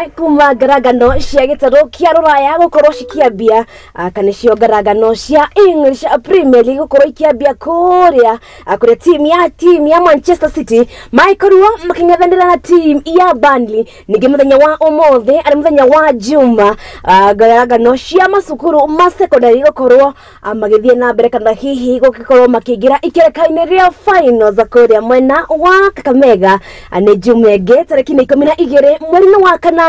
kuma ngaragano cia gitaro kia ruraya gukorwo cikiambia kana cio ngaragano cia English Premier League gukorwo ikiambia kuria kuri team ya Manchester City maikorwo makingethanira na team ya Burnley ningi muthenya wa umuthi ari muthenya wa Juma ngaragano cia masukuru ma secondary gukorwo magithie na mbere kana hihi gukikorwo makigira ikerekaine ria finals kuria mwena wa Kakamega ni Juma ege tariki 12 mweri wa kanana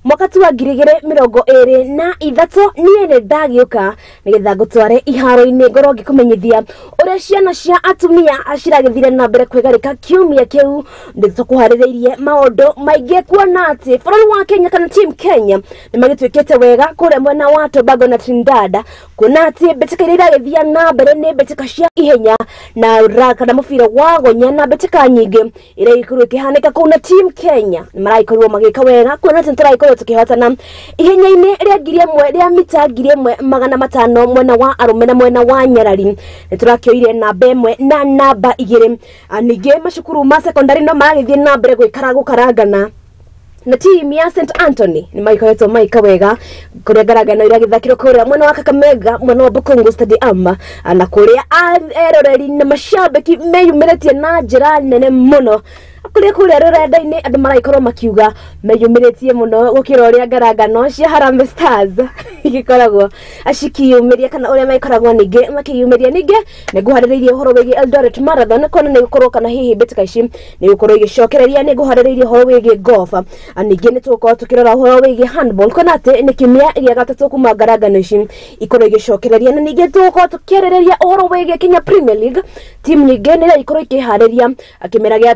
mwaka wa 2023 niene ndagiuka nigetha gutware iharo-ini ngoro ngikumenyithia uria ciana cia atumia aciragithire na mbere kwegarika kiumia kiu nditukuhaririirie maundu maingi kuona ati bururi wa Kenya kana team Kenya ni magitwikite wega kuria mwena wa Tobago na Trinidad kuona ati mbitika iria iragithia na mbere ni mbitika cia ihenya na raka na mubira wa gonya na mbitika nyingi iria ikorwo ikihanika kuna team Kenya ni maraikorwo magika wega kuona ati turaikora tukihotana ihenya-ini ria ngiri imwe ria mita 1500 mwena wa arume na mwena wa nyarari niturakioire namba 1 na namba 2 ningi macukuru ma secondary no maragithie na mbere gukaragana na team ya St Anthony ni maikoretwo maika wega kuria ngaragano ira githakiro kuria mwena wa Kakamega mwena wa Bukungu Stadium na kuria eroreri na mashabiki meyumiretie na njira nene muno kuria rurenda-ini andu maraikorwo makiuga meyumiretie muno gukira uria ngaragano cia Harambee Stars igikoragwo acikiyumiria kana uria maikoragwo ningi makiyumiria ningi niguhaririirie uhoro wigi Eldoret Marathon kona ni gukorwo kana hihi mbitika ici ni gukorwo igicokereria ni guhaririirie uhoro wigi golf ningi ni tukorwo tukirora uhoro wigi handball kona ati ni kimia iria gatatu kuma ngaragano ici ikorwo igicokereria na ningi tukorwo tukierereria uhoro wigi Kenya Premier League team ningi ni ikorwo ikihariria akimera gia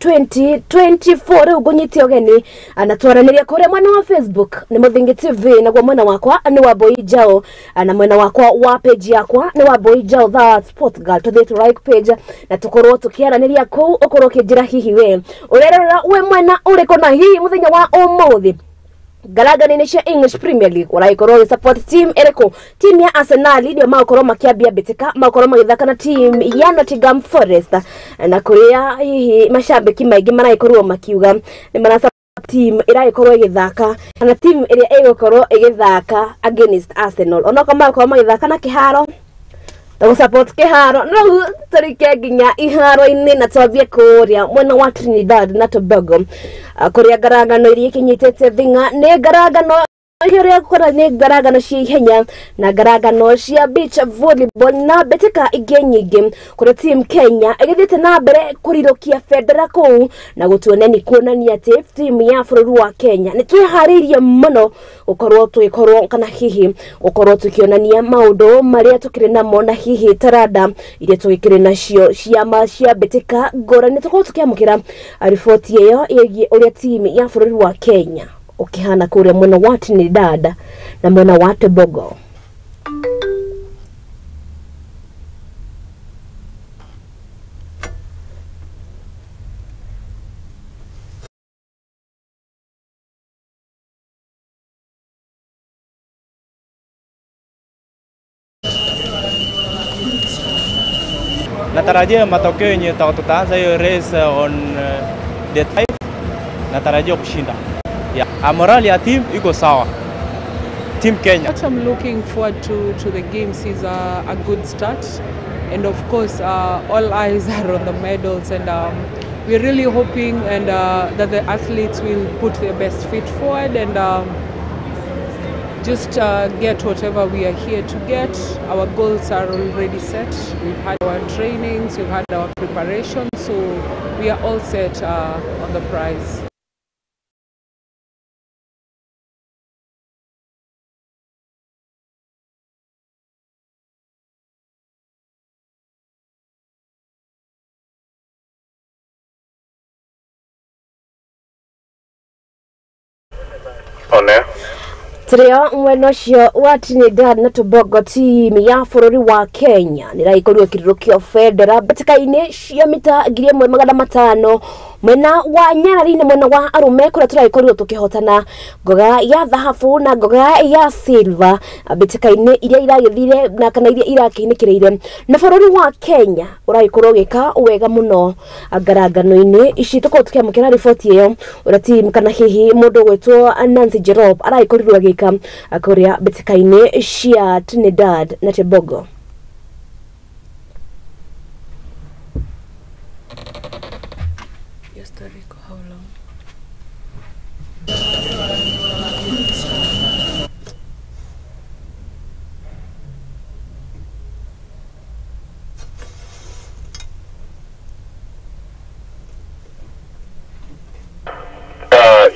2023-2024 ugunyitio geni anatwaraniria kuria mwena wa Facebook ni Muthingi TV na kwa mwena wakwa ni Wambui Njau na mwena wakwa wa page yakwa ni Wambui Njau that sport girl to the like page na tukorwo tukiaraniria ku ukorwo kinjira hihi we urerora we mwena uriko na hihi muthenya wa umuthi ngaragano cia English Premier League uraikorwo support team eriko team ya Arsenal ndio makorwo makiambia bitika makorwo magithaka na team ya Nottingham Forest na kuria hihi mashabiki maingi maraikorwo makiuga ni marasa team iraikorwo igithaka na team iria igokorwo igithaka against Arsenal onako makorwo magithaka na kiharo to support kiharo no tarike ginya iharo-ini na twambie kuria mwena wa Trinidad na Tobago kuria ngaragano iria kinyitete thinga ni ngaragano iria kora ni ngaragano cia ihenya na ngaragano cia beach volleyball na betika ingi nyingi kuria team Kenya igithite na mbere kurirokia federa kuu na gutuoneni kuonania ati team ya bururi wa Kenya ni twihariirie muno ukorwo kana hihi ukorwo tukionania maundu maria tukire namo na hihi tarada iria twikire nacio cia betika ngorani tukorwo tukiamukira riboti iyo igie uria team ya bururi wa Kenya ukihana kuria mwena wa Trinidad na mwena wa Tobago. Natarajia matokeo yenye tutaanza hiyo race on the 5 natarajia kushinda. Yeah, morale ya team iko sawa. Team Kenya. What I'm looking forward to the games is a good start, and of course all eyes are on the medals, and we're really hoping and that the athletes will put their best feet forward and just get whatever we are here to get. Our goals are already set. We've had our trainings, we've had our preparation, so we are all set on the prize. Trio mwena cio wa Trinidad na Tobago team ya bururi wa Kenya niraikorwo kirurukio federa betika-ini cia mita 1500 mwena wa Nyarari na mwena wa arume kuria turagikorirwo tukihotana ngoga ya thahabu na ngoga ya silver mbitikaine iria iragithire na kana iria irakiinikireire na bururi wa Kenya uragikorwo gika wega muno ngarangano-ini ici tuko tukiamukira riboti iyo urati kana hihi mundu gwetwo Nancy Jerop aragikorwo gika akuria mbitikaine cia Trinidad na Tobago.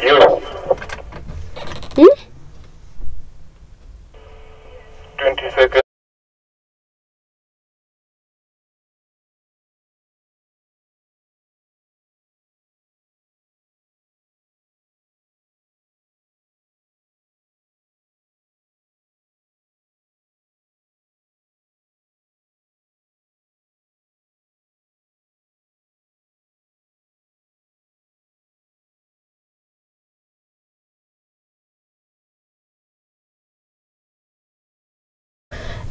You. 20 seconds.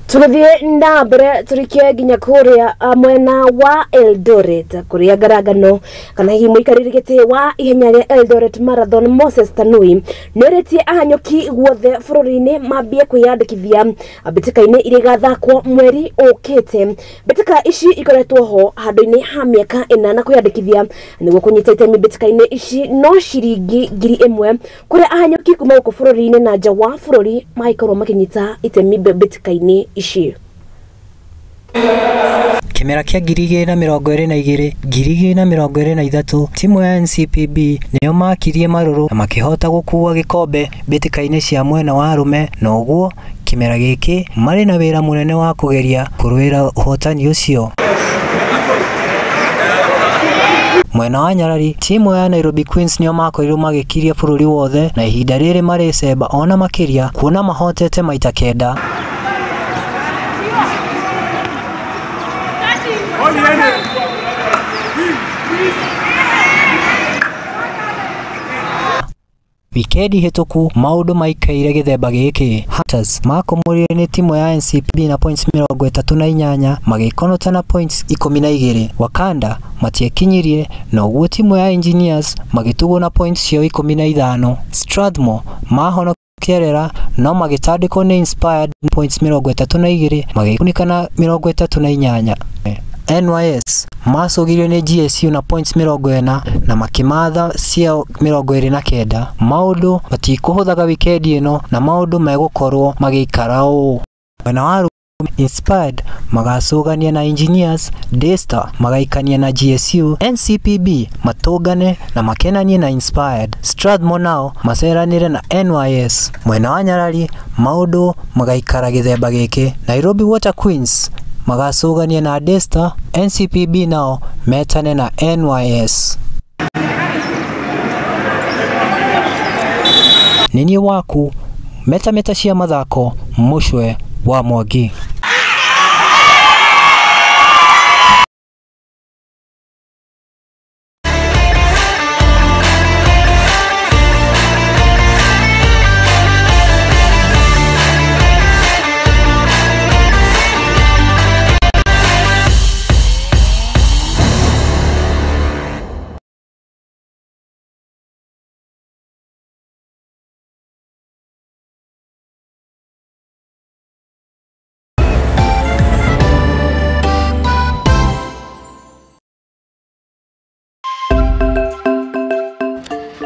Tunathie na mbere turikie ginya kuria mwena wa Eldoret kuria ngarangano kana hi muikaririgite wa ihenya ria Eldoret Marathon Moses Tanui neretie ahanyuki guothe bururi-ini mambie kwiyandikithia mbitikaine iri gathakwo mweri ukite. Mbitika ici ikoretwo ho handu-ini ha miaka 8 kwiyandikithia niguo kunyita itemi mbitikaine ici no ciringi 1000 kuria ahanyuki kuma guku bururi-ini na nja wa bururi maikorwo makinyita itemi mbitikaine ici. Kimera kia 2022 2023 timu ya NCPB niyo makirie maruru na makihota gukua gikombe mbitikaine cia mwena wa arume na uguo kimera giki mari na wira munene wa kugeria kurwira uhotani ucio. Mwena wa Nyarari timu ya Nairobi Queens niyo makorirwo magikiria bururi wothe na ihinda riri mari cemba ona makiria kuona mahotete maita kenda. Wikendi hituku maundu maikaire githemba giki. Hunters makomorire ni timu ya NCPB na points 38 magikonota na points 12. Wakanda matiekinyirie na uguo timu ya Engineers magitugo na points cio 15. Strathmore mahono kierera no magitandiko ni Inspired points 32 magikunikana 38. NYS masogirio ni GSU na points 40 na makimatha cia 29. Maundu matikuhuthaga wikendi ino na maundu megukorwo magikara uu. Mwena wa Inspired magacugania na Engineers, Daystar magaikania na GSU, NCPB matungane na makenanie na Inspired. Strathmore nao maceranire na NYS. Mwena wa Nyarari maundu magaikara githemba giki. Nairobi Water Queens magacugania na Daystar, NCPB nao metane na NYS. Nini waku metameta cia Mathako mucwe wa Mwangi.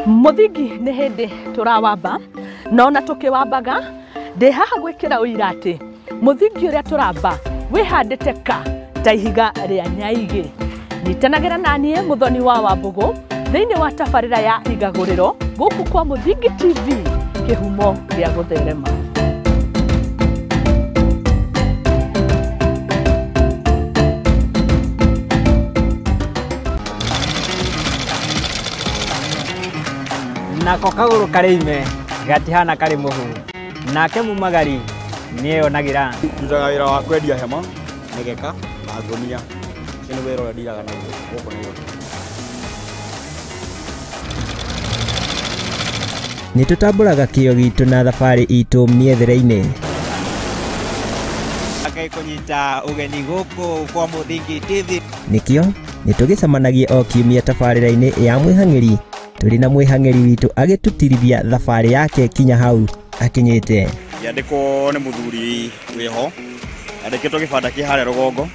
Muthingi ni hindi turawamba nona tukiwambaga ndi haha gwikira uira ati muthingi uria turamba wihandite ka ta ihiga ria nyaigi. Nyitanagira nanie muthoni wa Wambugu thiini wa tabarira ya igaguriro guku kwa Muthingi TV kihumo gia gutherema. Nako kaguru karime gatihana kari muhu nake mumagari niyo nagira ndutaga wira wa kwendia hema negeka na ngonia kinu wira ura ndiraga na guko niyo nĩ tũtambũraga kĩyo gitũ na thabarĩ itũ mĩethere-inĩ. Kũnyita ũgeni gũkũ kwa Mũthingi TV. Nĩkĩo nĩ tũgĩcemanagia o kiumia tabarĩra-inĩ ya mwĩhang'ĩri, tũrĩ na mwĩhang'ĩri witũ agĩtũtirithia thabarĩ yake kinya hau akinyĩte. Yandĩkwo nĩ mũthuri wĩho, yandĩkĩtwo gĩbanda kĩ harĩa rũgongo.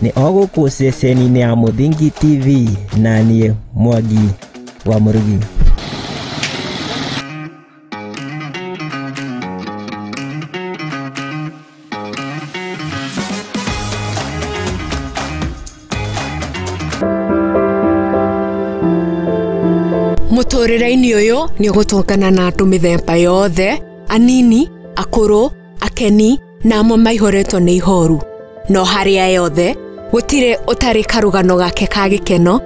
Nĩ o gũkũ ceceni-inĩ ya Mũthingi TV na niĩ Mwangi wa Mũrugi. Mũtũrĩre-inĩ ũyũ nĩ ũgũtũngana na andũ mĩthemba yothe, anini, akũrũ, akeni na amwe maihoretwo nĩ ihoru. No harĩa yothe gũtirĩ ũtarĩ karũgano gake ka gĩkeno,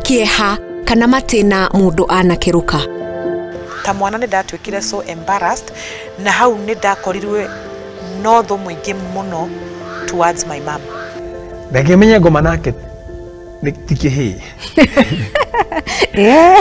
kĩeha kana matĩna mũndũ anakĩruka. Ta mwana nĩ ndatuĩkire so embarrassed na hau nĩ ndakorirwe no thũ mũingĩ mũno towards my mom. Ndakĩmenya ngoma nake tikĩhĩ.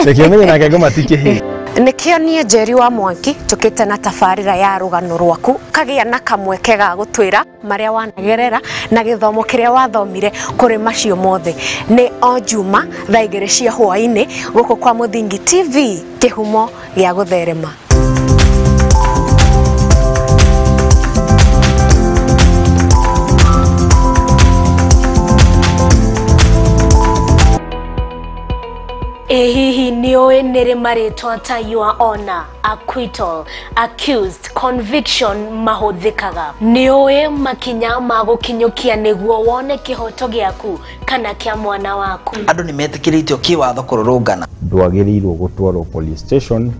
Ndakĩmenya nake ngoma tikĩhĩ. Nĩkĩo niĩ Njeri wa Mwangi tũkĩte na tabarĩra ya rũgano rwaku kagĩa na kamweke ga gũtwĩra marĩa wanagerera na gĩthomo kĩrĩa wathomire kũrĩ macio mothe. Nĩ o Juma thaa 2 cia hwaĩ-inĩ gũkũ kwa Mũthingi TV, kĩhumo gĩa gũtherema. Hihi nĩoĩ nĩrĩ marĩtwa ta your honor, acquittal, accused, conviction mahũthĩkaga? Nĩoĩ makinya ma gũkinyũkia nĩguo wone kĩhoto gĩaku kana kĩa mwana waku? Andũ nĩ metĩkĩrĩtio kĩwatho kũrũrũngana. Ndwagĩrĩirwo gũtwarwo police station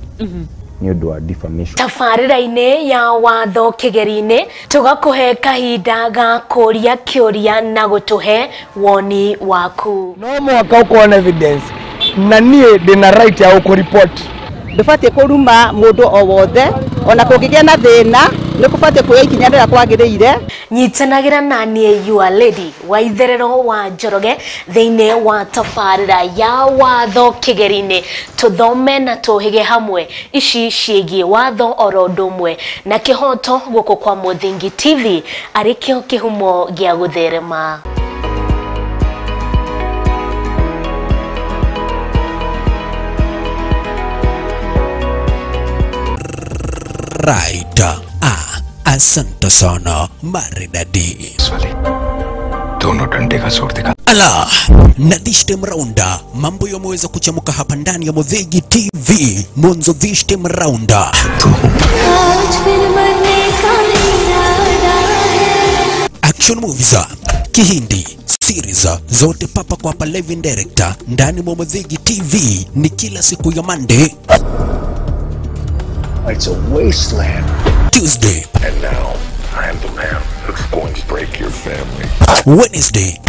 nĩ ũndũ wa defamation. Tabarĩra-inĩ ya watho kĩgeri-inĩ tũgakũhe kahinda ga kũria kĩũria na gũtũhe woni waku. No mwaka ũkorwo na evidence na niĩ ndĩna right ya gũkũreport. Ndũbatiĩ kũruma mũndũ o wothe, ona kũngĩgĩa na thĩna nĩ kũbatiĩ kuoya ikinya rĩrĩa kwagĩrĩire. Nyitanagĩra na niĩ your lady wa itherero wa Njoroge thĩinĩ wa tabarĩra ya watho kĩgeri-inĩ, tũthome na tũhĩge hamwe ici ciĩgiĩ watho oro ũndũ ũmwe na kĩhoto gũkũ kwa Mũthingi TV, arĩkĩo kĩhumo gĩa gũtherema. Right. Asante sana maridadi. Dono dande ka sort dikha. Ala, na this time rounda mambo yameweza kuchamuka hapa ndani ya Mũthingi TV. Mwanzo this time rounda action movies, Kihindi series zote papa kwa hapa live in director ndani mwa Mũthingi TV ni kila siku ya Monday. It's a wasteland. Tuesday. And now, I am the man who's going to break your family. Wednesday.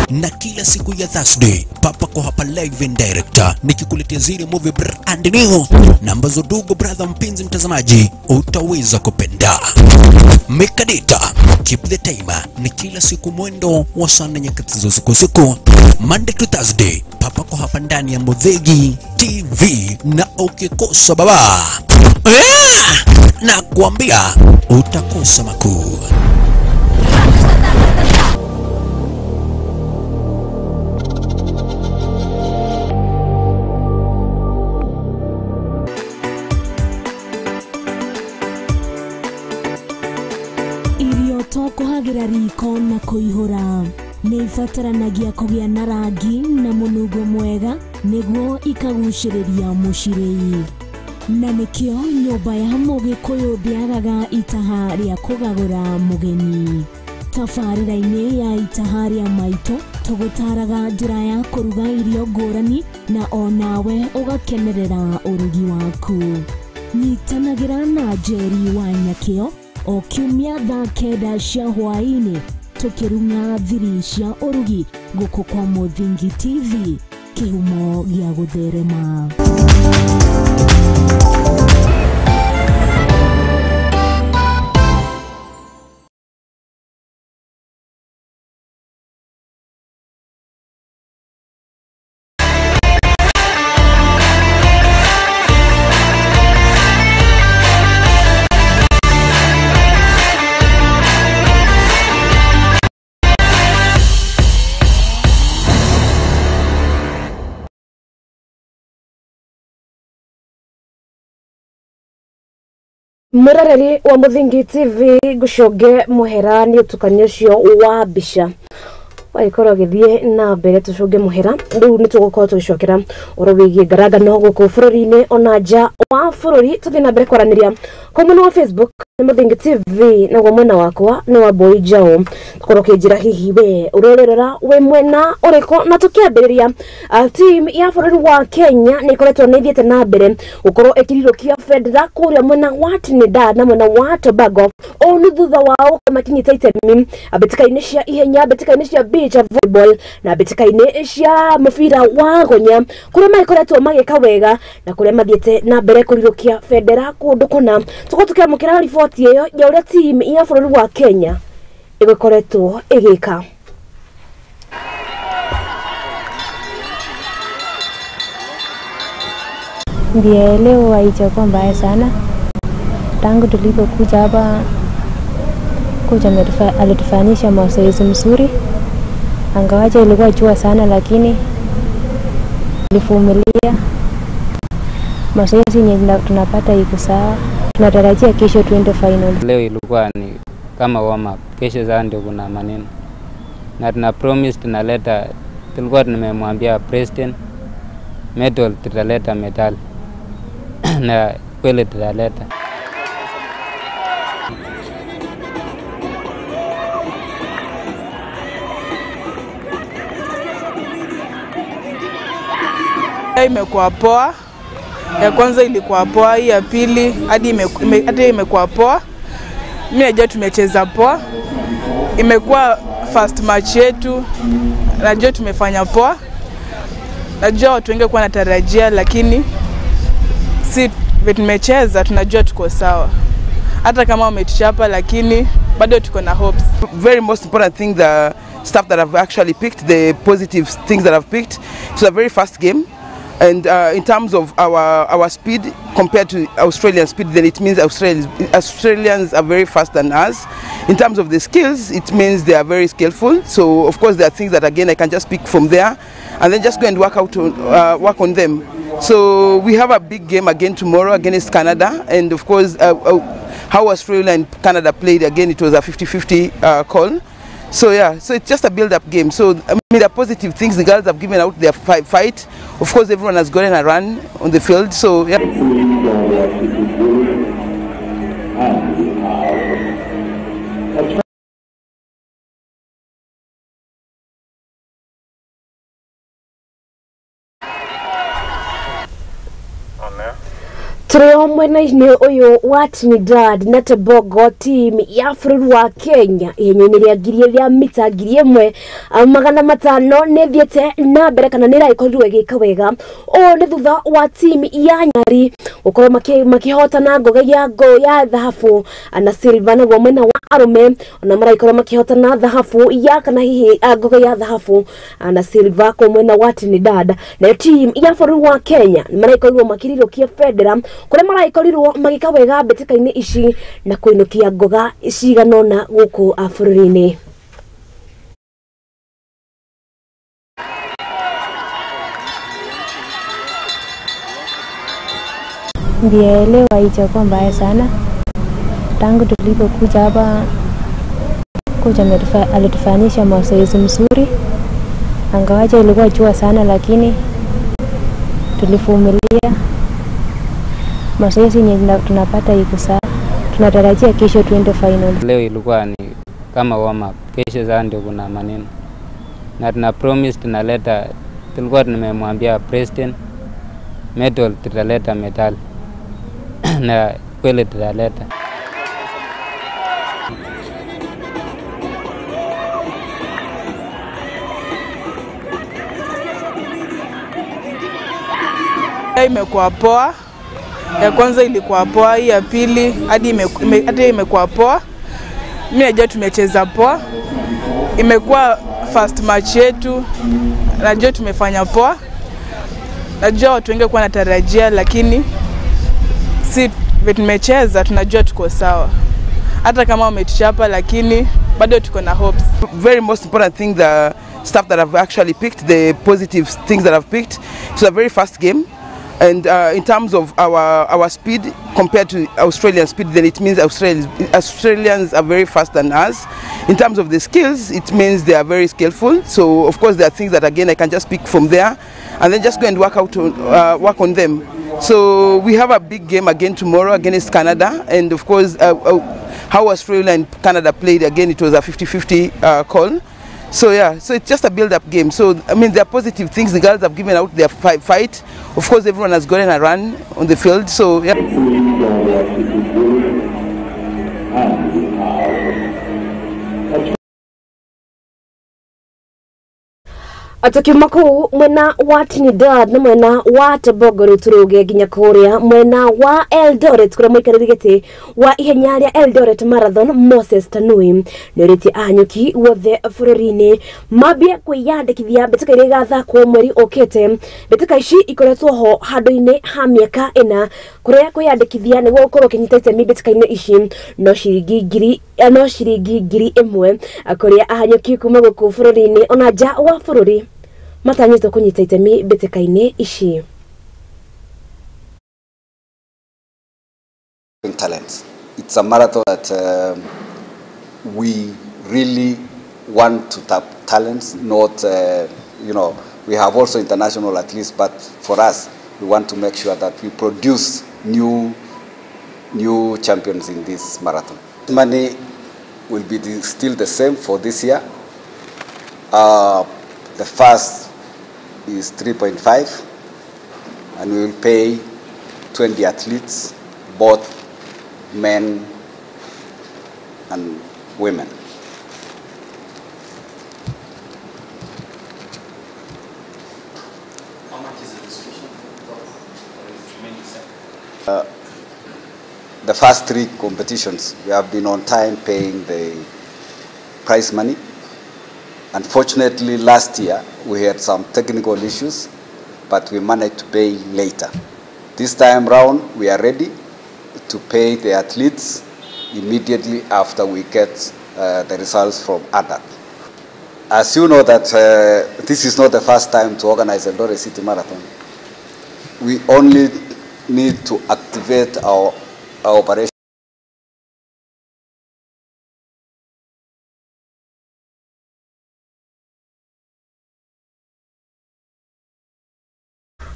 Na kila siku ya Thursday papa kwa hapa live in director nikikuletea zile movie brand new na ambazo ndugu brother mpenzi mtazamaji utaweza kupenda. Make a date, keep the timer, ni kila siku mwendo wa sana nyakati za usiku Monday to Thursday papa kwa hapa ndani ya Mũthingi TV, na ukikosa baba na kuambia utakosa makuu. Irio to kuhagira riko na kuihura nĩ ibataranagia kũgĩa na rangi na mũnungo mwega nĩguo ikagucĩrĩria mũcirĩi. Na nĩkĩo nyũmba ya Mũgĩkũyũ ndĩagaga itaha rĩa kũgagũra mũgeni. Tabarĩra-inĩ ya itaha rĩa maitũ tũgũtaraga njĩra ya kũruga irio ngũrani na onawe ũgakenerera ũrugi waku. Nyitanagĩra na Njeri wa Nyakĩo o kiumia thaa 9 cia hwaĩ-inĩ tũkĩrunga thiri cia ũrugi gũkũ kwa Mũthingi TV, kĩhumo gĩa gũtherema. Murareri wa Muthingi TV gucoge muhera ni utukanio cio wa bisha waikoro githie na mbere tucoge muhera riu ni tugukorwo tugicokera oro wigie ngaragano guku bururi-ini ona nja wa bururi tuthi na mbere kwaraniria kwa mwena wa Facebook ni Muthingi TV na kwa mwena wakwa ni Wambui Njau tukorwo kinjira hihi we urorera we mwena uriko na tukiambiriria team ya bururi wa Kenya ni ikoretwo nithiete na mbere gukorwo ikirirukia federa kuria mwena wa Trinidad na mwena wa Tobago o ni thutha wao makinyite itemi abetikaini cia ihenya abetikaini cia beach volleyball na abetikaini cia mufira wa gonya kuria maikoretwo magika wega na kuria mathiete na mbere kurirukia federa kundu kuna tukotukia mukira ripoti iyo ya uria team ya bururi wa Kenya ikoretwo igika. Ndiye leo haijakuwa mbaya sana. Tangu tulipokuja hapa kocha alitufanyisha mazoezi mzuri. Angawaje ilikuwa jua sana lakini tulivumilia. Mazoezi yenye tunapata iko sawa. Tunatarajia kesho tuende final. Leo ilikuwa ni kama warm up. Kesho sasa ndio kuna maneno. Na tuna promise tunaleta, tulikuwa tumemwambia president medal tutaleta medal. Na kweli tutaleta. Imekuwa poa. Ya kwanza ilikuwa poa, hii ya pili hadi imekuwa poa. Mimi najua tumecheza poa. Imekuwa first match yetu. Najua tumefanya poa. Najua watu wengi kwa natarajia lakini si tumecheza tunajua tuko sawa. Hata kama wametuchapa lakini bado tuko na hopes. Very most important thing, the stuff that I've actually picked, the positive things that I've picked. It's a very fast game. And in terms of our speed compared to Australian speed, then it means Australians are very fast than us. In terms of the skills, it means they are very skillful. So of course there are things that again I can just pick from there, and then just go and work on them. So we have a big game again tomorrow against Canada, and of course how Australia and Canada played again, it was a 50-50 call. So yeah, so it's just a build-up game. So I mean, the positive things, the girls have given out their fight. Of course, everyone has gotten a run on the field. So yeah. Trio mwena-ini uyu wa Trinidad na Tobago team ya bururi wa Kenya yenye ria ngiri ya mita 1,500 ne thiete na mbere kana nira ikorirwe gika wega o ni thutha wa team ya Nyari ukorwo makihotana ngoga ya dhahabu na silver na mwena wa arume na mara ikorwo makihotana dhahabu ya kana hihi ngoga ya dhahabu na silver kwa mwena wa Trinidad na team ya bururi wa Kenya mara ikorwo makirirukia federa kure maraikorirwo magika wega betikaini ici na kuinukia ngoga ciganona guku bururi-ini. Ndiye leo haijakuwa mbaya sana. Tangu tulipokuja hapa kocha alitufanyisha mazoezi mzuri. Angawaje ilikuwa jua sana lakini tulivumilia. Mazoezi yenye tunapata iko sawa. Tunatarajia kesho tuende final. Leo ilikuwa ni kama warm up. Kesho sasa ndio kuna maneno. Na tuna promise tunaleta, tulikuwa tumemwambia president medal tutaleta medal. Na kweli tutaleta. Imekuwa poa. Ya kwanza ilikuwa poa, hii ya pili hadi imekuwa poa. Mimi najua tumecheza poa. Imekuwa first match yetu. Najua tumefanya poa. Najua watu wengi kwa natarajia lakini si tumecheza tunajua tuko sawa. Hata kama wametuchapa lakini bado tuko na hopes. Very most important thing, the stuff that I've actually picked, the positive things that I've picked. It's a very fast game. And in terms of our speed compared to Australian speed, then it means Australians are very fast than us. In terms of the skills, it means they are very skillful. So of course there are things that again I can just pick from there and then just go and work on them. So we have a big game again tomorrow against Canada, and of course how Australia and Canada played, again it was a 50-50 call. So yeah, so it's just a build-up game. So I mean, there are positive things. The girls have given out their fight. Of course, everyone has gotten a run on the field. So yeah. Atakiuma kuu mwena wa Trinidad na mwena wa Tobago turuge nginya kuria mwena wa Eldoret kuria muikariri giti wa ihenya ria Eldoret Marathon Moses Tanui niriti anyuki wothe bururi-ini mambie kwiyandikithia mbitika iria igathakwo mweri ukite. Mbitika ici ikoretwo ho handu-ini ha miaka 4 kuria kwiyandikithia niguo gukorwo kinyita itemi mbitika-ini ici no ciringi ngiri 1 kuria anyuki kuma guku bururi-ini ona nja wa bururi matanyite kunyita itemi mbitika-ini ici. Talents. It's a marathon that we really want to tap talents, not, we have also international athletes, but for us, we want to make sure that we produce new champions in this marathon. Money will be still the same for this year. The first is 3.5, and we will pay 20 athletes, both men and women. How much is the distribution? The first 3 competitions, we have been on time paying the prize money. Unfortunately, last year we had some technical issues, but we managed to pay later. This time round, we are ready to pay the athletes immediately after we get the results from ADA. As you know that this is not the first time to organize a Eldoret City Marathon. We only need to activate our operation.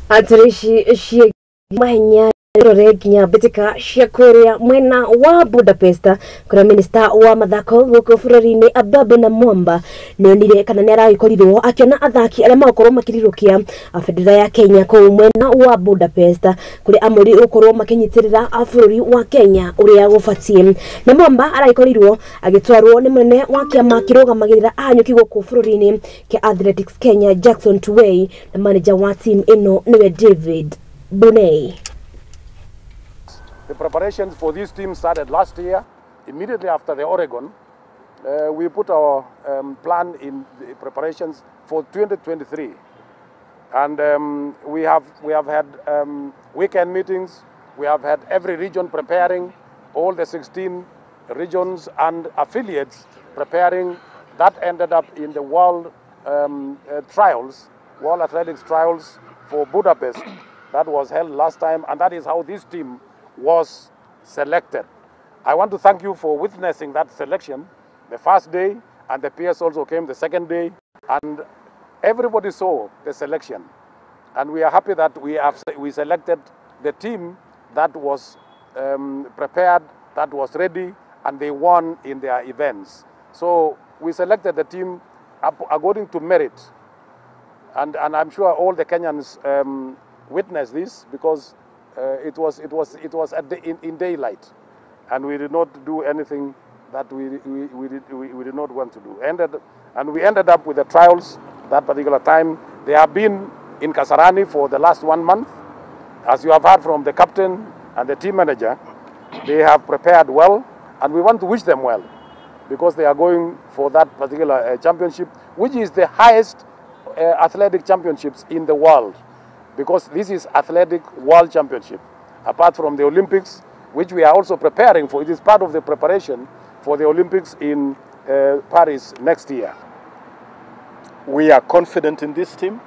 Atirishi mahenya roreginya bitika shakuria mwena wa Budapest kuna minister wa Mathako guko bururi-ini Ababu na Mwamba nionire kana ni aragikorirwo akiona athaki aria makorwo makirirukia bendera ya Kenya ku mwena wa Budapest kuri amuri ukorwo makinyitirira bururi wa Kenya uria gubatie na Mwamba aragikorirwo agitwarwo ni munene wa kiama kirugamagirira anyuki guko bururi-ini ke Athletics Kenya Jackson Tuwei na manager wa team ino niwe David Bunei. The preparations for this team started last year. Immediately after the Oregon, we put our plan in the preparations for 2023, and we have had weekend meetings. We have had every region preparing, all the 16 regions and affiliates preparing. That ended up in the World Athletics Trials for Budapest. That was held last time, and that is how this team was selected. I want to thank you for witnessing that selection the first day, and the peers also came the second day, and everybody saw the selection. And we are happy that we selected the team that was prepared, that was ready, and they won in their events. So we selected the team according to merit. And I'm sure all the Kenyans witnessed this, because it was in daylight, and we did not do anything that we did not want to do. And we ended up with the trials that particular time. They have been in Kasarani for the last 1 month. As you have heard from the captain and the team manager, they have prepared well, and we want to wish them well, because they are going for that particular championship, which is the highest athletic championships in the world. Because this is Athletic World Championship, apart from the Olympics, which we are also preparing for. It is part of the preparation for the Olympics in Paris next year. We are confident in this team.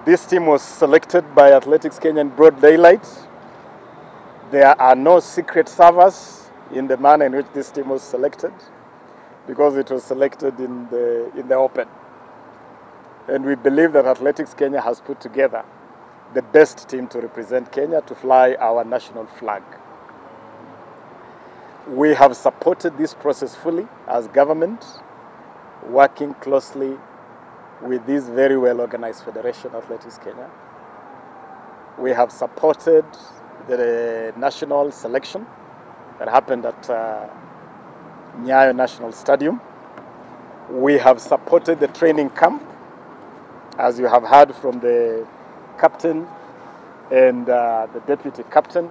This team was selected by Athletics Kenya in broad daylight. There are no secret servers in the manner in which this team was selected, because it was selected in the open. And we believe that Athletics Kenya has put together the best team to represent Kenya to fly our national flag. We have supported this process fully as government, working closely with this very well-organized federation, Athletics Kenya. We have supported the national selection that happened at Njau National Stadium. We have supported the training camp, as you have heard from the captain and the deputy captain.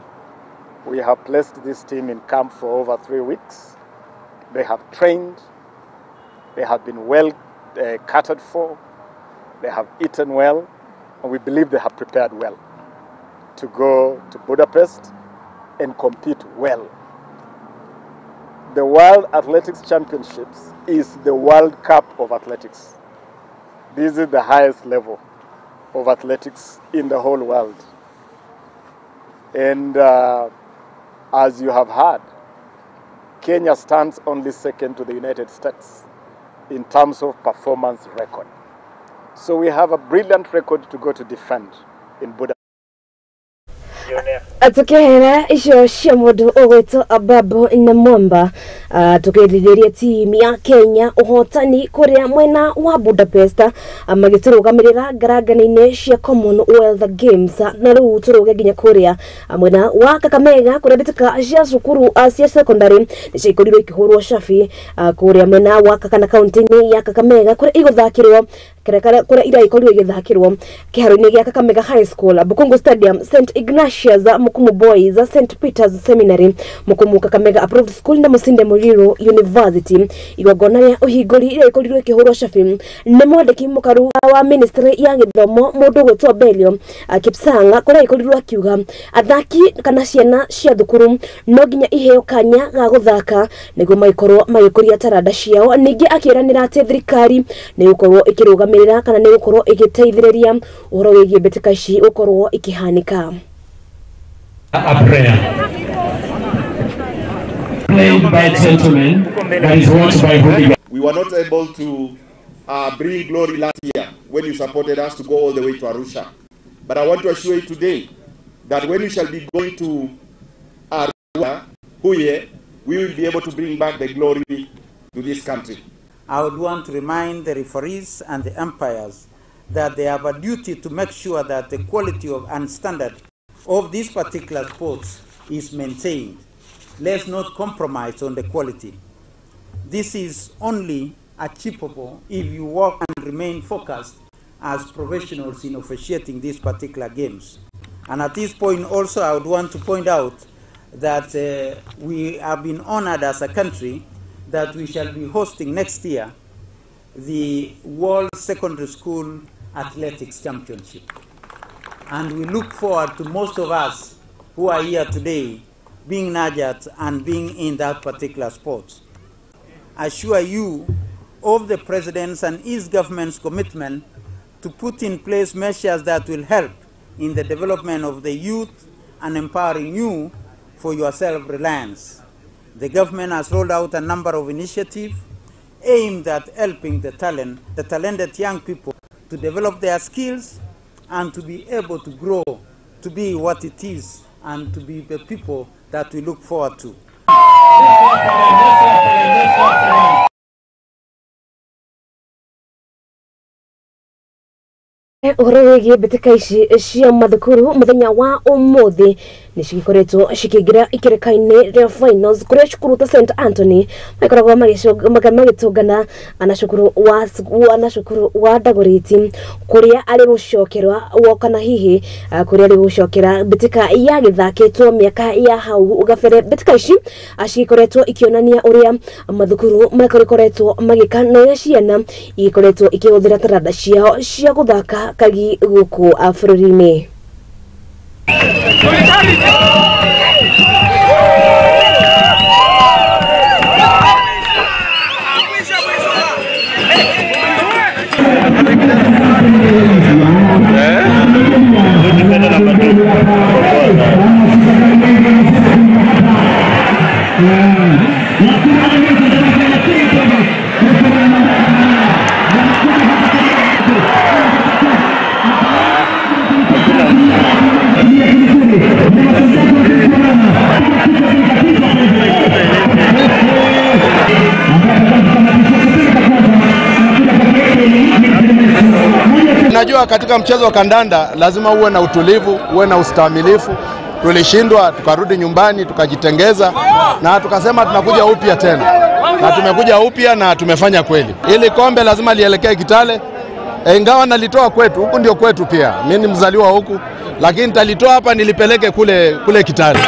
We have placed this team in camp for over 3 weeks. They have trained, they have been well catered for, they have eaten well, and we believe they have prepared well to go to Budapest and compete well. The World Athletics Championships is the World Cup of athletics. This is the highest level of athletics in the whole world. And as you have heard, Kenya stands only second to the United States in terms of performance record. So we have a brilliant record to go to defend in Budapest. Tukihera icio cia mundu ugwitwo Ababo na Mwamba tukiriria timu ya Kenya uhotani kuria mwena wa Budapest magiturugamirira ngarangani-ini cia Commonwealth Games na riu turuge nginya kuria mwena wa Kakamega kuria bitika cia cukuru cia secondary nicikorirwo ikihurwo shafi kuria mwena wa Kakana county ya Kakamega kuria iguthakirwo kuria iraikorirwo igithakirwo kiharo-ini gia Kakamega High School, Bukungu Stadium, St Ignatius Mukumu Boys, St Peter's Seminary, Mukumu Kakamega Approved School na Musinde Muliro University. Igogona ria uhinguri iraikorirwo ikihurwo shafi ni mwandiki mukaru wa ministry ya githomo mundu gwitwo Belio Kipsang kuria ikorirwo akiuga athaki kana ciana cia thukuru no nginya iheo kanya ga guthaka niguo maikorwo magikuria taranda ciao. Ningi akiranira ati thirikari ni gukorwo ikirugamirira kana ni gukorwo igiteithiriria uhoro wigie mbitika ici gukorwo ikihanika. A prayer played by gentlemen that is watched by hooligan. We were not able to bring glory last year when you supported us to go all the way to Arusha. But I want to assure you today that when we shall be going to Arusha, we will be able to bring back the glory to this country. I would want to remind the referees and the umpires that they have a duty to make sure that the quality of and standard of these particular sports is maintained. Let's not compromise on the quality. This is only achievable if you work and remain focused as professionals in officiating these particular games. And at this point also I would want to point out that we have been honored as a country that we shall be hosting next year the World Secondary School Athletics Championship. And we look forward to most of us who are here today being nurtured and being in that particular sport. I assure you of the President's and his government's commitment to put in place measures that will help in the development of the youth and empowering you for your self-reliance. The government has rolled out a number of initiatives aimed at helping the talented young people to develop their skills and to be able to grow, to be what it is, and to be the people that we look forward to. Uhoro wigie mbitika ici cia mathukuru muthenya wa umuthi ni cikoretwo cikigira ikireka-ini ria finals kuria cukuru ta St Anthony makoragwo magitungana na cukuru wa Dagoretti kuria ari gucokerwa wokana hihi kuria ari gucokera mbitika ya githakitwo miaka ya hau ugabere. Mbitika ici cikoretwo ikionania uria mathukuru makoretwo magikana ciana ikoretwo ikihuthira taranda ciao cia guthaka kagi guku bũrũri-inĩ. Najua katika mchezo wa kandanda lazima uwe na utulivu, uwe na ustahimilifu. Tulishindwa, tukarudi nyumbani, tukajitengeza na tukasema tunakuja upya tena. Na tumekuja upya na tumefanya kweli. Ili kombe lazima lielekee Kitale. Ingawa nalitoa kwetu, huku ndio kwetu pia. Mimi ni mzaliwa huku, lakini nitalitoa hapa nilipeleke kule Kitale.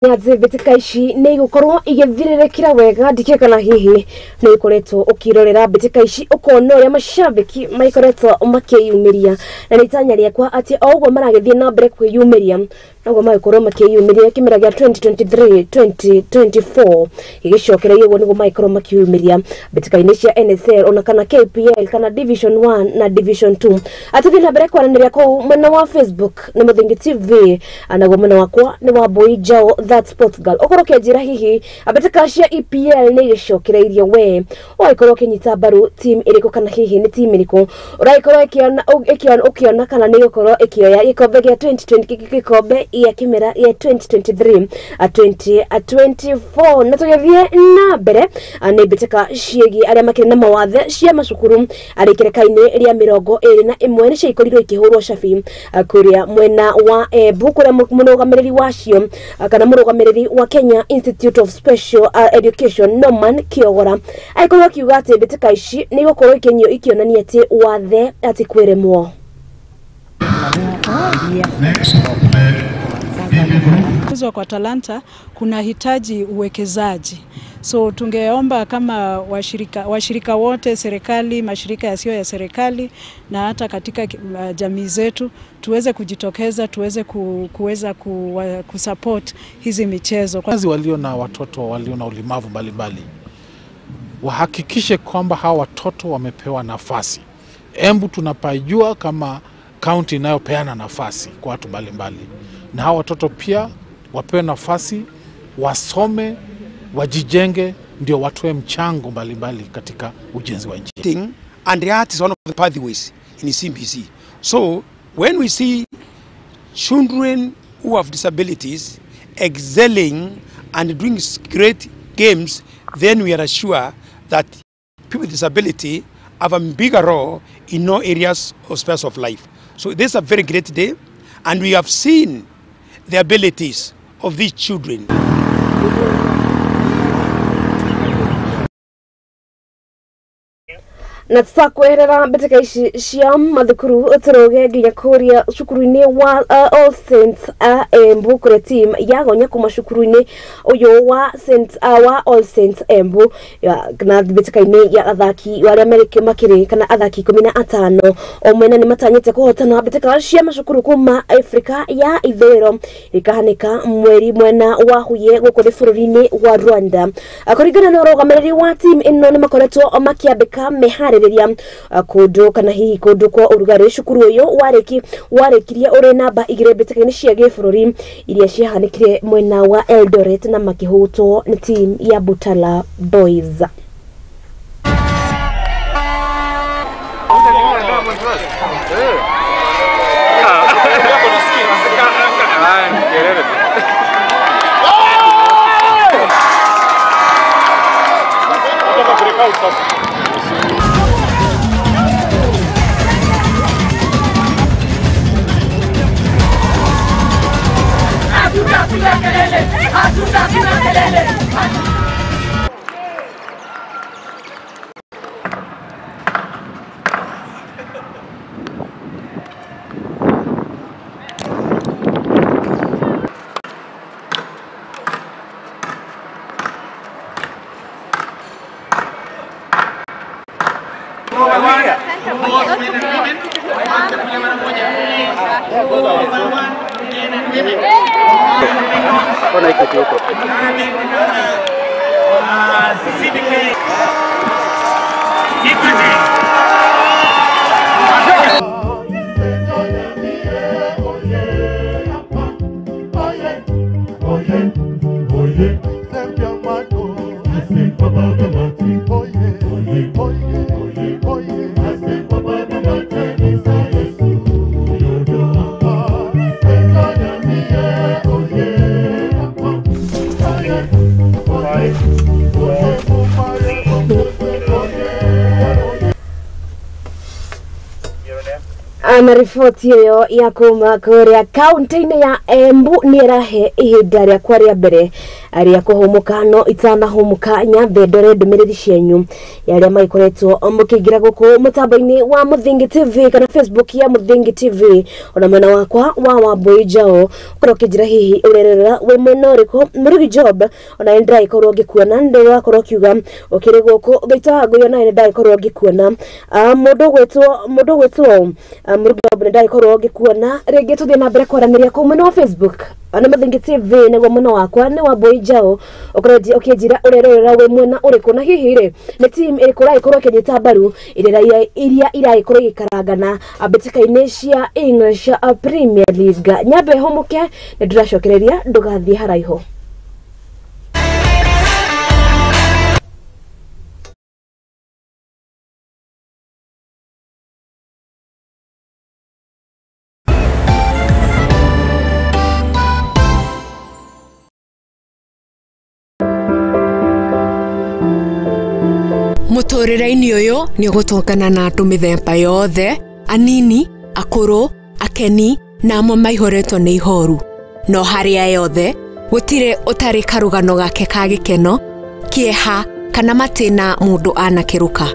Nyaze betika ici nä igåkorwo igäthirĩrĩkĩra wega ndikä kana hihi nä ikoretwo ũkĩrorera betika ici ũkona ũrĩa macambĩki maikoretwo makĩyumĩria na nĩ itanya rĩakwa atĩ o ũguo maragĩthiĩ na mbere kwĩyumĩria noguo magĩkorwo makĩyumĩria kĩmera gĩa 2023-2024 igĩcokereria ũguo nĩguo magĩkorwo makĩyumĩria betika-inĩ cia NSL ona kana KPL kana Division 1 na Division 2 atũthiĩ na mbere kwaranĩria kũu mwena wa Facebook nĩ Mũthingi TV naguo mwena wakwa nĩ Wambui Njau that sports girl okoro kejira hihi abetika cia EPL ni gicokereirie we oikorwo kinyita baru team iriko kana hihi ni team iriko uraikorwo ikiona kana ni gukorwo ikioya gikombe gya 2020 gikombe ya kimera ya 2023-2024 na tugethie na mbere ni betika ciegi aria makiri na mawathe cia macukuru arikirekaine ria 21 ni ciaikorirwo ikihurwo shafi kuria mwena wa bukuria munogamiriri wacio kana murogamiriri wa Kenya Institute of Special Education Norman Kiogora aikorwo kiuga ati betika ici ni gukorwo ikionania ati wathe ati kwiremwo kuzwa kwa talanta kuna hitaji uwekezaji. So tungeomba kama washirika wote, serikali, mashirika yasiyo ya serikali na hata katika jamii zetu tuweze kujitokeza, tuweze kuweza kusupport hizi michezo. Wazazi walio na watoto walio na ulemavu mbalimbali wahakikishe kwamba hawa watoto wamepewa nafasi. Embu tunapajua kama county inayopeana nafasi kwa watu mbalimbali. Na hawa watoto pia wapewe nafasi, wasome, wajijenge, ndio watoe mchango mbalimbali katika ujenzi wa nchi. And the art is one of the pathways in CBC. So when we see children who have disabilities excelling and doing great games, then we are sure that people with disability have a bigger role in all areas of space of life. So this is a very great day, and we have seen the abilities of these children. na tsakwera betika ici cia mathukuru uturoge nginya kuria cukuru-ini wa All Saints Embu kure team yagonya kuma cukuru-ini uyu wa All Saints Embu na betika-ini ya athaki wale Amerika makiri kana athaki 15 o mwena ni matanyite kuhotana betika cia macukuru kuma Afrika ya ithero ikahanika mweri mwena wa huye gukuri bururi-ini wa Rwanda akurigana na urogamiriri wa team ino ni makoretwo makiambika mehari kundu kana hihi kundu kwa urugari cukuru uyu warekirie uri namba 2 betika-ini cia gĩbũrũri iria ciahanikire mwena wa Eldoret na makihutwo ni team ya Butala Boys. Con na riboti iyo ya kuma kuria kaunti-ini ya Embu ni rahe ihinda ria kwa ria mbere ria kuhumuka no itanahumuka nyambe ndore ndumiriri cienyu yaria maikoretwo mukigira guku mutambo-ini wa Muthingi TV kana Facebook ya Muthingi TV ona mwena wakwa wa Wambui Njau kurokijira hihi urerera we mwena uriku murugi job ona ndrai korwo ngikuona ndo wakorwo kiuga ukiri guku gita nguyo na ndai korwo ngikuona mundu gwetwo murugi job ndai korwo ngikuona ringi tuthie na mbere kwaraniria ku mwena wa Facebook ana Muthingi TV niguo mwena wakwa ni Wambui Njau ukijira urerera we mwena uriku na hihi ri ni team iriku raikorwo kinyita mbaru iria iraikorwo ikarangana abetikaini cia English Premier League nyambe homuke ni ndiracokereria ndugathie haraiho. Mutorera-ini uyu ni gutongana na andu mithemba yothe anini akuru akeni na amwe maihoretwo ni ihoru no haria yothe gutire utari karugano gake ka gikeno kieha kana matina mundu anakiruka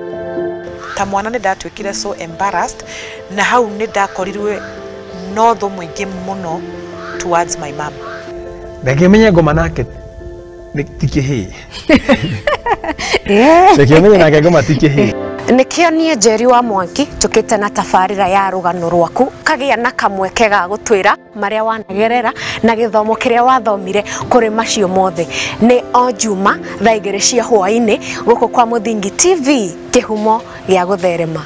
ta mwana ni ndatwikire so embarrassed na hau ni ndakorirwe no tho mwingi muno towards my mom ndakimenya ngoma nake tikihi Sekemenya na ngoma tikihi Nikio nie Njeri wa Mwangi tukite na tabarira ya rugano rwaku kagia na kamweke ga gutwira maria wanagerera na githomo kiria wathomire kuri macio mothe ni o Juma thaa 2 cia hwaini guku kwa Muthingi TV kihumo gia gutherema.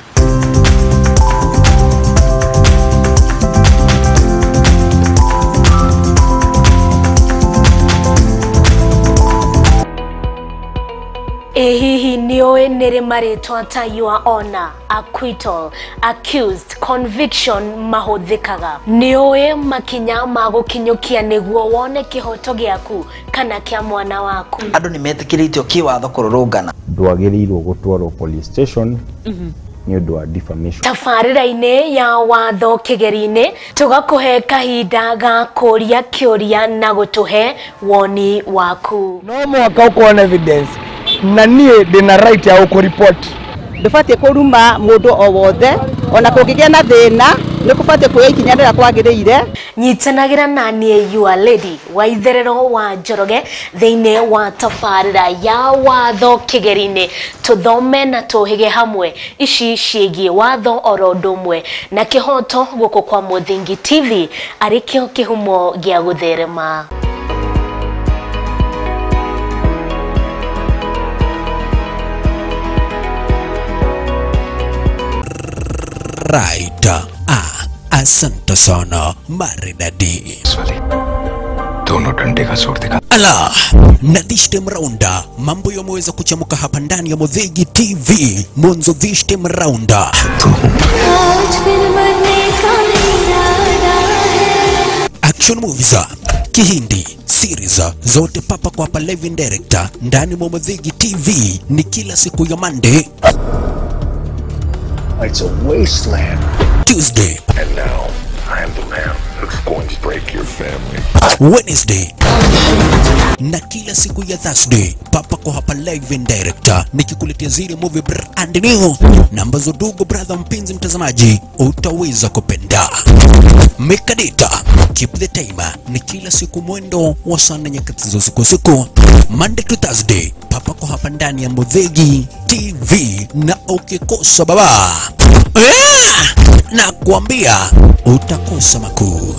Hihi nioe nere maritwa ta your honor, acquittal, accused, conviction mahuthikaga. Nioe makinya magukinyukia niguo wone kihoto giaku kana kia mwana waku. Andu ni metikiritio kiwatho kururungana. Ndwagirirwo gutwarwo police station. Ni undu wa defamation. Tabariraini ya watho kigeri-ini tugakuhe kahinda ga kuria kiuria na gutuhe woni waku. No mwaka uko evidence. Na nie ndina right ya ukuripot ndubatie kuruma mundu o wothe ona kungigia na thina nikubatie kuya ikinya rira kwagiriire. Nyitanagira na nie your lady wa itherero wa Njoroge thiine wa tabarira ya watho kigeri-ini tuthome na tuhige hamwe ici ciigie watho oro ndumwe na kihoto guku kwa Muthingi TV arikio kihumo gia gutherema. Right. Asante sana maridadi. Dono dande ka sort dikha. Ala, nadishte mraunda mambo yameweza kuchamuka hapa ndani ya Muthingi TV. Mwanzo vishte mraunda. Action movies, Kihindi, series zote papa kwa hapa live director ndani mwa Muthingi TV ni kila siku ya Monday. It's a wasteland. Tuesday. And now, I am the man who's going to break your family. Wednesday. Na kila siku ya Thursday papa kwa hapa live in director nikikuletea zile movie brand new na ambazo ndugu brother mpenzi mtazamaji utaweza kupenda. Mekadita keep the timer ni kila siku mwendo wa sana nyakati za usiku Monday to Thursday papa kwa hapa ndani ya Muthingi TV na ukikosa baba na kuambia utakosa makuu.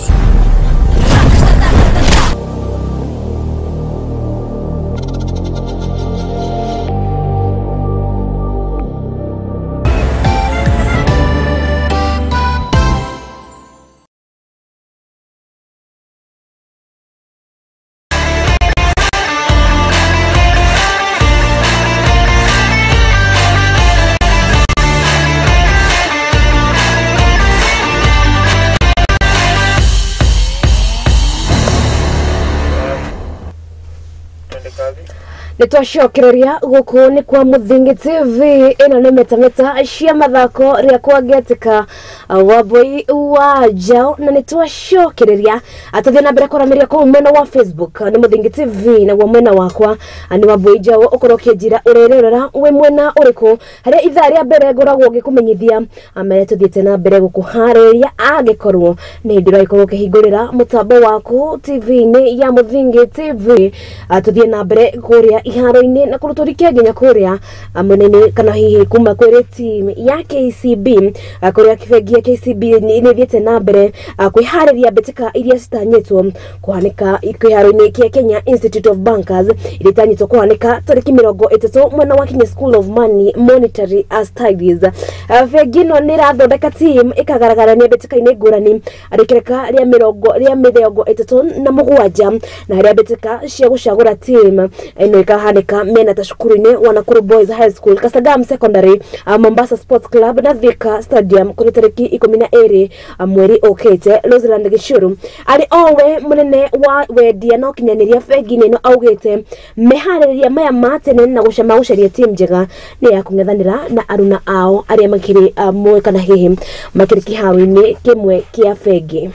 Nitwacokereria guku ni kwa Muthingi TV ino ni metameta cia mathako ria kwagetika Wambui wa Njau na nitwacokereria atuthie na mbere kwaramiria kwa mwena wa Facebook ni Muthingi TV na gwa mwena wakwa ni Wambui Njau ukorwo kinjira urerera we mwena uriku haria ithaa ria mbere ngoragwo ngikumenyithia amere tuthiete na mbere gukuhariria agikorwo ni ndira ikorwo kihingurira mutambo waku TV-ini ya Muthingi TV atuthie na mbere kuria iharo-ini na kuruturikia nginya kuria munene kana hihi kuma kwiri team ya KCB kuria kifengia KCB ni thiete na mbere kwihariria mbitika iria citanyitwo kuhanika iharo-ini kia Kenya Institute of Bankers iritanyitwo kuhanika tariki 30 mwena wa Kenya School of Money Monetary Studies. Fengi no ni rathondeka team ikagaragara mbitika-ini ngurani arikereka ria 37 na haria mbitika cia gucagura team ino ikahanika mena ta cukuru-ini wa Nakuru Boys High School, Kasagam Secondary, Mombasa Sports Club na Thika Stadium kuri tariki 12 mweri okete. Roseland Gishuru ari owe munene wa wendia no kinyaniria fengi ino augite mehariria maya matene na gucama gucaria team njega ni ya kungethanira na aruna ao aria makiri mwe kana hihi makiri kiharo-ini kimwe kia fengi.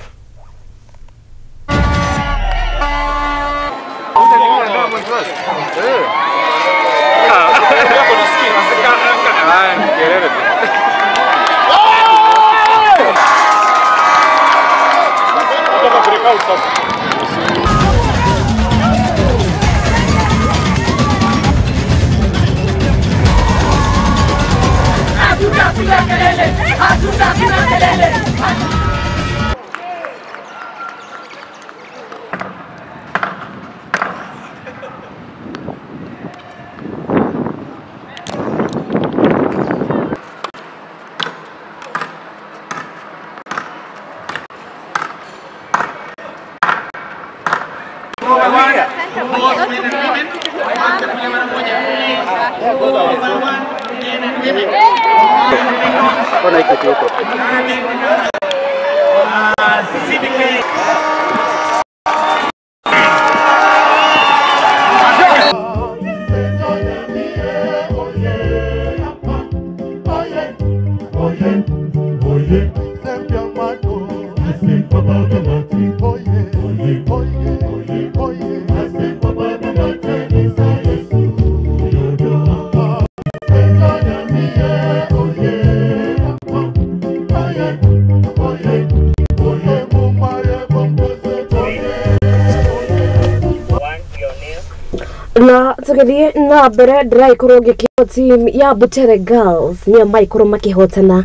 Na tugithie na mbere ndiraikoro ngikio team ya Butere Girls ni maikoro makihotana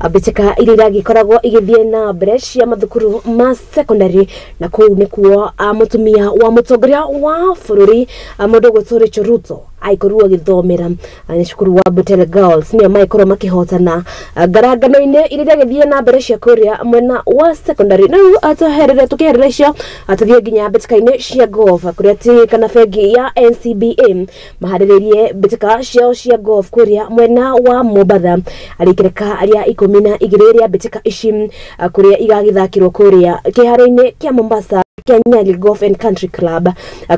mbitika iria iragikoragwo igithie na mbere cia mathukuru ma secondary na kuu ni kuo mutumia wa mutongoria wa bururi mundu gwitwo Ruto aikorwo agithomera ni cukuru wa Butere Girls ni maikoro makihotana ngarangano-ini iria iragithie na mbere cia kuria mwena wa secondary na ataherere tukiherera icio atuthie nginya mbitika-ini cia golf kuria ti kana fengi ya NCBA mahariririe mbitika ciao cia golf kuria mwena wa Mombasa arikereka aria 12 ria mbitika ici kuria igagithakirwo kuria kiharo-ini kia Mombasa Kenya Golf and Country Club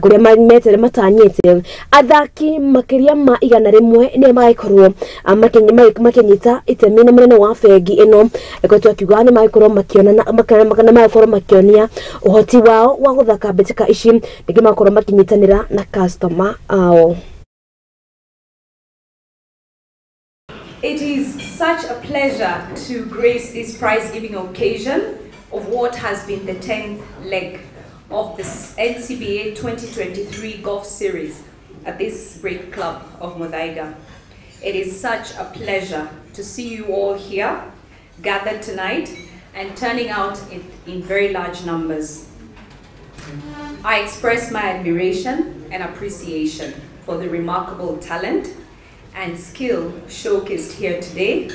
kuria metere matanyite athaki makiria ma 100 ni maikorwo makinyita itemi na munene wa fengi ino ekotwa akiuga ni maikorwo makionana makana maikorwo makionia uhoti wao wa guthaka mbitika ici nigi makorwo makinyitanira na customer ao. It is such a pleasure to grace this prize-giving occasion of what has been the 10th leg of this NCBA 2023 Golf Series at this great club of Muthaiga. It is such a pleasure to see you all here, gathered tonight, and turning out in very large numbers. I express my admiration and appreciation for the remarkable talent and skill showcased here today,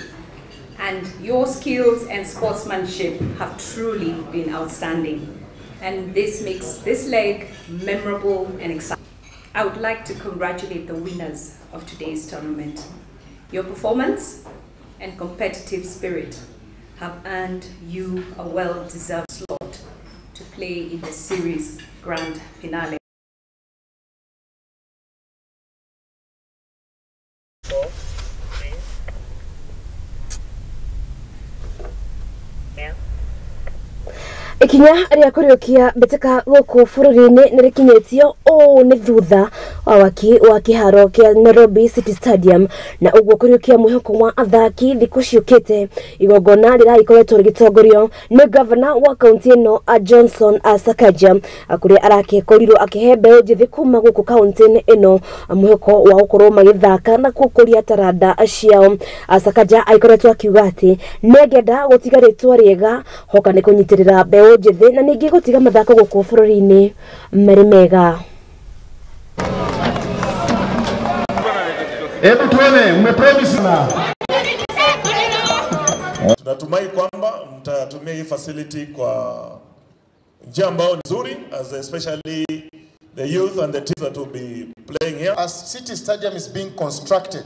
and your skills and sportsmanship have truly been outstanding, and this makes this leg memorable and exciting. I would like to congratulate the winners of today's tournament. Your performance and competitive spirit have earned you a well-deserved slot to play in the series grand finale. ikinya ria kuriukia beteka goko fururi-ini nirikinyetio ni thutha wa kiharo kia Nairobi City Stadium na uguo kuriukia mwihoko wa athaki thiku ciukite igongona riragikoretwo rigitongorio ni governor wa county ino Johnson Sakaja kuria arakekorirwo akihe mbeũ njithi kuma guku county ino mwihoko wa gukorwo magithaka na gukuria taranda ciao. Sakaja aikoretwo akiuga ati negenda gutiga ritwa riega hoka ni kunyitirira mbeũ njithi na ningi gutiga mathako guku bururi-ini mari mega. Hebu tuone mmepromise na tunatumai kwamba mtatumia hii facility kwa njia ambayo nzuri, as especially the youth and the teams that will be playing here. As City Stadium is being constructed,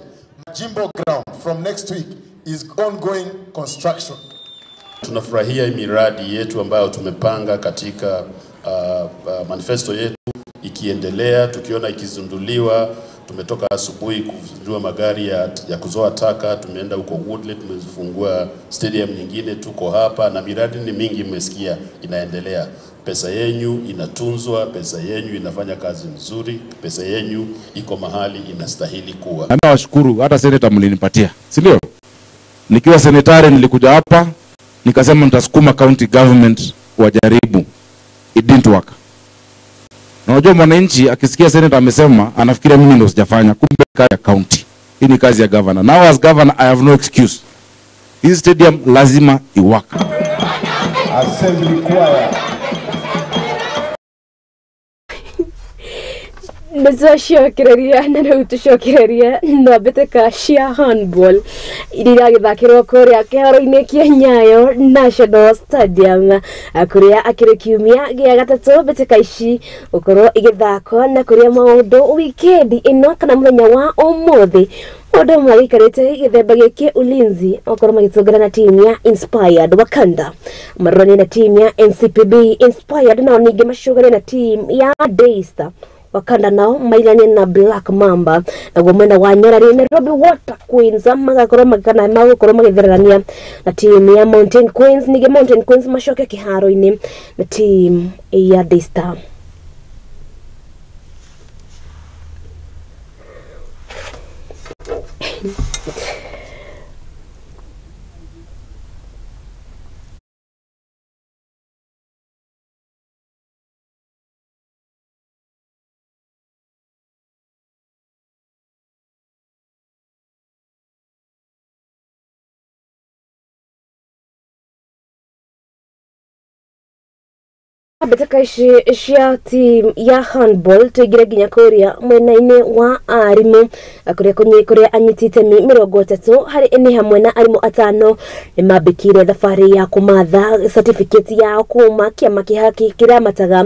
Jimbo ground from next week is ongoing construction. Tunafurahia miradi yetu ambayo tumepanga katika manifesto yetu ikiendelea, tukiona ikizunduliwa. Tumetoka asubuhi kuzindua magari ya kuzoa taka, tumeenda huko Woodley, tumefungua stadium nyingine, tuko hapa na miradi ni mingi mmesikia inaendelea. Pesa yenu inatunzwa, pesa yenu inafanya kazi nzuri, pesa yenu iko mahali inastahili kuwa. Na nawashukuru hata senator mlinipatia, si ndio? Nikiwa senatari nilikuja hapa nikasema nitasukuma county government wajaribu. It didn't work. Na unajua mwananchi akisikia senator amesema anafikiria mimi ndo sijafanya, kumbe kazi ya county. Hii ni kazi ya governor. Now as governor I have no excuse. This stadium lazima iwork. Assembly choir. Nizashokereria na nutushokereria na beteka cia handball irira githakirwo kuria kiharo-ini kia Nyayo National Stadium kuria akiri kiumia gia gatatu beteka ici ukorwo igithako na kuria maundu weekend ino kana muthenya wa umuthi odo magikarite githemba giki ulinzi okorwo magitungana na timu ya Inspired Wakanda maroni na timu ya NCPB Inspired na ningi mashugari na timu ya Daystar Wakanda nao mailani na Black Mamba na gwamwenda wa Nyarari Nairobi Water Queens magakorwo magana magakorwo magitherania na timu ya Mountain Queens nige Mountain Queens mashoke kiharo-ini na timu ya Daystar. Beteka cia team ya handball tuigire ginya kuria mwena-ini wa arimu kuria anyitite 30 hari ene hamwe na arimu atano ni mambikire thabari ya kumatha certificate ya kuma kiama kihaki kiramataga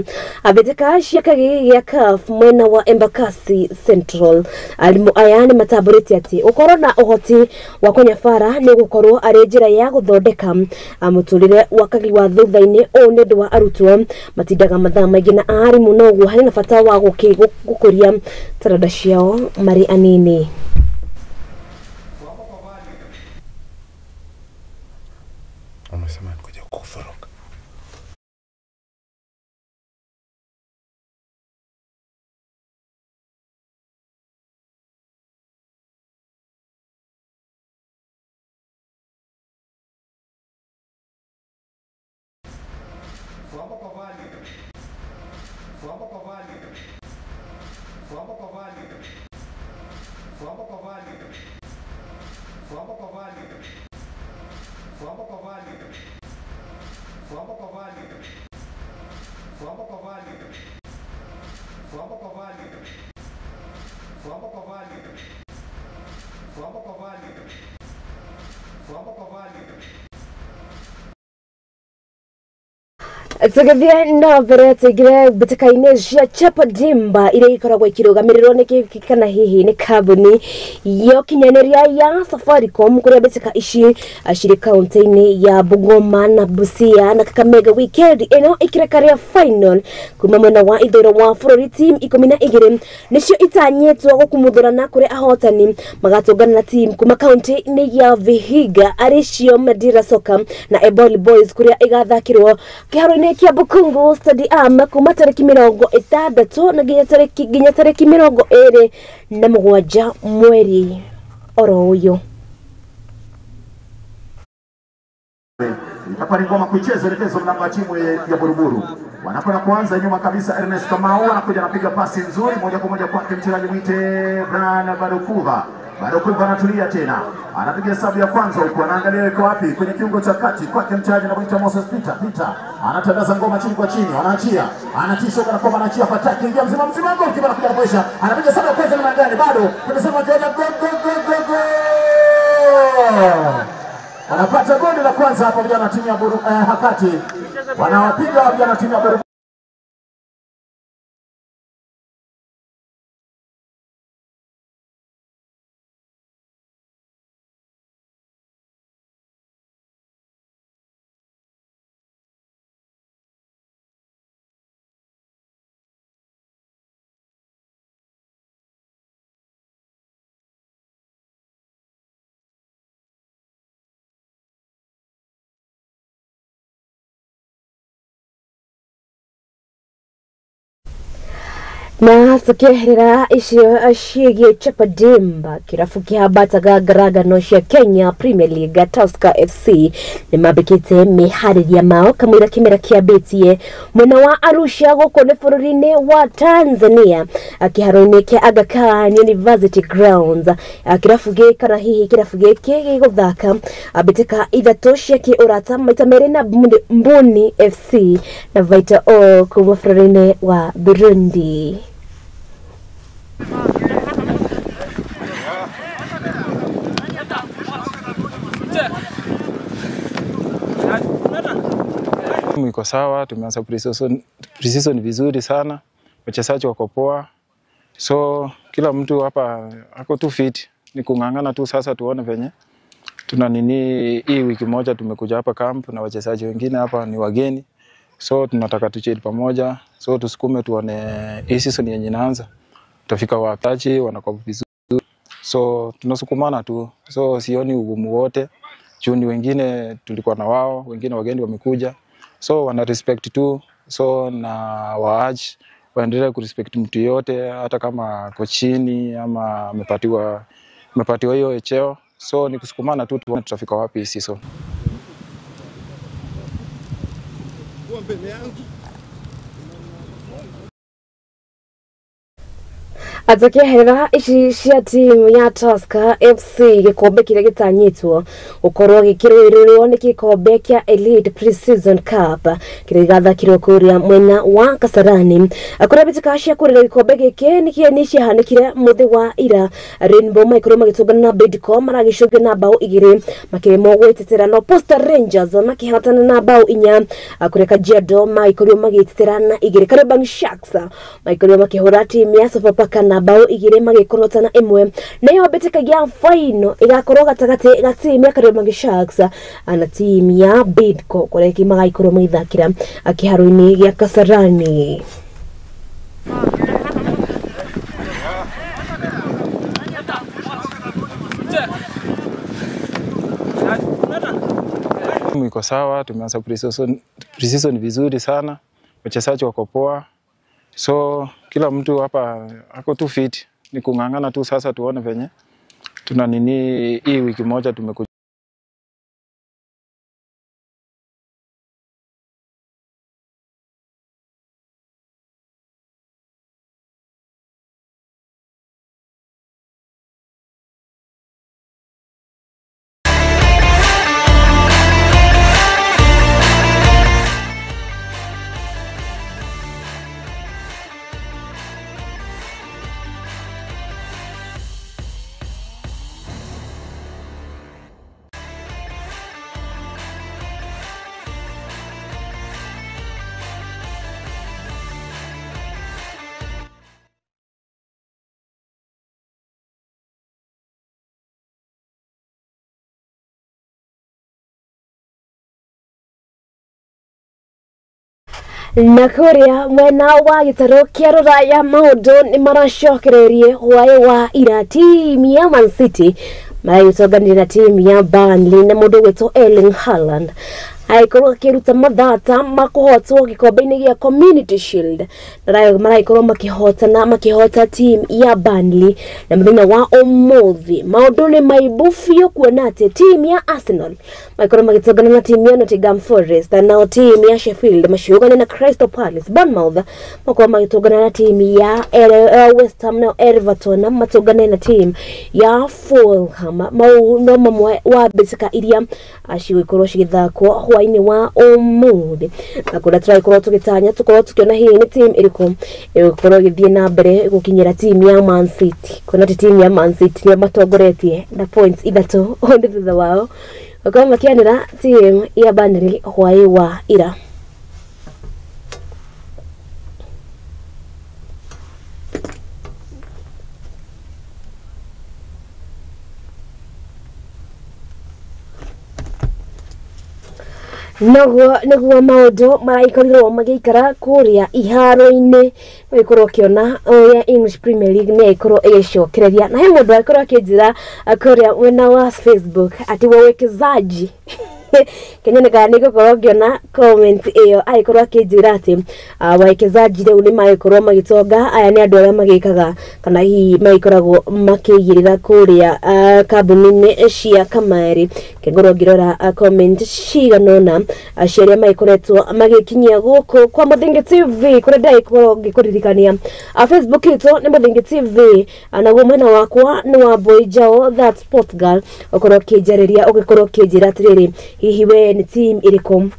beteka cia kagi ya CAF mwena wa Embakasi Central. Arimu aya ni mataburiti ati ukorwo na uhoti wa kunyabara ni gukorwo ari njira ya guthondeka muturire wa kagi wa thutha-ini o ndu wa arutwo matindaga mathaa maingĩ na arimu no guo harĩ na bata wa gukuria taranda ciao mari anini. Amesema kuja kuforoka. Tugethia na mbere tigire beteka-ini cia Chapa Dimba iria ikoragwo ikirugamirirwo ni kana hihi ni kambuni yo kinyaniria ya Safaricom kuria beteka ici aciri kaunti-ini ya Bungoma na Busia na Kakamega weekend ino ikirekaria final kuma mwena wa ithiro wa bururi team 12 nicio itanyetwo gukumuthurana kuria ahotani magatungana na team kuma kaunti-ini ya Vihiga aricio Madira Soka na Eboli Boys kuria igathakirwo kiharo-ini kiharo-inĩ kia Bukungu Stadium kuma tariki 60 na nginya tariki 27 mweri oro uyu. Hapa ni ngoma kuicheza elekezo mlango timu ya Buruburu. Wanakwenda kuanza nyuma kabisa. Ernest Kamau anakuja anapiga pasi nzuri moja kwa moja kwake mchezaji mwite Brian Barukuva. Barukuva anatulia tena. Anapiga sabu ya kwanza huko, anaangalia yuko wapi kwenye kiungo cha kati kwake mchezaji anaitwa Moses Peter. Anatandaza ngoma chini kwa chini, anaachia. Anatisha kana kwamba anaachia fataki ingia mzima gol kipa anakuja kuisha. Anapiga sabu ya kwanza na gani bado. Tunasema Georgia go. Anapata goli la kwanza hapa vijana timu ya Hakati. Wanawapiga vijana timu ya Buruburu. Na tukiherera icio ciĩgiĩ Chapadimba kirabu kia Batagaraga cia Kenya Premier League Tusker FC nĩ mambĩkĩte meharĩria mao kamwĩra kĩmera kĩambĩtie mwena wa Arusha gũkũ nĩ bũrũri-inĩ wa Tanzania kĩharo-inĩ kia Aga Khan University Grounds. Kirabu gĩkĩ kana hihi kirabu gĩkĩ gĩgũthaka mbĩtĩka ithatũ cia kĩũrata maita merĩ na Mbuni FC na Vita O kuma bũrũri-inĩ wa Burundi. Iko sawa, tumeanza pre-season vizuri sana. Wachezaji wako poa. So kila mtu hapa ako tu fit. Ni kungangana tu sasa tuone venye. Tuna nini hii wiki moja tumekuja hapa camp na wachezaji wengine hapa ni wageni. So tunataka tucheze pamoja. So tusukume tuone hii season yenye inaanza. Tutafika wakati wanakuwa vizuri. So tunasukumana tu. So sioni ugumu wote. Juni wengine tulikuwa na wao, wengine wageni wamekuja. So wana respect tu. So na waaj waendelee ku respect mtu yote hata kama kochini ama amepatiwa hiyo cheo. So ni kusukumana tu tuone tutafika wapi season. Atakehera ici cia timu ya Tusker FC gikombe kire gitanyitwo ukorwo gikirwirirwo ni gikombe kia Elite Pre-Season Cup kire gathakirwo kuria mwena wa Kasarani. Akora bitika cia kurira gikombe giki ni ciahanikire muthi wa ira Rainbow Micro magitungana na Bidco maragicugio na bao 2 makirimo gwitetera no Posta Rangers makihatana na bao 4 akureka Jiado Micro magitetera na 2 Karabang Sharks Micro makihura timu ya Sofapaka na bao 2 magikonotana 1 nayo betikagia final igakorwo gatagati ga timu ya Karabang Sharks na timu ya Bidco kureki magaikorwo magithakira akiharo-ini gia Kasarani. Iko sawa, tumeanza pre-season vizuri sana. Wachezaji wako poa. So kila mtu hapa ako tu fit. Ni kungangana tu sasa tuone venye. Tuna nini hii wiki moja tumekuja. Na kuria mwena wa gitaro kia ruraya maundu ni maracokererie hwaĩ wa ira timu ya Man City maragĩtonganĩra na timu ya Burnley na mũndũ gwĩtwo Erling Haaland aikorwo akiruta mathata makuhotwo gikombe-ini gia Community Shield na maraikorwo makihota team ya Burnley na muthenya wa umuthi maundu ni maibu biũ kuona ati team ya Arsenal maikorwo magitongana na team ya Nottingham Forest na team ya Sheffield maciũngane na Crystal Palace. Bournemouth makorwo magitongana na team ya West Ham na Everton matongane na team ya Fulham. Mau no mamwe wa mbĩtĩka iria cigũkorwo cigĩthakwo hwainĩ wa ũmũthĩ na kũrĩa tũraikorwo tũgĩtanya tũkorwo tũkĩona hihi nĩ team ĩrĩkũ ĩgũkorwo ĩgĩthiĩ na mbere gũkinyĩra team ya Man City. Kuona atĩ team ya Man City nĩo matongoretie na points 3 ũndũ thutha wao gũkorwo makĩanĩra team ya Burnley hwaĩ wa ira. Niguo maundu maraikorwo magĩikara kũrĩa iharo-inĩ gũkorwo kiona ya English Premier League nĩ ikorwo ĩgĩcokereria na he mũndũ akorwo akĩnjĩra kũrĩa wena wa Facebook ati wawekezaji Kenya nĩ gũkorwo ngĩona comment ĩyo aikorwo akĩnjĩra ati wawekezaji rĩu nĩ maikorwo magĩtonga aya nĩ andũ arĩa magĩkaga kana hihi maikoragwo makĩigĩrĩra kũrĩa kambuni-inĩ cia kamari. Kĩngorwo ngĩrora comment ciganona ciarĩa maikoretwo magĩkinyia gũkũ kwa Mũthingi TV kũrĩa ndaikorwo ngĩkũririkania Facebook itũ nĩ Mũthingi TV naguo mwena wakwa nĩ Wambui Njau that sport girl ũkorwo kĩnjarĩria ũgĩkorwo kĩnjĩra atĩrĩrĩ hihi we nĩ team ĩrĩkũ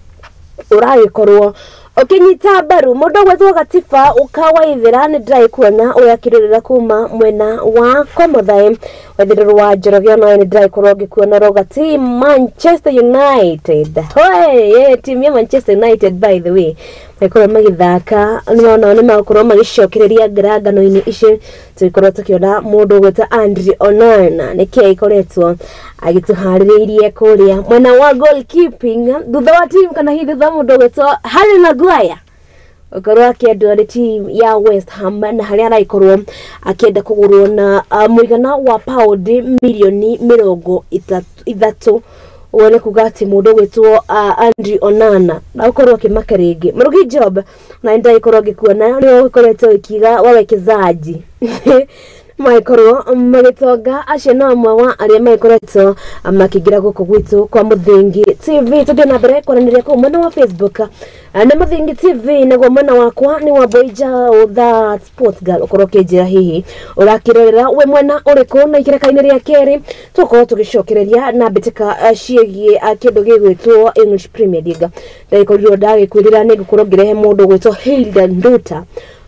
ũragĩkorwo ukinyita mbaru mundu gwetwo Gatiba ukawaithira nĩ ndiraikuona uria kirurira kuma mwena wa Komothai wethero wa Njoroge no nĩ ndirakorwo ngikuona roga team Manchester United. Hoye team ya Manchester United by the way maikorwo magithaka nĩ makorwo magicokereria ngarangano-inĩ ici tũikorwo tukiona mundu gweta Andre Onana nĩkĩo ikoretwo agituharĩrĩirie kũrĩa mwena wa goalkeeping thutha wa team kana hithi thutha mundu gwetwo Harry Maguire ukorwo akiendwo nĩ team ya West Ham na harĩa araikorwo akienda kũgũrwo na mũigana wa paundi milioni 30 wone kugati mundu gwetwo Andre Onana na ukorwo akimaka ringi murugi job na ndaikorwo ngikuona nĩ ukoretwo ikiga wawekezaji maikorwo magitonga acio no amwe wa arĩa maikoretwo makigira gũkũ gwitũ kwa Mũthingi TV. Tũthiĩ na mbere kwaranĩria kũu mwena wa Facebook nĩ Mũthingi TV naguo mwena wakwa nĩ Wambui Njau that sport girl ũkorwo kĩnjĩra hihi ũrakĩrorera we mwena ũrĩkũ na ikereka-inĩ rĩa kerĩ tũkorwo tũgĩcokereria na mbĩtĩka ciĩgiĩ kĩndũ gĩgwĩtwo English Premier League. Ndaikorirwo ndagĩkwĩrĩra nĩ ngũkorwo ngĩrehe mũndũ gwĩtwo Hilda Nduta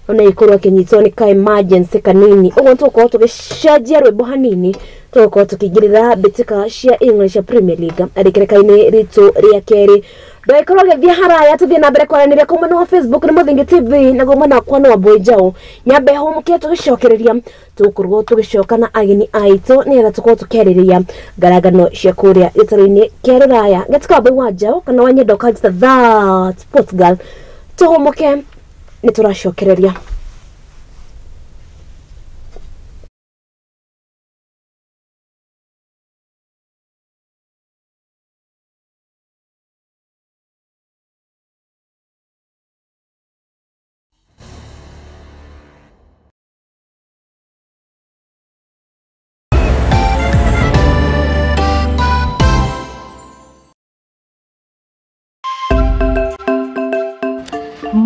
ona ikorwo kinyitwo ni ka emergency kanini ugo tuko tugishagia rwimbo hanini tuko tukigirira bitika cia English Premier League arikereka-ini ritu ria keri ndaikorwo githia haraya tuthie na mbere kwaranĩria kuma no Facebook ni Mũthingi TV na goma na kwa no Wambui Njau nyambe ho muke tugicokereria tukurwo tugicoka na ageni aitũ ni getha tukorwo tukĩarĩrĩria ngaragano cia kũrĩa gĩtaro-inĩ kĩa Rũraya gatuka Wambui wa Njau kana wanyenda ũkanjĩta that sport girl tuhomoke ni turacokereria.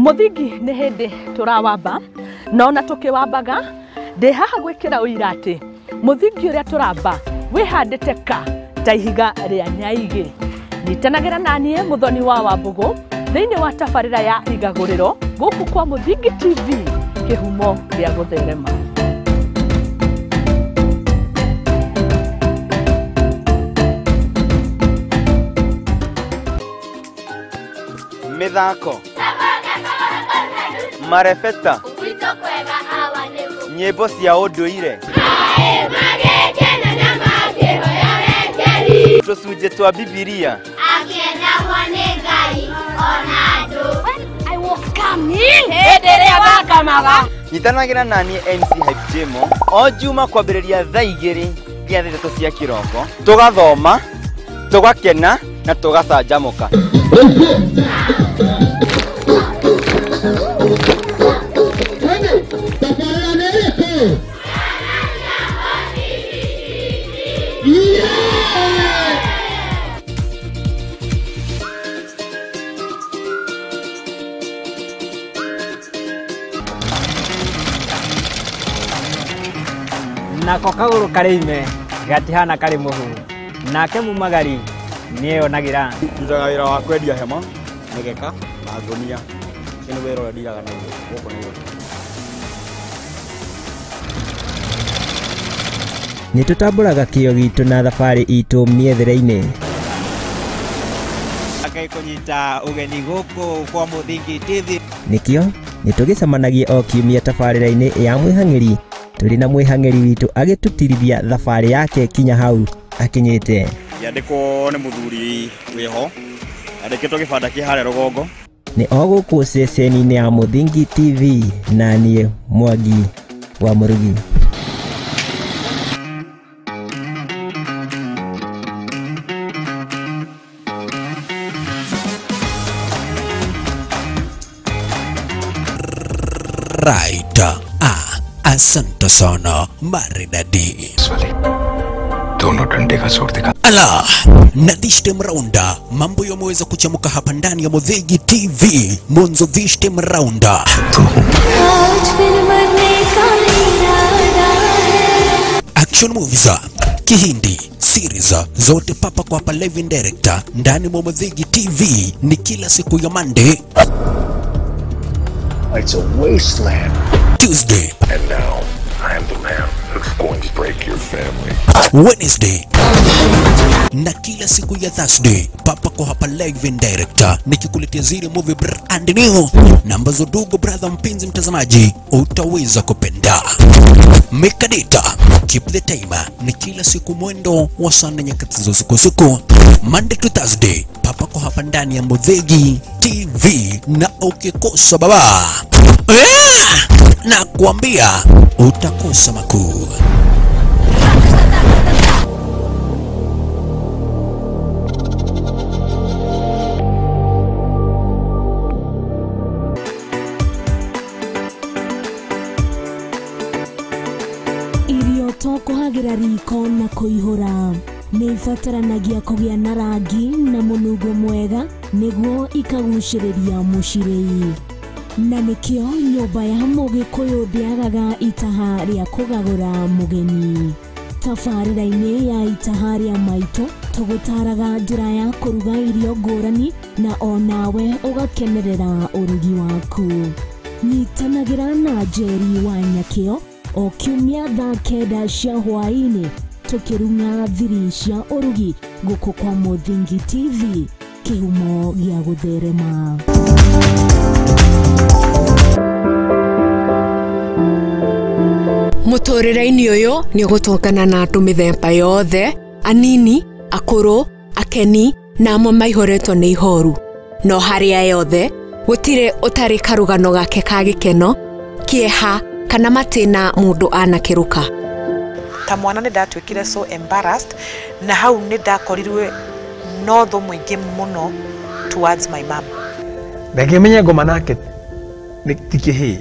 Mũthingi nĩ hĩndĩ tũrawamba no na tũkĩwambaga ndĩ haha gwĩkĩra ũira atĩ mũthingi ũrĩa tũramba wĩhandĩte ka ta ihiga rĩa nyaigĩ. Nyitanagĩra na niĩ Mũthoni wa Wambũgũ thĩinĩ wa tabarĩra ya igagũrĩro gũkũ kwa Mũthingi TV kĩhumo gĩa gũtherema. Mithako marefeta nyĩmbo cia ũndũire tũcunjĩ twa Bibilia akĩendagwo nĩ Ngai ona andũ. I was coming hĩndĩ ĩrĩa wakamaga. Nyitanagĩra na niĩ MC Hype Jemo o Juma kwambĩrĩria thaa 2 nginya 3 cia kĩroko tũgathoma tũgakena na tũgacanjamũka. Nako kaguru karime gatihana kari muhu nake mumagari niyo nagira ndutaga wira wa kwendia hema migeka na ngonia kini wira uria ndiraga naguo guku ni nitutamburaga kio gitu na thabari itu miethere-ini akai kunyita ugeni guku kwa Muthingi TV nikio nitugicemanagia o kiumia tabarira-ini ya mwihang'iri turi na mwihang'iri witu agitutirithia thabari yake kinya hau akinyite yandiko ni muthuri wiho andikitwo gibanda ki hare rugongo ni oguku ceceni-ini ya Muthingi TV na nie Mwangi wa Murugi. Right. Asante sana maridadi. Dono dande ka sort dikha. Ala, nadishtem raunda. Mambo yameweza kuchamuka hapa ndani ya Muthingi TV. Mwanzo vishtem raunda. Action movies, Kihindi, series zote papa kwa hapa live in director ndani mwa Muthingi TV ni kila siku ya Monday. It's a wasteland. Tuesday. And now, I am the man who's going to break your family. Wednesday. Na kila siku ya Thursday papa kwa hapa live in director nikikuletea zile movie brand new na ambazo ndugu brother mpenzi mtazamaji utaweza kupenda. Mekadita keep the timer ni kila siku mwendo wa saa nyakati za usiku Monday to Thursday papa kwa hapa ndani ya Muthingi TV na ukikosa baba na kuambia utakosa makuu. Irio to kuhagira riko na kuihura ni ibataranagia kugia na rangi na munungo mwega niguo ikaguciriria mucirei na nikio nyumba ya Mugikuyu ndiagaga itaha ria kugagura mugeni. Tabarira-ini ya itaha ria maitu tugutaraga njira ya kuruga irio ngurani na onawe ugakenerera urugi waku. Nyitanagĩra na Njeri wa Nyakio o kiumia thaa kenda cia hwaĩ-inĩ tukirunga thiri cia urugi guku kwa Muthingi TV, kihumo gĩa gũtherema. Muturire-ini uyu ni gutongana na andu mithemba yothe, anini, akuru, akeni na amwe maihoretwo ni ihoru. No haria yothe gutire utari karugano gake ka gikeno, kieha kana matina mundu anakiruka. Ta mwana ni ndatwikire so embarrassed na hau ni ndakorirwe no tho mwingi muno towards my mom. Ndakimenya ngoma nake tikihi.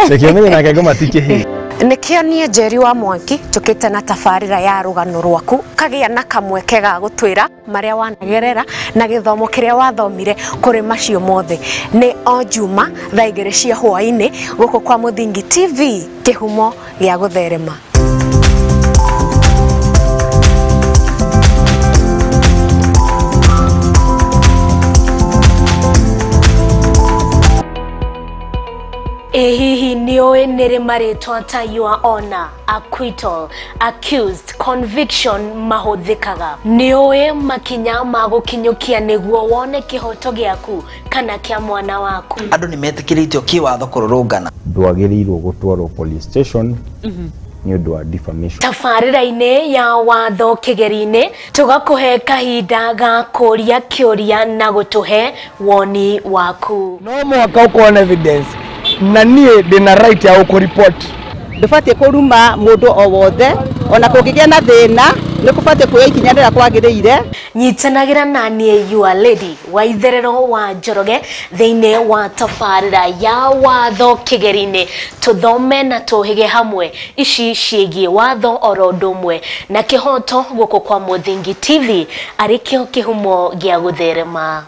Ndakimenya nake ngoma tikihi. Nikio nie Njeri wa Mwangi tukite na tabarira ya rugano rwaku kagia na kamweke ga gutwira maria wanagerera na githomo kiria wathomire kuri macio mothe ni o juma thaa 2 cia hwaĩ-inĩ guku kwa Muthingi TV, kihumo gĩa gũtherema. Hihi niwe nere maritwa ta your honor, acquittal, accused, conviction mahuthikaga. Niwe makinya magukinyukia niguo wone kihoto giaku kana kia mwana waku. Andu ni metikiriitio kiwatho kururungana. Ndwagirirwo gutwarwo police station ni undu wa defamation. Tabarira-ini ya watho kigeri-ini tugakuhe kahinda ga kuria kiuria na gutuhe woni waku. No mwaka uko evidence na nie ndina right ya ukureport. Ndubatie kuruma mundu o wothe ona kungigia na thina ni kubatie kuya ikinya rira kwagiriire. Nyitanira nani you are lady wa itherero wa Njoroge thiine wa tabarira ya watho kigerine tuthome na tuhige hamwe ici ciigie watho orodumwe na kihoto guko kwa Muthingi TV arikio kihumo gia gutherema.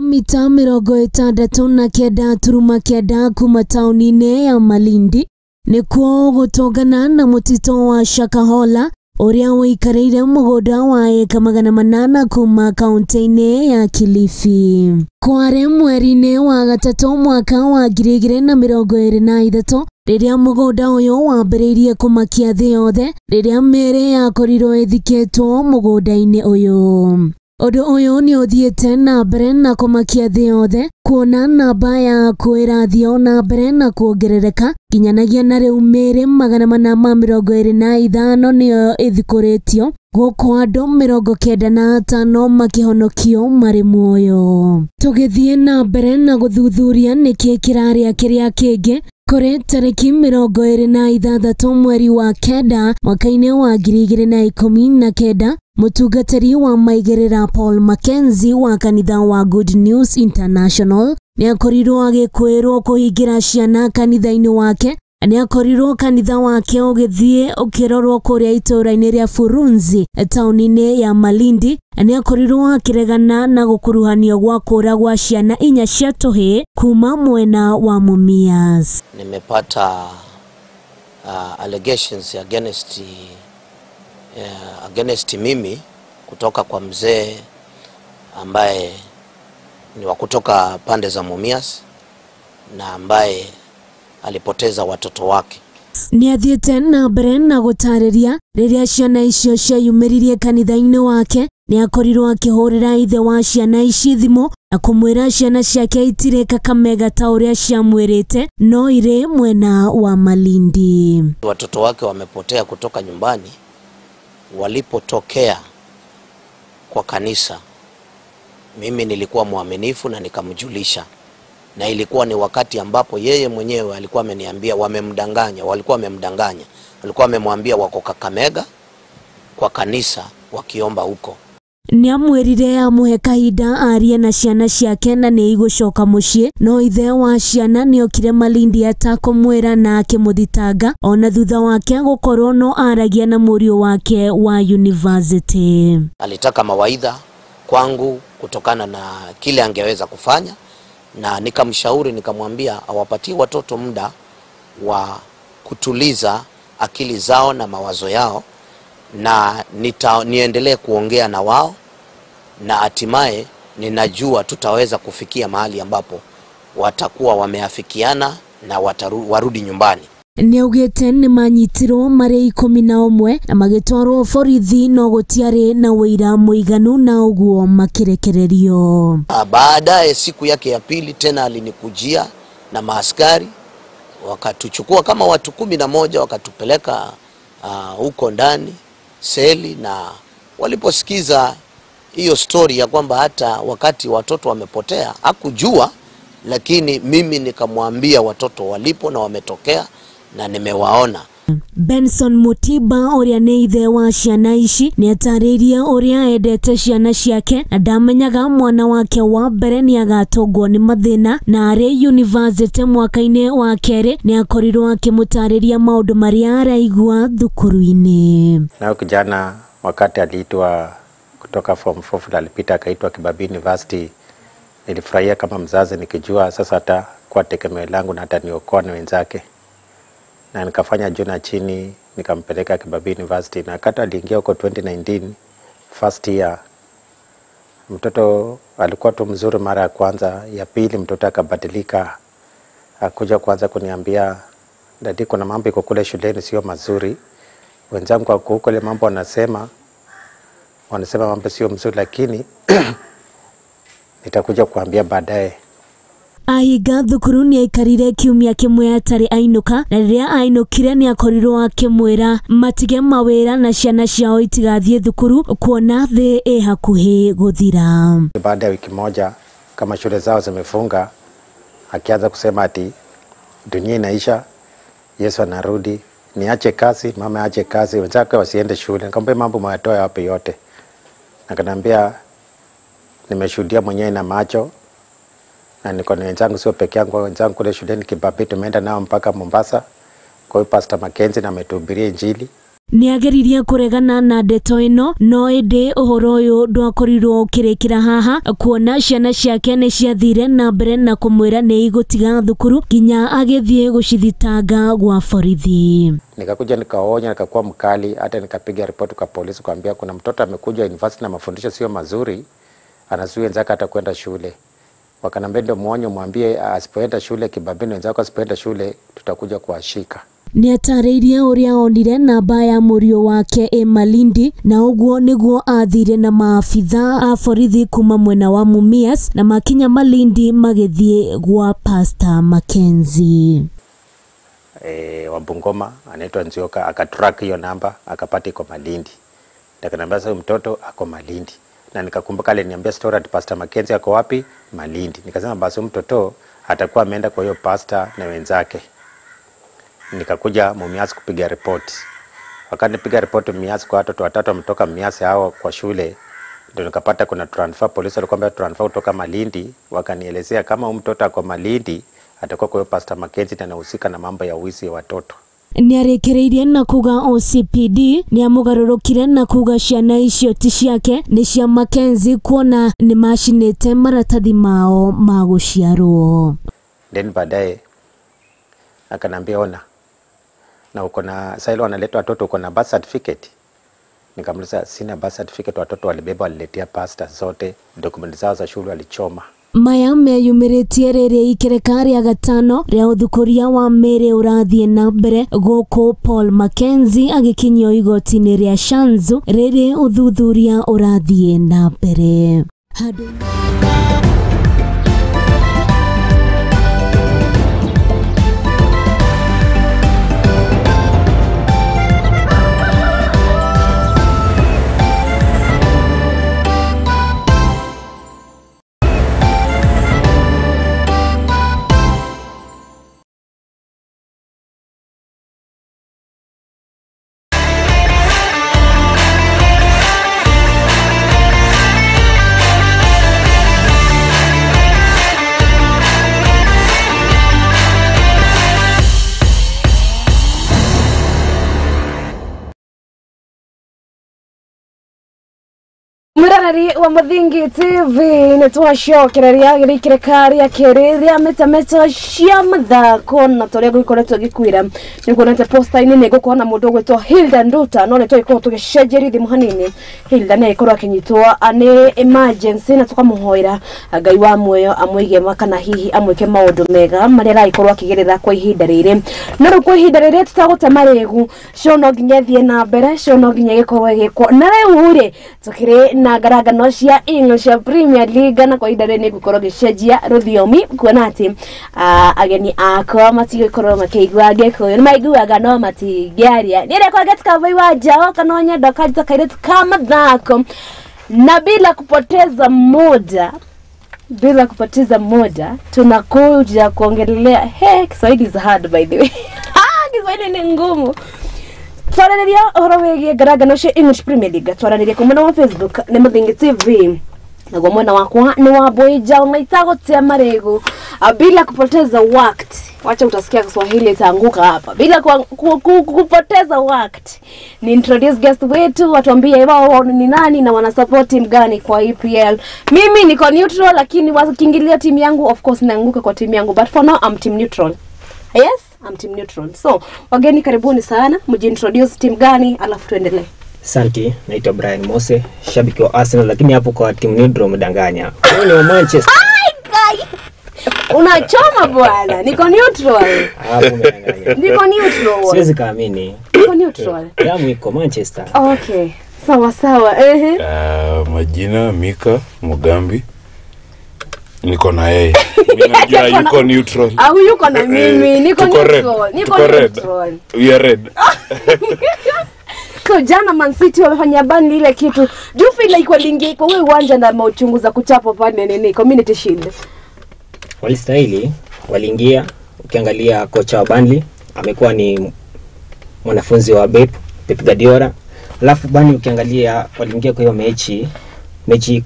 Mita 69 turuma kenda kuma tauni-ini ya Malindi nikuo gutongana na mutito wa Shakahola uria wikarĩire mũgũnda wa eka 800 kuma kaunti-ini ya Kilifi. Kware mweri-ini wa gatatu mwaka wa 2023 rĩrĩa mũgũnda ũyũ wambĩrĩirie kũmakia thĩ yothe rĩrĩa mĩĩrĩ yakorirwo ĩthikĩtwo mũgũnda-inĩ ũyũ. Ũndũ ũyũ nĩ ũthiĩte na mbere na kũmakia thĩ yothe kuona namba ya kwĩrathio na mbere na kuongerereka nginyanagia na rĩu mĩĩrĩ 425 nĩyo ĩthikũrĩtio gũkũ andũ 95 makĩhonokio marĩ muoyo. Tũgĩthiĩ na mbere na gũthuthuria nĩkĩ kĩrarĩa kĩrĩa kĩngĩ kũrĩ tarĩki 26 mweri wa kenda mwaka-inĩ wa 2019 mũtungatĩri wa maigĩrĩra Paul Mackenzie wa kanitha wa Good News International nĩakorirwo agĩkwĩrwo kũhingĩra ciana kanitha-inĩ wake. Nĩakorirwo kanitha wake ũgĩthiĩ ũkĩrorwo kũrĩa itũũra-inĩ rĩa Furunzi tauni-inĩ ya Malindi. Nĩakorirwo akĩregana na gũkuruhanio gwa kũũragwa ciana 4 cia tũhĩĩ kuma mwena wa Mumias. Nimepata allegations against mimi kutoka kwa mzee ambaye ni wa kutoka pande za Mumias na ambaye alipoteza watoto wake. Nĩathiĩte na mbere na gũtarĩria rĩrĩa ciana icio ciayumĩririe kanitha-inĩ wake nĩakorirwo akĩhũrĩra ithe wa ciana ici thimũ na kũmwĩra ciana ciake itirĩ Kakamega ta ũrĩa ciamwĩrĩte no irĩ mwena wa Malindi. Watoto wake wamepotea kutoka nyumbani walipotokea kwa kanisa. Mimi nilikuwa mwaminifu na nikamjulisha, na ilikuwa ni wakati ambapo yeye mwenyewe alikuwa ameniambia walikuwa wamemwambia wako Kakamega kwa kanisa wakiomba huko. Nĩamwĩrire amuhe kahinda arie na ciana ciake na nĩigũcoka mũciĩ no ithe wa ciana nĩokire Malindi atakũmwĩra na akĩmũthitanga ona thutha wake gũkorwo no aragia na mũriũ wake wa university. Alitaka mawaidha kwangu kutokana na kile angeweza kufanya, na nikamshauri nikamwambia awapatie watoto muda wa kutuliza akili zao na mawazo yao, na niendelee kuongea na wao, na hatimaye ninajua tutaweza kufikia mahali ambapo watakuwa wameafikiana na warudi nyumbani. Nĩaugĩte nĩmanyitirwo marĩ 11 na magĩtwarwo borithi no gũtiarĩ na wĩira mũiganu na ũguo makĩrekererio. Baadaye siku yake ya pili tena alinikujia na maaskari wakatuchukua kama watu 11 wakatupeleka huko ndani seli, na waliposikiza hiyo story ya kwamba hata wakati watoto wamepotea hakujua, lakini mimi nikamwambia watoto walipo na wametokea na nimewaona. Benson Mutiba ũrĩa nĩ ithe wa ciana ici nĩatarĩirie ũrĩa endete ciana ciake na ndamenyaga mwana wake wa mbere nĩagatongwo nĩ mathĩna na arĩ university mwaka-inĩ wa kerĩ nĩakorirwo akĩmũtarĩria maũndũ marĩa araigua thukuru-inĩ. Na kijana wakati aliitwa kutoka form 4 alipita akaitwa Kibabii University, nilifurahia kama mzazi nikijua sasa hata kwa tegemeo langu na hata niokoa na wenzake, na nikafanya juu na chini nikampeleka Kibabii University. Na wakati aliingia huko 2019 first year, mtoto alikuwa tu mzuri mara ya kwanza, ya pili mtoto akabadilika, akuja kwanza kuniambia dadi, kuna mambo iko kule shuleni sio mazuri, wenzangu wako huko ile mambo wanasema mambo sio mzuri, lakini nitakuja kuambia baadaye. ahiga thukuru ni aikarire kiumia kimwe atari ainuka na riria ainukire ni akorirwo akimwira matige mawira na ciana ciao itigathie thukuru kuona thi e hakuhi guthira. Baada ya wiki moja kama shule zao zimefunga, akianza kusema ati dunia inaisha, Yesu anarudi, niache kazi, mama aache kazi, wenzake wasiende shule. Nikamwambia mambo mwatoa hapo yote. Akaniambia nimeshuhudia mwenyewe na macho na niko na wenzangu, sio peke yangu, wenzangu kule shuleni Kibabii tumeenda nao mpaka Mombasa. Kwa hiyo Pastor Mackenzie na ametuhubiria Injili. Ni ageririe kuregana na ndeto ino no ende uhoro uyu ndwakorirwo ukirikira haha kuona ciana ciake ni ciathire na mbere na kumwira ni igutiga thukuru nginya agithie gucithitanga gwa borithi. Nikakuja nikaonya, nikakuwa mkali, hata nikapiga ripoti kwa polisi kuambia kuna mtoto amekuja university na mafundisho sio mazuri, anazuia wenzake hata kwenda shule. Wakanambia ndio muonyo, mwambie asipoenda shule Kibabii, wenzake asipoenda shule tutakuja kuashika. Ni ataririe uria onire namba ya murio wake Malindi na uguo niguo athire na maafitha a borithi kuma mwena wa Mumias na makinya Malindi magithie gwa Pastor Mackenzie. Wambungoma anaitwa Nzioka akatrack hiyo namba akapata iko Malindi. Nikamwambia sasa mtoto ako Malindi. Na nikakumbuka aliniambia story at Pastor Mackenzie ako wapi? Malindi. Nikasema basi mtoto atakuwa ameenda kwa hiyo pastor na wenzake. Nikakuja Mumias kupiga report. Wakati nipiga report Mumias kwa watoto watatu wametoka Mumias hao kwa shule, ndio nikapata kuna transfer, polisi walikwambia transfer kutoka Malindi. Wakanielezea kama mtoto ako Malindi atakuwa kwa hiyo Pastor Mackenzie na anahusika na mambo ya wizi wa watoto. Ni arekereirie na kuga OCPD ni amugarurukire na kuga ciana icio ti ciake ni cia Mackenzie kuona ni macinite maratathi mao ma guciarwo. Then baadaye akanambia ona na uko na sailo wanaleta watoto, uko na birth certificate? Nikamuliza sina birth certificate, watoto walibeba waliletea pastor zote, document zao za shule walichoma. Maya meyumiritie riri ikereka ria gatano ria uthukuria wa mere urathie na mbere guku Paul Mackenzie agikinyio igoti-ini ria Shanzu riri uthuthuria urathie na mbere. Murarari wa Muthingi TV nitwacokeraria girikirikari ya kiriria metameta cia Mathako na toria gwikoretwo gikwira nikuonete posta-ini ni gukona mundu gwitwo Hilda Nduta no nitwo ikorwo tugicenjeria thimu hanini. Hilda ni ikorwo akinyitwo ani emergency na tukamuhoira Ngai wa muoyo amwige makana hihi amwike maundu mega maria raikorwo akigirira kwa ihinda riri no kwa ihinda riri tutagutema regu cio no nginya thie na mbere cio no nginya gikorwo igikwo na riu ri tukire na garagano cia English Premier League na kwa ihinda ni gukorwo gicenjia ruthiomi kuona ati ageni akwa matigikorwo makiigua Gikuyu ni maiguaga no matigiaria ni rekwa getika vai wa Njau kana nyenda kajita kairetu kama Mathako na bila kupoteza muda tunakuja kuongelea Kiswahili is hard by the way. Kiswahili ni ngumu. Twaraniria horo wegie garagano cia English Premier League twaraniria kumana wa Facebook ni Muthingi TV na mwena wakwa ni Wambui Njau Mathako tia maregu bila kupoteza wakati. Wacha utasikia Kiswahili itaanguka hapa. Bila kupoteza wakati ni introduce guest wetu watuambie wao ni nani na wana support team gani kwa EPL. Mimi niko neutral lakini wakiingilia timu yangu of course naanguka kwa timu yangu, but for now I'm team neutral. Yes, I'm team neutral. So, wageni karibuni sana, mjintroduce team gani alafu tuendelee. Asante, naitwa Brian Mose, shabiki wa Arsenal lakini hapo kwa team neutral mdanganya. Wewe ni wa Manchester. Unachoma bwana, niko neutral. Hapo mdanganya. Niko neutral. Siwezi kaamini. Niko neutral. Damu iko Manchester. Okay. Sawa sawa. Majina Mika Mugambi. Niko na yeye. Mimi najua yuko neutral. Au yuko na mimi, niko neutral. Niko neutral. We are red. So jana Man City wamefanya bani ile kitu. Do you feel like walingi kwa wewe uwanja na mauchunguza kuchapa pale nini Community Shield? Walistahili, waliingia. Ukiangalia kocha wa Burnley amekuwa ni mwanafunzi wa Pep Guardiola. Alafu Burnley ukiangalia waliingia kwa hiyo mechi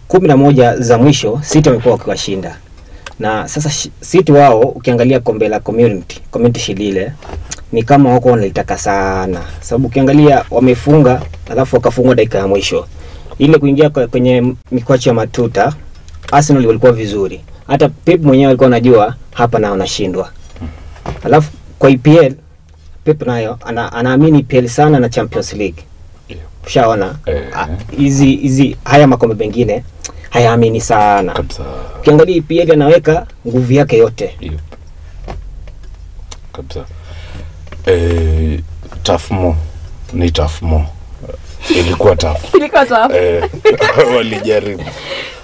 11 za mwisho City wamekuwa wakiwashinda. Na sasa City wao ukiangalia kombe la Community Shield ile ni kama wako wanalitaka sana. Sababu ukiangalia wamefunga alafu wakafungwa dakika ya mwisho. Ile kuingia kwenye mikwachi ya matuta Arsenal walikuwa vizuri. Hata Pep mwenyewe alikuwa anajua hapa na wanashindwa. Alafu kwa EPL Pep nayo anaamini EPL sana na Champions League. Ushaona hizi haya makombe mengine hayaamini sana. Ukiangalia EPL anaweka nguvu yake yote. Kabisa. Tough mo. Ilikuwa tough. Ilikuwa tough.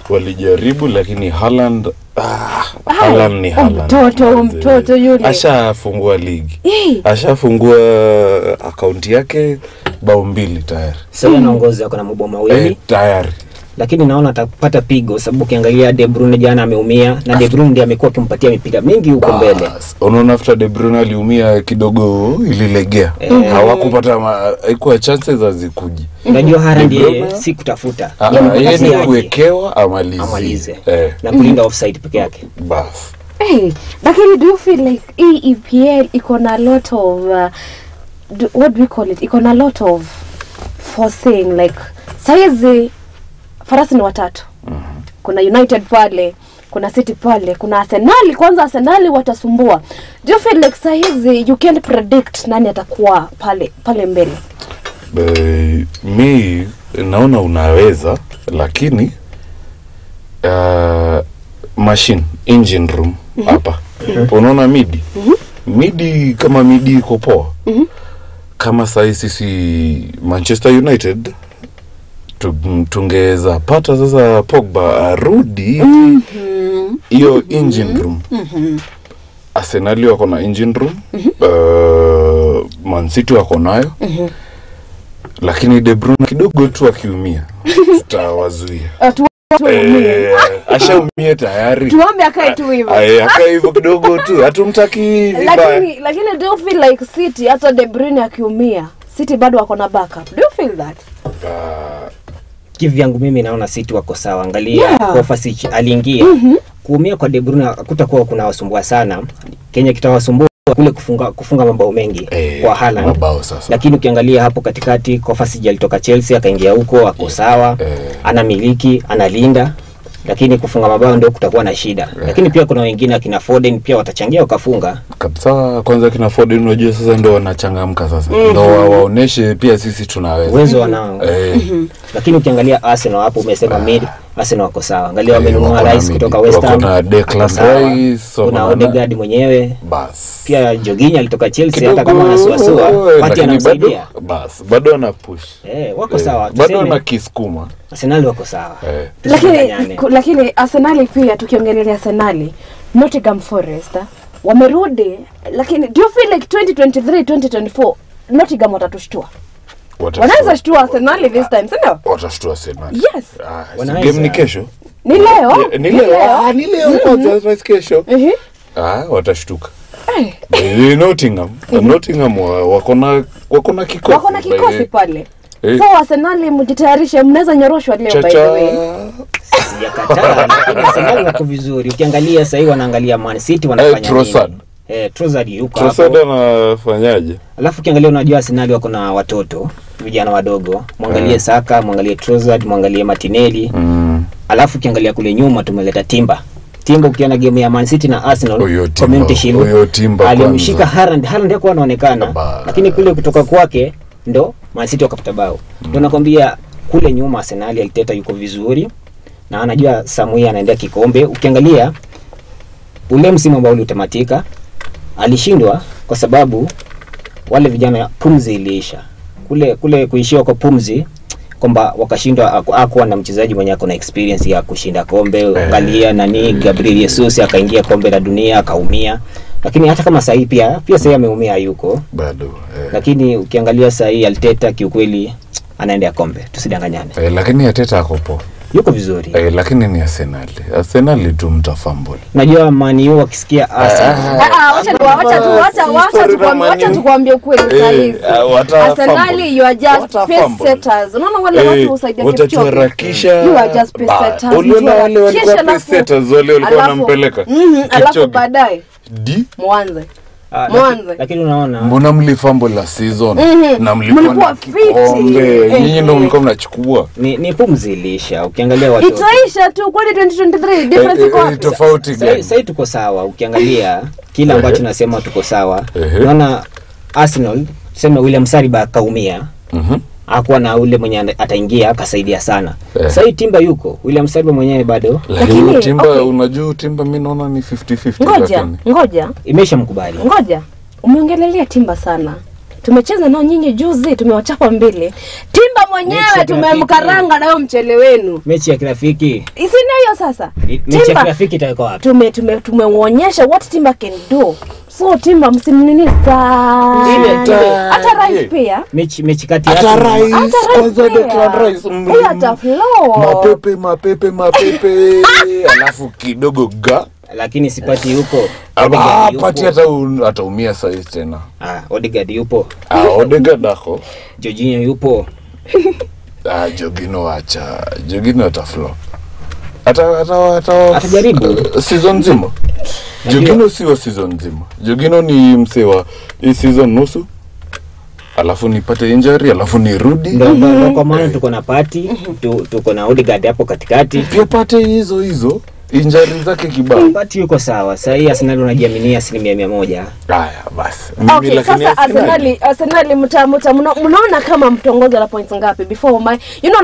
Walijaribu lakini Haaland ni Haaland. Mtoto yule. Ashafungua ligi. Ashafungua akaunti yake bao 2 tayari. Sasa anaongoza kuna mabao mawili. Tayari. Lakini naona atapata pigo sababu ukiangalia De Bruyne jana ameumia na De Bruyne ndiye amekuwa akimpatia mipira mingi huko mbele. Unaona after De Bruyne aliumia kidogo ililegea. Hawakupata haikuwa chances azikuji. Unajua Haaland ndiye si kutafuta. Yeye ni kuwekewa amalize. Na kulinda offside peke yake. Bas. Lakini do you feel like EPL iko na lot of what do we call it? Iko na lot of forcing like saizi farasi ni watatu. Kuna United pale, kuna City pale, kuna Arsenal. Kwanza Arsenal watasumbua. Do you feel like saizi you can't predict nani atakuwa pale mbele? Mi naona unaweza lakini engine room hapa. Unaona midi kama midi iko poa. Kama sisi Manchester United tungeza pata sasa Pogba arudi hiyo engine room. Arsenal wako na engine room. Man City wako nayo. Lakini De Bruyne kidogo tu akiumia tutawazuia. Ashaumia tayari. Tuombe akae tu hivyo. Akae hivyo kidogo tu. Hatumtaki vibaya. Lakini do you feel like City hata De Bruyne akiumia City bado wako na backup? Do you feel that? Kivyangu mimi naona City wako sawa. Angalia Kovacic aliingia. Kuumia kwa De Bruyne kutakuwa kuna wasumbua sana. Kenya kitawasumbua kule kufunga mabao mengi kwa Haaland. Lakini ukiangalia hapo katikati Kovacic alitoka Chelsea akaingia huko ako sawa. Anamiliki, analinda. Lakini kufunga mabao ndio kutakuwa na shida. Lakini pia kuna wengine akina Foden pia watachangia wakafunga. Kabisa kwanza kina Foden unajua sasa ndio wanachangamka sasa. Ndio waoneshe pia sisi tunaweza. Uwezo wanao. Lakini ukiangalia Arsenal hapo umesema Arsenal wako sawa. Angalia wamenunua Rice kutoka West Ham. Kuna Declan Rice, kuna Odegaard mwenyewe. Pia Jorginho alitoka Chelsea hata kama anasuasua, pati anamsaidia. Bado ana push. Wako sawa. Bado ana kisukuma. Arsenal wako sawa. Lakini Arsenal pia tukiongelea Arsenal, Nottingham Forest wamerudi, lakini do you feel like 2023 2024 Nottingham watatushtua? Wanaweza shtua Arsenal this time, sio? Watashtua Arsenal. Yes. Game ni kesho. Ni leo. Ni leo kwa kesho. Watashtuka. Nottingham wako na kikosi. Wako na kikosi pale. So Arsenal mjitayarishe, mnaweza nyoroshwa leo by the way. Sijakataa, lakini Arsenal wako vizuri. Ukiangalia sasa hivi wanaangalia Man City wanafanya nini? Trossard yuko hapo. Trossard anafanyaje? Alafu ukiangalia unajua Arsenal wako na watoto, vijana wadogo. Muangalie Saka, muangalie Trossard, muangalie Martinelli. Alafu ukiangalia kule nyuma tumeleta Timber ukiona game ya Man City na Arsenal Community Shield. Alimshika Haaland yako anaonekana. Lakini kule kutoka kwake ndo Man City wakapata bao. Ndio nakwambia kule nyuma Arsenal aliteta yuko vizuri na anajua Samuel anaendea kikombe. Ukiangalia ule msimu ambao ulitamatika alishindwa kwa sababu wale vijana pumzi iliisha. Kule kuishiwa kwa pumzi kwamba wakashindwa, hakuwa na mchezaji mwenye ako na experience ya kushinda kombe. Angalia nani Gabriel Jesus akaingia kombe la dunia akaumia, lakini hata kama sasa pia sasa ameumia yuko bado lakini ukiangalia sasa Arteta kiukweli anaendea kombe, tusidanganyane. Lakini Arteta akopo yuko vizuri. Lakini ni Arsenal tu mtafumble. Najua Man U wakisikia Arsenal. Wacha tukwambie ukweli sasa hivi. Arsenal you are just pace setters. Unaona wale watu usaidia Kipchoge. You are just pace setters. Uliona wale walikuwa pace setters wale walikuwa wanampeleka. Alafu baadaye Mwanze. Lakini unaona mbona mlifumble la season na mlikuwa kikombe, nyinyi ndio mlikuwa mnachukua. Ni pumzilisha. Ukiangalia watu itaisha tu kwa 2023 difference iko tofauti gani? Sasa tuko sawa. Ukiangalia kila ambacho nasema tuko sawa. Unaona Arsenal sema William Saliba kaumia. Hakuwa na ule mwenye ataingia akasaidia sana. Sasa Timba yuko, William Saliba mwenyewe bado. Lakini Timba unajua Timba mimi naona ni 50-50 Ngoja. Imeshamkubali. Ngoja. Umeongelelea Timba sana. Tumecheza nao nyinyi juzi, tumewachapa 2. Timba mwenyewe tumemkaranga nayo mchele wenu. Mechi ya kirafiki. Isina hiyo sasa. Mechi ya kirafiki itaiko wapi? Tumeonyesha what Timba can do. So Timba msimnini sana. Hata Rice pia. Mechi kati ya hata Rice kwanza Declan Rice. Huyu hata flow. Mapepe. Alafu kidogo lakini sipati yupo. Pati ataumia sasa tena. Odegaard yupo. Odegaard ako. Jorginho yupo. Jorginho acha. Jorginho ataflow. Atajaribu season nzima. Jorginho sio season nzima. Jorginho ni msewa hii season nusu. Alafu nipate injury, alafu nirudi. Ndio kwa maana tuko na Pati, tuko na Odegaard hapo katikati. Pia Pati hizo injury zake kibao. Pati yuko sawa. Sasa hii Arsenal unajiaminia 100%. Haya basi. Okay, sasa Arsenal mnaona kama mtongoza la points ngapi before my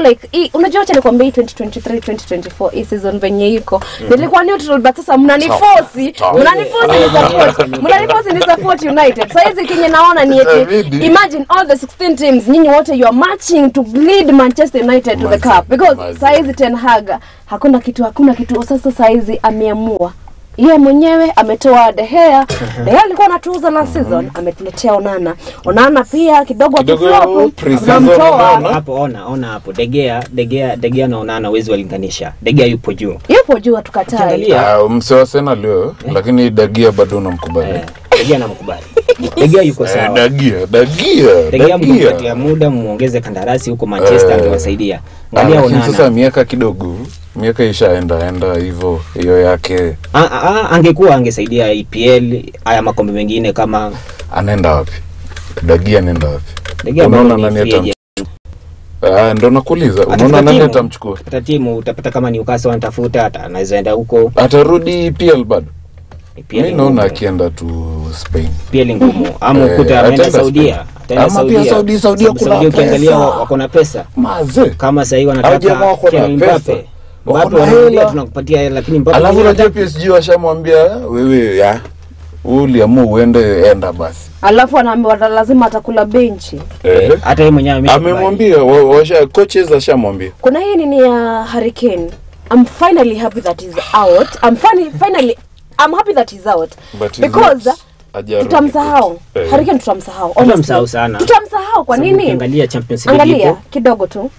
like unajua acha nikwambie 2023 2024 hii season venye iko. Nilikuwa neutral but sasa mnaniforce ni support United. Sasa hizi kinye naona ni eti imagine all the 16 teams nyinyi wote you are marching to lead Manchester United to the cup because sasa hizi Ten Hag hakuna kitu sasa hizi ameamua yeye mwenyewe ametoa De Gea alikuwa anatuuza la season ametuletea Onana pia kidogo tunamtoa hapo. Ona hapo De Gea na Onana wezi walinganisha. De Gea yupo juu tukatai msewasena leo lakini De Gea bado namkubali. De Gea namkubali. De Gea yuko sawa. De Gea mkatia muda muongeze kandarasi huko Manchester angewasaidia. Angalia Onana sasa miaka ishaenda hivyo hiyo yake. Angesaidia EPL haya makombe mengine kama anaenda wapi? De Gea anaenda wapi? Unaona nani atamchukua? Ndio nakuuliza, unaona nani atamchukua? Hata timu utapata kama Newcastle wanatafuta anaweza enda huko. Atarudi EPL bado. Mimi naona akienda tu Spain. EPL ngumu. Ama ukuta ameenda Saudia. Saudia ukiangalia wako na pesa. Maze. Kama sasa hivi wanataka Mbappe. Mbappe tunakupatia lakini Mbappe. Alafu unajua PSG washamwambia wewe uliamua enda basi. Alafu anaambiwa lazima atakula benchi. Hata yeye mwenyewe amemwambia coaches ashamwambia. Kuna hii nini ya Hurricane. I'm finally happy that he's out. I'm happy that he's out because tutamsahau. Hurricane tutamsahau. Tutamsahau kwa nini? Angalia Champions League. Angalia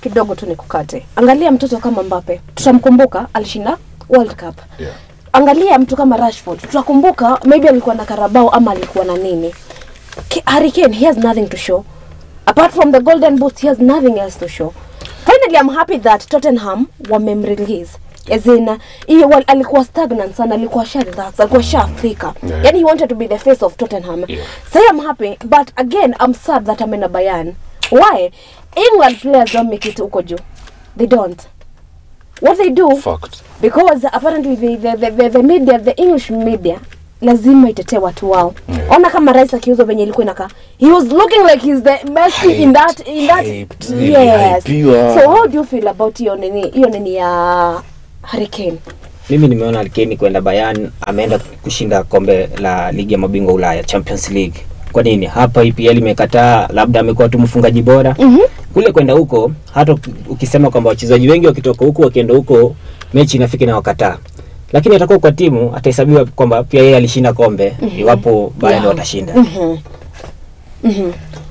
kidogo tu nikukate. Angalia mtoto kama Mbappe. Tutamkumbuka alishinda World Cup. Angalia mtu kama Rashford. Tutakumbuka maybe alikuwa na Carabao ama alikuwa na nini. Hurricane he has nothing to show. Apart from the golden boot he has nothing else to show. Finally I'm happy that Tottenham wamemrelease. As in alikuwa stagnant sana, alikuwa shafika. Yani he wanted to be the face of Tottenham. So I'm happy but again I'm sad that I'm in a Bayern. Why? England players don't make it uko juu. They don't. What they do because apparently the media, the English media lazima itetee watu wao. Ona kama Rice akiuzo venye ilikuwa inakaa. He was looking like he's the best in that yes. So how do you feel about hiyo nini ya Hurricane? Mimi nimeona Hurricane kwenda Bayern, ameenda kushinda kombe la ligi ya mabingwa Ulaya, Champions League. Kwa nini? Hapa EPL imekataa, labda amekuwa tu mfungaji bora. Kule kwenda huko, hata ukisema kwamba wachezaji wengi wakitoka huko wakienda huko mechi inafika na wakataa. Lakini atakuwa kwa timu atahesabiwa kwamba pia yeye alishinda kombe iwapo Bayern watashinda.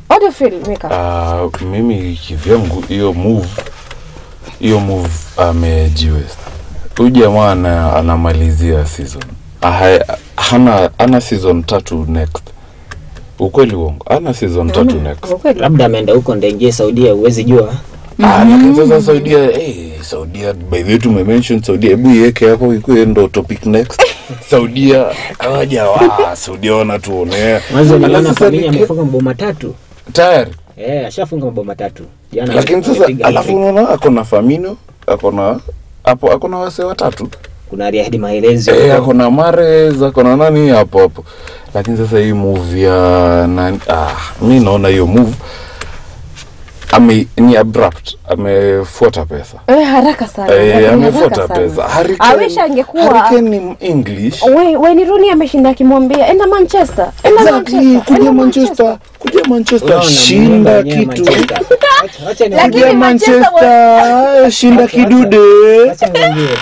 What do you feel, Mika? Mimi kivyangu hiyo move amejiweza. Huyu jamaa anamalizia season. Ana season 3 next. Ukweli uongo. Ana season 3 next. Labda ameenda huko ndenge Saudia, uwezi jua. Lakini sasa Saudia by the way tumemention Saudia, hebu yeke hapo ikuwe ndo topic next. Saudia kawaja Saudia wanatuonea. Mwanzo niliona familia amefunga mabao 3 tayari. Ashafunga mabao 3 jana. Lakini sasa alafu unaona akona Firmino, akona wase watatu. Kuna Riyad Mahrez, akona Mahrez, akona nani hapo. Lakini sasa hii move ya mimi naona hiyo move ni abrupt, amefuata pesa. Haraka sana. Amefuata pesa. Awisha angekuwa Hurricane ni English. Wayne Rooney ameshinda kimwambia enda Manchester. Kuja Manchester shinda kitu. Kuja Manchester shinda kidude. Acha niambie.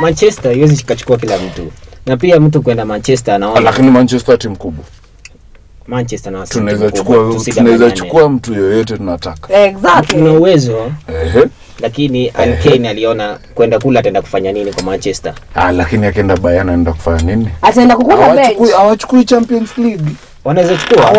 Manchester haiwezi kuchukua kila mtu. Na pia mtu kwenda Manchester anaona. Lakini Manchester timu kubwa. Manchester na tunaweza chukua mtu yoyote tunataka. Exactly. Tuna uwezo. Lakini Kane aliona kwenda kula ataenda kufanya nini kwa Manchester. Lakini akaenda Bayern anaenda kufanya nini? Ataenda kukula bench. Hawachukui Champions League. Wanaweza chukua.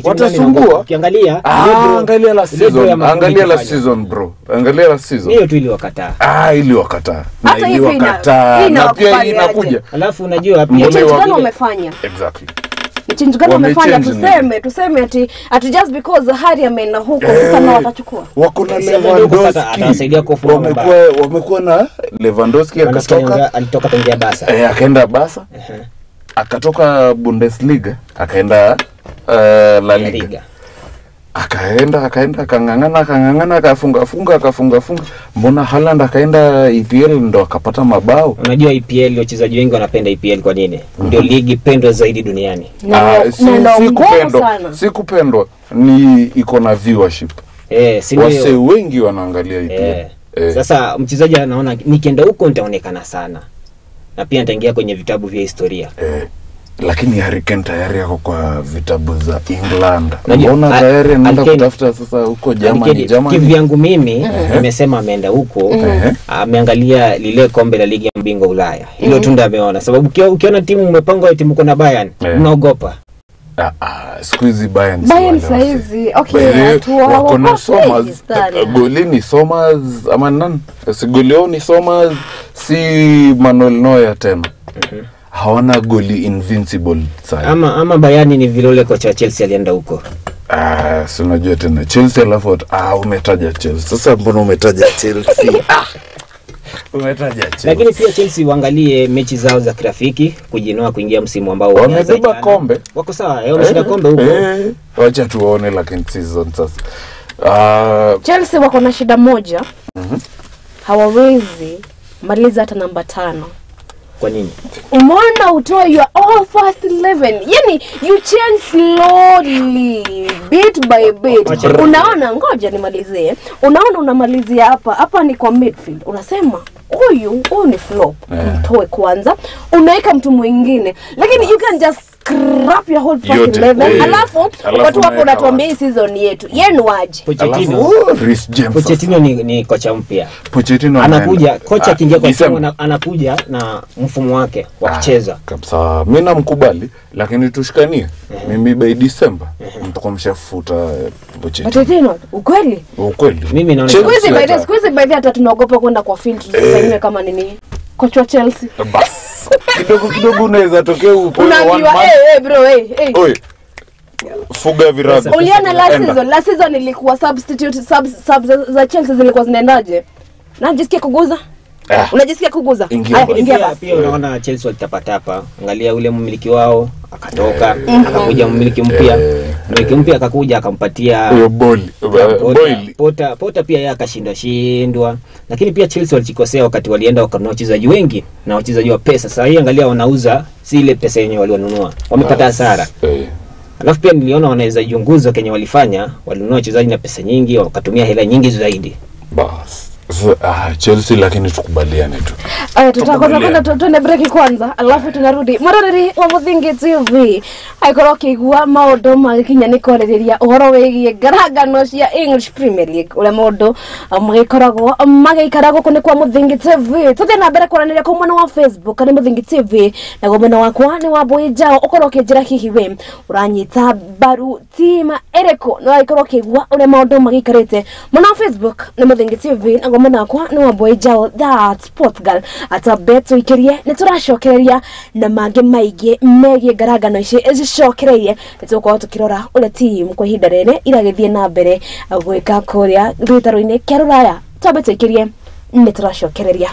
Watasumbua. Ukiangalia angalia la season bro. Angalia la season. Hiyo tu iliwakataa. Iliwakataa. Na pia hii inakuja. Alafu unajua pia gani wamefanya? Exactly. Change gani wamefanya? Tuseme ati just because Harry ameenda huko sasa na watachukua. Wako na Lewandowski atasaidia kufunga. Wamekuwa na Lewandowski alitoka tangia Barca. Akaenda Barca. Akatoka Bundesliga, akaenda La Liga. Akaenda akangangana akafunga. Mbona Haaland akaenda EPL ndo akapata mabao? Unajua EPL wachezaji wengi wanapenda EPL kwa nini? Ndio ligi pendwa zaidi duniani. Si kupendwa, ni iko na viewership. Wase wengi wanaangalia EPL. Sasa mchezaji anaona nikienda huko nitaonekana sana. Na pia nitaingia kwenye vitabu vya historia. Lakini Harry Kane tayari yako kwa vitabu za England. Mbona tayari anaenda kutafuta sasa huko Germany? Kivyangu mimi nimesema ameenda huko, ameangalia lile kombe la ligi ya mabingwa Ulaya. Hilo tunda ameona. Sababu ukiona timu umepanga timu kuna Bayern, unaogopa. Squeezy Bayern saizi. Wako na Somers. Golini Somers ama nani? Sigolioni Somers, si Manuel Neuer tena. Hawana goli invincible sana. Ama Bayern ni vile kocha Chelsea alienda huko. Si unajua tena Chelsea alafu umetaja Chelsea. Sasa mbona umetaja Chelsea? Umetaja Chelsea. Lakini pia Chelsea waangalie mechi zao za kirafiki kujinoa kuingia msimu ambao wamebeba kombe. Wako sawa, wameshinda kombe huko. Wacha tuone lakini season sasa. Chelsea wako na shida moja. Hawawezi maliza hata namba 5. Kwa nini? Umeona utoe your first 11. Yani you change slowly bit by bit. Unaona ngoja nimalizie. Unaona unamalizia hapa ni kwa midfield. Unasema huyu ni flop. Mtoe kwanza, unaweka mtu mwingine. Lakini you can just scrap your whole first 11. Alafu watu hapo wanatuambia hii season yetu. Yenu waje. Pochettino ni kocha mpya. Pochettino anakuja, kocha kingia kwa timu anakuja na mfumo wake wa kucheza. Kabisa. Mimi namkubali lakini tushikanie. Mimi by December mtakuwa mshafuta Pochettino. Ukweli? Mimi naona squeeze by hata tunaogopa kwenda kwa field tusifanyiwe kama nini? Kocha wa Chelsea. Kidogo unaweza tokea upo unaambiwa bro Oi. Fuga virago. Uliona last season ilikuwa substitute sub za Chelsea zilikuwa zinaendaje? Najisikia kuguza? Unajisikia kuguza? Ingia pia unaona Chelsea walitapata hapa. Angalia ule mmiliki wao akatoka akakuja mmiliki mpya. Mmiliki mpya akakuja akampatia Pota pia yeye akashindwa. Lakini pia Chelsea walijikosea wakati walienda wakanunua wachezaji wengi na wachezaji wa pesa. Sasa hii angalia wanauza si ile pesa yenyewe walionunua. Wamepata hasara. Alafu pia niliona wanaweza junguza Kenya walifanya, walinunua wachezaji na pesa nyingi, wakatumia hela nyingi zaidi. Bas. Chelsea lakini tukubaliane tu. Tutakwenda tuone break kwanza, alafu tunarudi. Mwaroreri wa Muthingi TV. Aikoro kigua maundu magikinya ni korereria uhoro wegie ngaragano cia English Premier League. Ule maundu magikoragwo magikaragwo kune kwa Muthingi TV. Tuthe na mbere kwaraniria kwa mwana wa Facebook ni Muthingi TV. Na gomena wakwa ni Wambui Njau ukoro kinjira hihi we uranyita baru tima ereko no aikoro kigua ule maundu magikarite. Mwana wa Facebook ni Muthingi TV. Mwana kwa ni Wambui Njau that Portugal atabeto ikirie niturashokereria na mange maige megie ngaragano ici ezicokereire nituko tukirora ule team kwa hinda rene iragithie na mbere gwika kuria rwitaro-ini kia ruraya tabeto ikirie niturashokereria.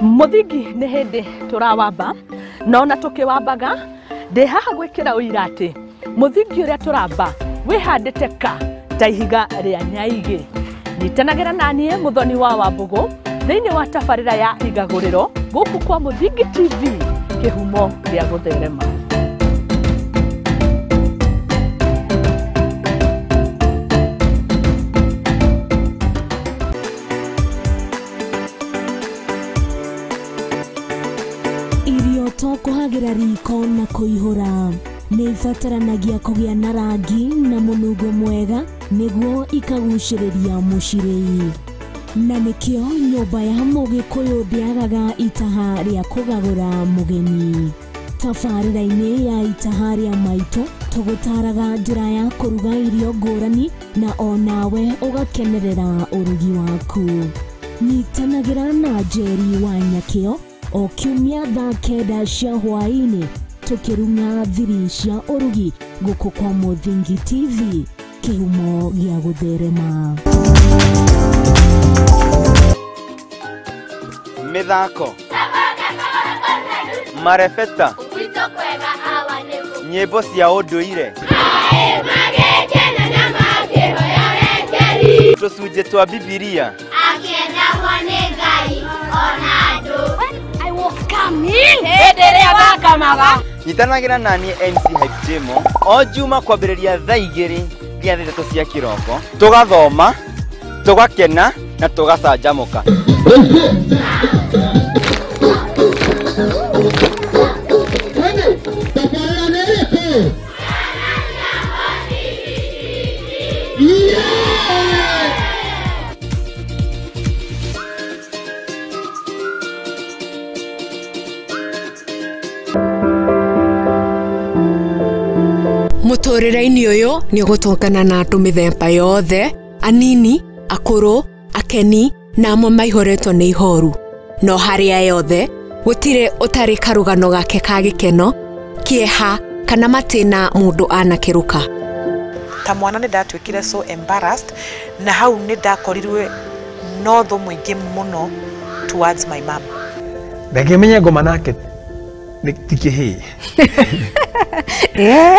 Muthingi nĩ hĩndĩ tũrawamba no na tũkĩwambaga ndĩ haha gwĩkĩra ũira atĩ mũthingi ũrĩa tũramba wĩhandĩte ka ta ihiga rĩa nyaigĩ. Nyitanagĩra naniĩ Mũthoni wa Wambũgũ thĩinĩ wa tabarĩra ya igagũrĩro gũkũ kwa Muthingi TV kĩhumo gĩa gũtherema. Kuhagira riko na kuihura ni ibataranagia kugĩa na rangi na mũnungo mwega nĩguo ikagucĩrĩria mũcirĩi. Na nĩkĩo nyũmba ya Mũgĩkũyũ ndĩagaga itaha rĩa kũgagũra mũgeni. Tabarĩra-inĩ ya itaha rĩa maitũ tũgũtaraga njĩra ya kũruga irio ngũrani na onawe ũgakenerera ũrugi waku. Nyitanagĩra na Njeri wa Nyakĩo o kiumia thaa kenda cia hwaĩ-inĩ tũkĩrunga thiri cia ũrugi gũkũ kwa Muthingi TV kĩhumo gĩa gũtherema. Mithako marebeta nyĩmbo cia ũndũire tũcunjĩ twa Bibilia Nyitanagĩra naniĩ MC Hype Jemo o juma kwambĩrĩria thaa 2 nginya 3 cia kĩroko tũgathoma tũgakena na tũgacanjamũka. Mũtũrĩre-inĩ ũyũ nĩ ũgũtũngana na andũ mĩthemba yothe, anini, akũrũ, akeni na amwe maihoretwo nĩ ihoru. No harĩa yothe gũtirĩ ũtarĩ karũgano gake ka gĩkeno, kĩeha kana matĩna mũndũ anakĩruka. Ta mwana nĩ ndatwĩkire so embarrassed na hau nĩ ndakorirwe no tho mũingĩ mũno towards my mom. Ndakĩmenya ngoma nake tikĩhĩ.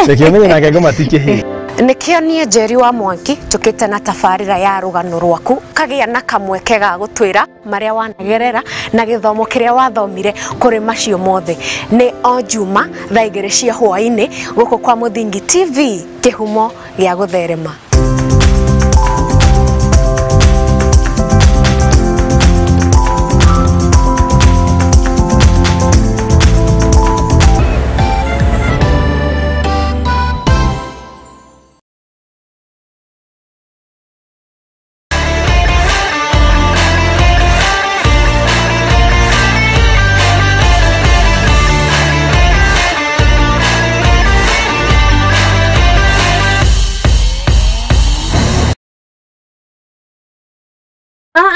Ndakĩmenya nake ngoma tikĩhĩ. Nĩkĩo niĩ Njeri wa Mwangi tũkĩte na tabarĩra ya rũgano rwaku kagĩa na kamweke ga gũtwĩra marĩa wanagerera na gĩthomo kĩrĩa wathomire kũrĩ macio mothe. Nĩ o juma thaa 2 cia hwaĩ-inĩ gũkũ kwa Muthingi TV kĩhumo gĩa gũtherema.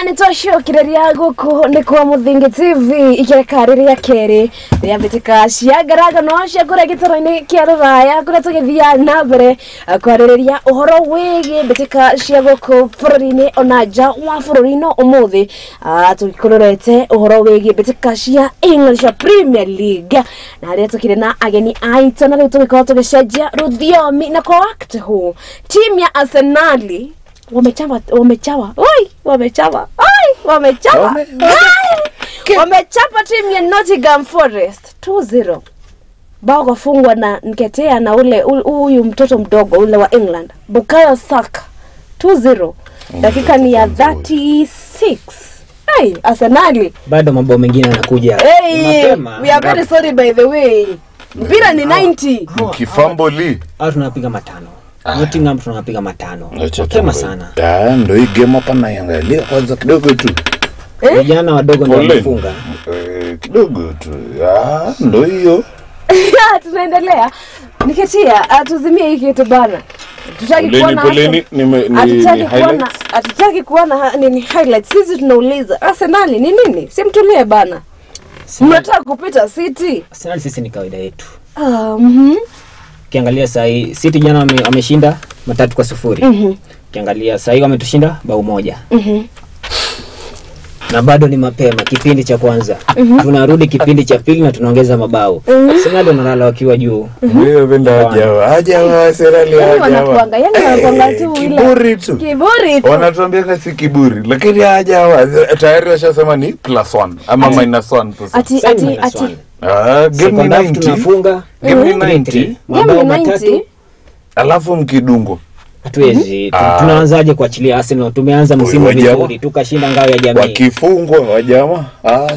nitosho kireria guku ni kwa Muthingi TV ikirekariria keri ya bitika ciagaraga no cia kure gitoro-ini kia ruraya kure tugithia na mbere kwariria uhoro wigi bitika cia guku bururi-ini ona nja wa bururi no umuthi tugikururete uhoro wigi bitika cia English Premier League na ria tukire na ageni aitu na riu tugikora tugicenjia ruthiomi na kwa wakati huu timu ya Arsenali wamechapa timu ya Nottingham Forest 2-0. Bao kufungwa na Nketea na ule huyu mtoto mdogo ule wa England Bukayo Saka 2-0. Dakika ni ya 36. Hey, Arsenali bado mambo mengine yanakuja. Hey, we are very sorry by the way. Mpira ni 90. Kifamboli. Tunapiga matano. Nottingham tunapiga matano. Mapema sana. Ndio hii game hapa na yangalia kwanza kidogo tu. Vijana wadogo ndio wamefunga. Kidogo tu. Ndio hiyo. Tunaendelea. Niketia atuzimie hiki kitu bana. Tutaki kuona nini highlights. Sisi tunauliza Arsenal ni nini? Si mtulie bana. Mnataka kupita City. Arsenal sisi ni kawaida yetu. Kiangalia sahi City jana wameshinda 3-0. Kiangalia sahi wametushinda bao moja. Na bado ni mapema kipindi cha kwanza. Tunarudi kipindi cha pili na tunaongeza mabao. Arsenal wanalala wakiwa juu. Wewe wenda hajawa Arsenal hajawa. Wanakuanga tu kiburi tu. Wanatuambia kasi kiburi lakini hajawa tayari washasema ni +1 ama -1%. Ati Game ni 90 tunafunga. Game ni 90 mabao matatu. Alafu mkidungo hatuwezi tunaanzaje kuachilia Arsenal? Tumeanza msimu vizuri tukashinda ngao ya jamii. Wakifungwa wajamaa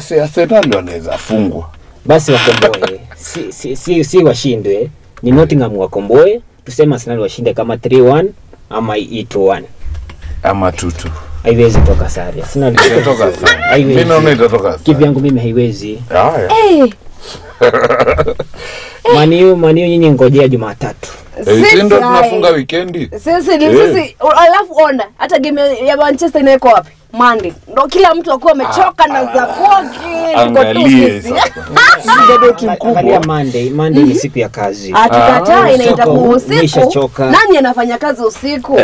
si Arsenal wanaweza fungwa. Basi wakomboe. si washindwe. Ni Nottingham wakomboe. Tuseme Arsenal washinde kama 3-1 ama 8-1 ama 2-2. Haiwezi toka sare. Arsenal itatoka sare. Mimi naona itatoka sare. Kivyangu mimi haiwezi. Maniu nyinyi ngojea Jumatatu. Sisi ndo tunafunga weekendi. Sisi alafu ona hata game ya Manchester inaiko wapi? Monday. Ndo kila mtu akuwa amechoka na za kwake. Angalie sasa. Bado timu kubwa. Monday ni siku ya kazi. Atikataa inaita usiku. Nani anafanya kazi usiku?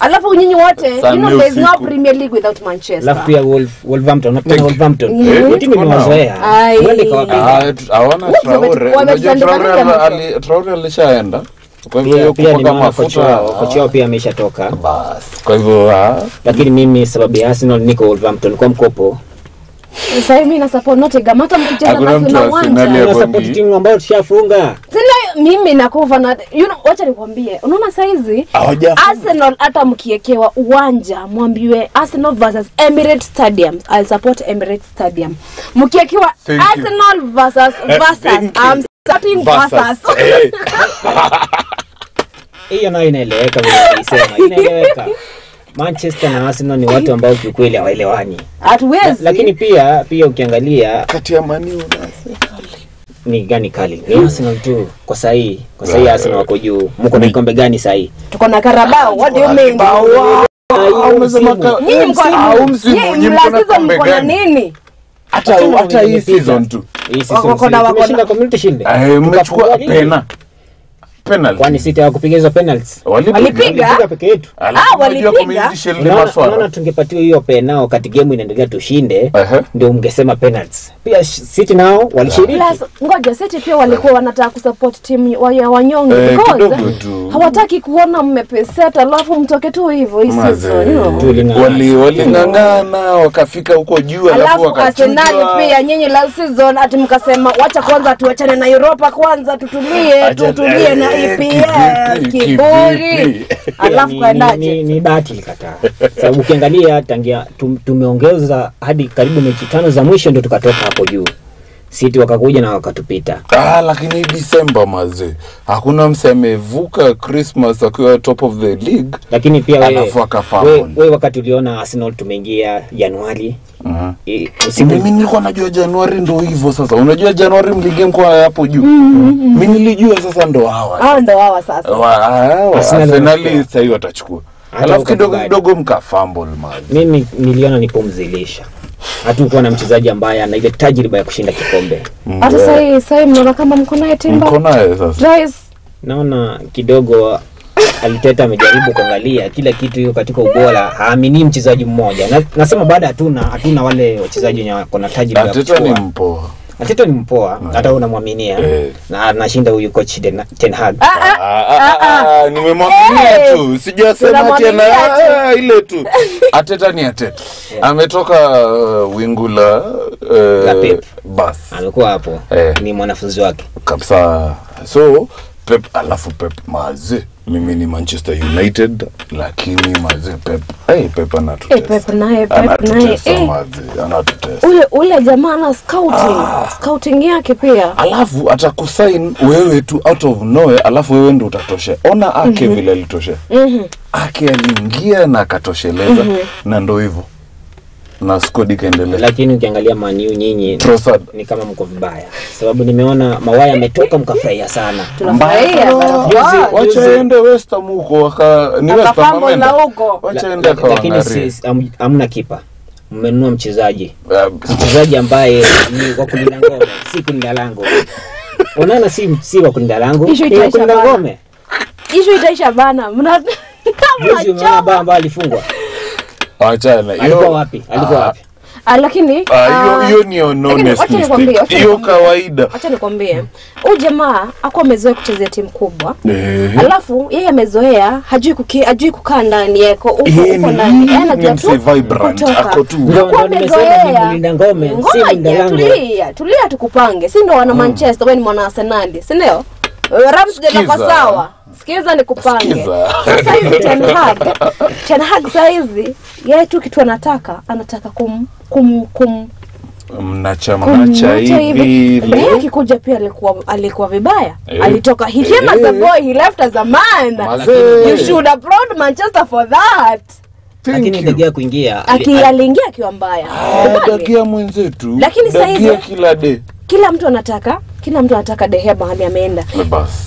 Alafu nyinyi wote, you know there is no Premier League without Manchester. Alafu ya Wolverhampton, napenda Wolverhampton. Timu imewazoea. Wende kwa wapi? Hawana Traore alishaenda. Kwa hivyo pia ni kama kocha pia ameshatoka. Bas. Kwa hivyo lakini mimi sababu ya Arsenal niko Wolverhampton kwa mkopo. Sasa mimi na support Nottingham hata mkicheza basi na uwanja. Na support timu ambayo tushafunga. Sina mimi nakuva na wacha nikwambie. Unaona saizi Arsenal hata mkiekewa uwanja mwambiwe Arsenal versus Emirates Stadium. I'll support Emirates Stadium. Mkiekewa Arsenal versus I'm starting versus. Hiyo nayo inaeleweka vile unasema. Inaeleweka. Manchester na Arsenal ni watu ambao kiukweli hawaelewani. Hatuwezi. Lakini pia ukiangalia kati ya Man U na Arsenal ni gani kali? Ni Arsenal tu kwa sahi. Kwa sahi Arsenal wako juu. Mko na kombe gani sahi? Tuko na Carabao. What do you mean? Nyinyi mko na kombe gani? Hata hii season tu. Hii season tumeshinda Community Shield. Mmechukua penalty. Kwani City hawakupiga hizo penalties? Walipiga peke yetu. Walipiga. Unaona tungepatiwa hiyo penalty wakati game inaendelea tushinde, ndio ungesema penalties. Pia City nao walishiriki. Ngoja City pia walikuwa wanataka kusupport timu ya wanyonge because hawataki kuona mmepeseta alafu mtoke tu hivyo hii season. Walingangana wakafika huko juu alafu wakachukua. Arsenal pia nyinyi last season ati mkasema wacha kwanza tuachane na Europa kwanza tutulie na EPL kiburi. Alafu kaendaje? Ni bahati likataa. Sababu ukiangalia tangia tumeongeza hadi karibu mechi 5 za mwisho ndio tukatoka hapo juu. City wakakuja na wakatupita. Lakini December maze. Hakuna msemevuka Christmas akiwa top of the league. Lakini pia wewe wakati uliona Arsenal tumeingia Januari. Mimi nilikuwa najua Januari ndio hivyo sasa. Unajua Januari mliingia mko hapo juu. Mimi nilijua sasa ndo hawa. Ndo hawa sasa. Arsenal sasa hivi watachukua. Alafu kidogo mkafumble man. Mimi niliona nipomzilisha. Hatukuwa na mchezaji ambaye ana ile tajriba ya kushinda kikombe. Hata sasa mnaona kama mko naye Timba. Mko naye sasa. Naona kidogo Aliteta amejaribu kuangalia kila kitu hiyo katika ubora, haamini mchezaji mmoja. Nasema baada hatuna wale wachezaji wenye wako na tajriba. Aliteta ni mpoa. Aliteta ni mpoa, hata unamwaminia. Na anashinda huyu coach Ten Hag. Nimemwaminia tu. Sijasema tena ile tu. Ateta ni Ateta. Ametoka wingu la Pep. Bas. Amekuwa hapo. Ni mwanafunzi wake. Kabisa. So Pep alafu Pep maze. Mimi ni Manchester United lakini maze Pep. Pep anatutesa. Pep naye. Anatutesa. Ule jamaa ana scouting yake pia. Alafu atakusign wewe tu out of nowhere, alafu wewe ndio utatosha. Ona Ake vile alitosha. Ake aliingia na akatosheleza na ndio hivyo. Na squad ikaendelea. Lakini ukiangalia Man U nyinyi ni kama mko vibaya. Sababu nimeona Mawaya ametoka mkafurahia sana. Tunafurahia wacha ende West Ham huko ni West Ham ameenda. Wacha ende kwa. Lakini hamna kipa. Mmenunua mchezaji ambaye ni wa kulinda ngome, si kulinda lango. Unaona si wa kulinda lango, ni wa kulinda ngome. Issue itaisha bana. Juzi umeona baba alifungwa. Achana. Alikuwa wapi? Lakini hiyo ni honest mistake. Hiyo kawaida. Acha nikwambie. Huyu jamaa hakuwa amezoea kuchezea timu kubwa. Alafu yeye amezoea hajui kukaa ndani yako uko ndani. Anajua tu vibrant ako tu. Ndio nimesema ni mlinda ngome, si mlinda lango. Tulia tukupange. Si ndio wana Manchester, wewe ni mwana Arsenal, si ndio? Ramsdale kwa sawa. Sikiza nikupange. Sasa hivi Ten Hag saizi yeye tu kitu anataka mnacha hivi. Leo akikuja pia alikuwa vibaya. Alitoka he came as a boy, he left as a man. You should applaud Manchester for that. Lakini Dagia kuingia aliingia akiwa mbaya. Dagia mwenzetu. Lakini saizi kila day kila mtu anataka De Gea mahali ameenda.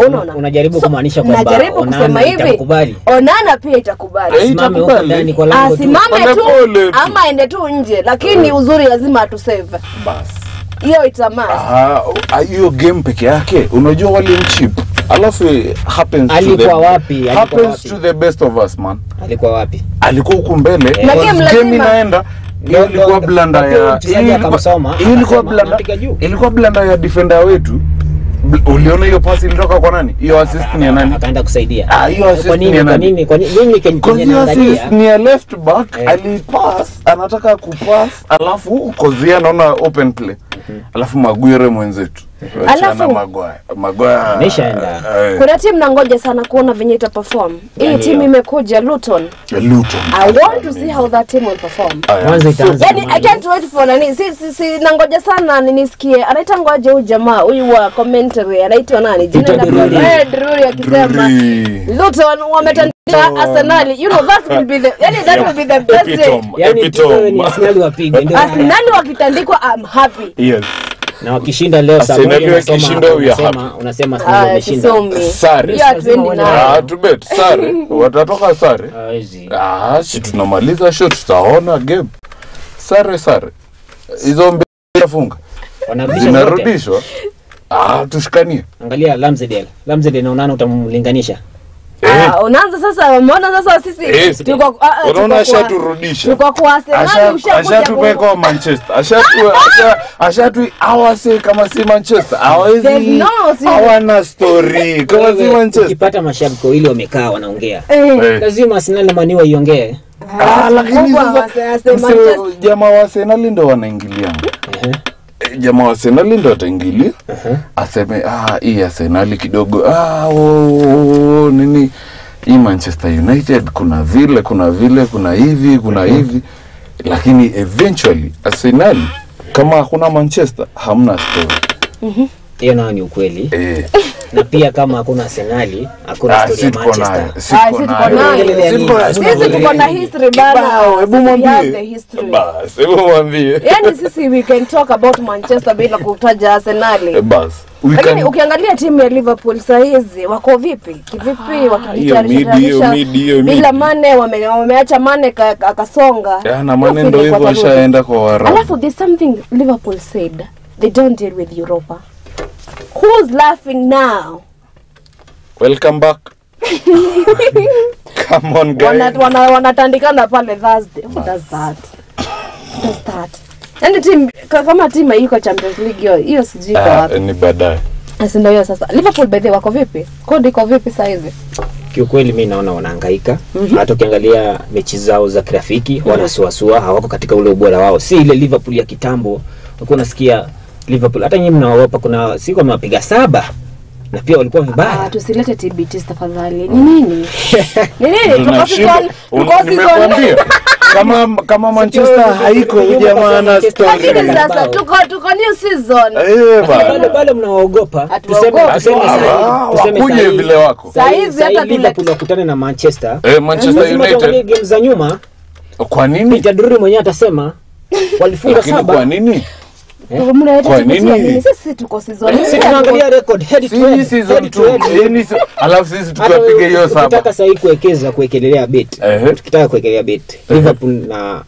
Unaona? Unajaribu kumaanisha kwamba unajaribu kusema hivi. Onana pia itakubali. Asimame huko ndani kwa lango tu. Asimame tu ama ende tu nje, lakini uzuri lazima atusave. Basi. Hiyo itamasa. Hiyo game peke yake. Unajua wale mchip. Alafu happens to the best of us man. Alikuwa wapi? Alikuwa huko mbele. Game inaenda. Ilikuwa blanda ilikuwa blanda ya defender wetu. Uliona hiyo pass ilitoka kwa nani? Hiyo assist ni ya nani? Akaenda kusaidia. Hiyo assist ni ya nani? Kwa nini assist ni ya left back, alipass, anataka kupass, alafu Kozia anaona open play. Alafu Maguire mwenzetu. Alafu Maguire ameshaenda. Kuna timu nangoja sana kuona venye ita perform. Hii timu imekuja Luton. I want to see how that team will perform. Yani I can't wait for nani. Si nangoja sana nisikie. Anaita ngoje huyu jamaa, huyu wa commentary anaitwa nani? Jina la Drury akisema Luton wametandika Arsenal. You know that will be the best day. Yani ni Arsenal wapige ndio. Arsenal wakitandikwa I'm happy. Yes. Na wakishinda leo saa unasema Arsenal wameshinda. Sare. Tubet sare. Watatoka sare. Si tunamaliza show tutaona game. Sare. Hizo mbele funga. Wanarudishwa. Tushikanie. Angalia Ramsdale naona utamlinganisha. Unaanza sasa, umeona sasa sisi tuko unaona ashaturudisha. Tuko kwa Arsenal ushakuja kwa Manchester. Ashatu awase kama si Manchester. Hawezi. Hawana story kama si Manchester. Ukipata mashabiki wawili wamekaa wanaongea. Lazima Arsenal na Man U iongee. Lakini sasa jamaa wa Arsenal ndio wanaingilia. Jamaa wa Arsenal ndio wataingilia. Aseme hii Arsenal kidogo nini hii Manchester United kuna hivi lakini eventually Arsenal kama hakuna Manchester hamna story. Hiyo nayo ni ukweli. Na pia kama hakuna Arsenal, hakuna story ya Manchester. Sisi tuko na history bana. Hebu mwambie. Bas, hebu mwambie. Yani sisi we can talk about Manchester bila kutaja Arsenal. Bas. Lakini ukiangalia timu ya Liverpool saa hizi wako vipi? Kivipi wakijitayarisha? Bila Mane wameacha Mane akasonga. Na Mane ndio hivyo ashaenda kwa Waarabu. Alafu there's something Liverpool said. They don't deal with Europa. Who's laughing now? Welcome back. Come on guys. Wanatandikana pale Thursday. Who does that? Does that? And team kama timu iko Champions League hiyo sijui kwa wapi. Ni baadaye. Ndio hiyo sasa. Liverpool by the way wako vipi? Kodi iko vipi sasa hivi? Kiukweli mimi naona wanahangaika. Hata ukiangalia mechi zao za kirafiki wanasuasua, hawako katika ule ubora wao. Si ile Liverpool ya kitambo. Ulikuwa unasikia Liverpool hata nyinyi mnaogopa, kuna siku wamewapiga 7 na pia walikuwa vibaya. Tusilete TBT tafadhali. Ni nini? Ni nini? Nimekwambia kama Manchester haiko jamaa na story. Sasa tuko new season. Bado mnaogopa. Tuseme kuje vile wako. Sasa hivi hata Liverpool wakutane na Manchester. Manchester United game za nyuma. Kwa nini? Peter Drury mwenyewe atasema walifunga 7. Kwa nini? Kwa nini? Sisi tuko season. Sisi tunaangalia record head to head. Season 2. Alafu sisi tukapiga hiyo 7. Tunataka sasa kuwekelea bet. Tukitaka kuwekelea bet Liverpool na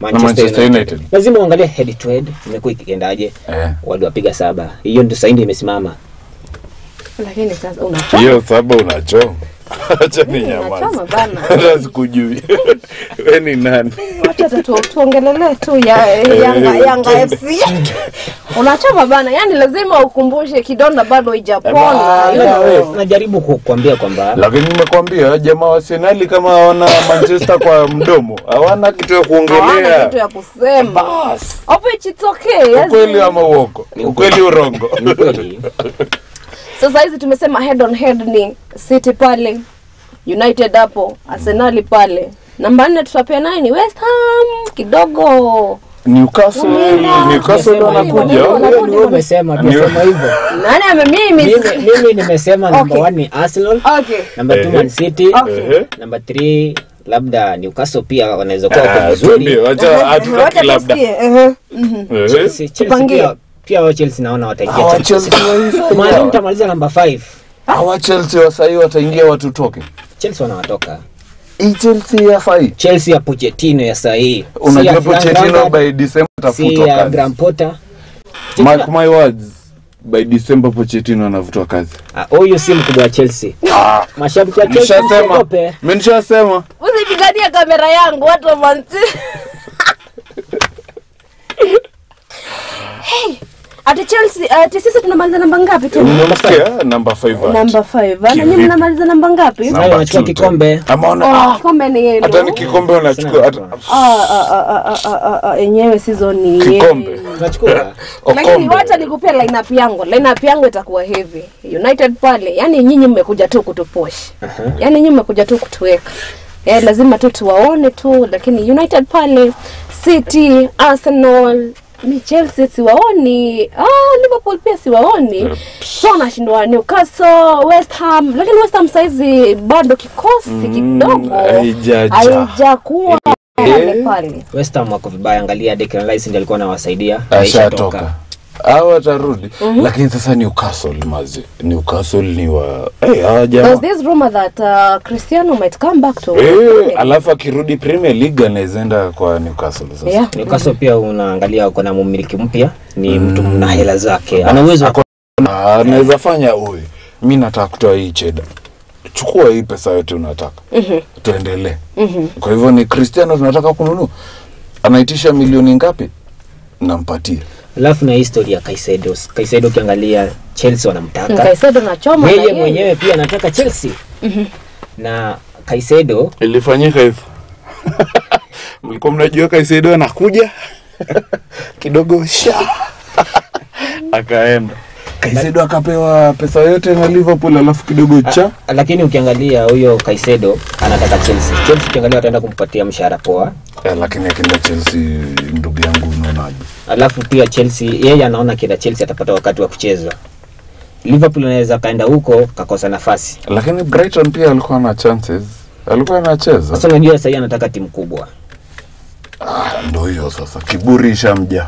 Manchester United. Lazima uangalie head to head imekuwa ikiendaje. Waliwapiga 7. Hiyo ndio sasa imesimama. Lakini sasa unachoma. Hiyo 7 unachoma. Acha ni nyama. Unachoma bana. Hata sikujui. Wewe ni nani? Acha tuongelele tu ya Yanga FC. Unachoma bana. Yani lazima ukumbushe kidonda bado haijapona. Najaribu kukuambia kwamba lakini nimekwambia jamaa wa Arsenal kama hawana Manchester kwa mdomo, hawana kitu ya kuongelea. Hawana kitu ya kusema. Hapo it's okay. Ukweli ama uongo? Ukweli urongo? Ukweli. Sasa hizi tumesema head on head ni City pale, United hapo, Arsenal pale. Namba 4 tutapea nani? West Ham kidogo. Newcastle wanakuja. Wewe umesema hivyo. Nani mimi nimesema number 1 ni Arsenal. Okay. Number 2 Man City. Number 3 labda Newcastle pia wanaweza kuwa kwa vizuri. Acha atutaki labda. Chelsea pia wa Chelsea naona wataingia Chelsea. Maana mtamaliza number 5. Hawa Chelsea wa sasa wataingia watu toke. Chelsea wanawatoka. Chelsea ya sai. Chelsea ya Pochettino ya sai. Unajua Pochettino by December atafutwa kazi. Graham Potter. Mark my words. By December Pochettino anavutwa kazi. Huyo si mkubwa wa Chelsea. Mashabiki wa Chelsea mimi nishasema. Usipigania kamera yangu watu wa Manchester. Hey, ati Chelsea, ati sisi tunamaliza namba ngapi tu? Number 5. Number 5. Na nyinyi mnamaliza namba ngapi? Unachukua kikombe. Kikombe ni yenu. Hata ni kikombe unachukua. Yenyewe season ni kikombe. Unachukua. Lakini wacha nikupea lineup yangu. Lineup yangu itakuwa hivi. United pale, yani nyinyi mmekuja tu kutupush. Yani nyinyi mmekuja tu kutuweka. Lazima tu tuwaone tu, lakini United pale, City, Arsenal, Chelsea siwaoni, Liverpool pia siwaoni. So nashindwa Newcastle, West Ham, lakini West Ham saizi bado kikosi kidogo haijakuwa pale. West Ham wako vibaya, angalia Declan Rice ndiye alikuwa anawasaidia, ashatoka. Hao atarudi. Lakini sasa Newcastle ni wa there's this rumor that Cristiano might come back to alafu akirudi Premier League anaenda kwa Newcastle sasa. Newcastle pia unaangalia uko na mmiliki mpya, ni mtu mna hela zake. Ana uwezo anaweza fanya huyu. Mimi nataka kutoa hii cheda. Chukua hii pesa yote unataka. Tuendelee. Kwa hivyo ni Cristiano tunataka kununua. Anaitisha milioni ngapi? Nampatia. Alafu na historia ya Caicedo ukiangalia Chelsea wanamtaka. Caicedo anachoma yeye mwenyewe pia anataka Chelsea. Na Caicedo ilifanyika hivyo. Mlikuwa mnajua Caicedo anakuja kidogo akaenda. Caicedo akapewa pesa yote na Liverpool alafu kidogo lakini ukiangalia huyo Caicedo anataka Chelsea. Chelsea ukiangalia wataenda kumpatia mshahara poa. Lakini akienda Chelsea ndugu yangu unaonaje? Alafu pia Chelsea yeye anaona kila Chelsea atapata wakati wa kucheza. Liverpool anaweza kaenda huko kakosa nafasi. Lakini Brighton pia alikuwa na chances. Alikuwa anacheza. Sasa unajua sasa anataka timu kubwa. Ndio hiyo sasa. Kiburi ishamja.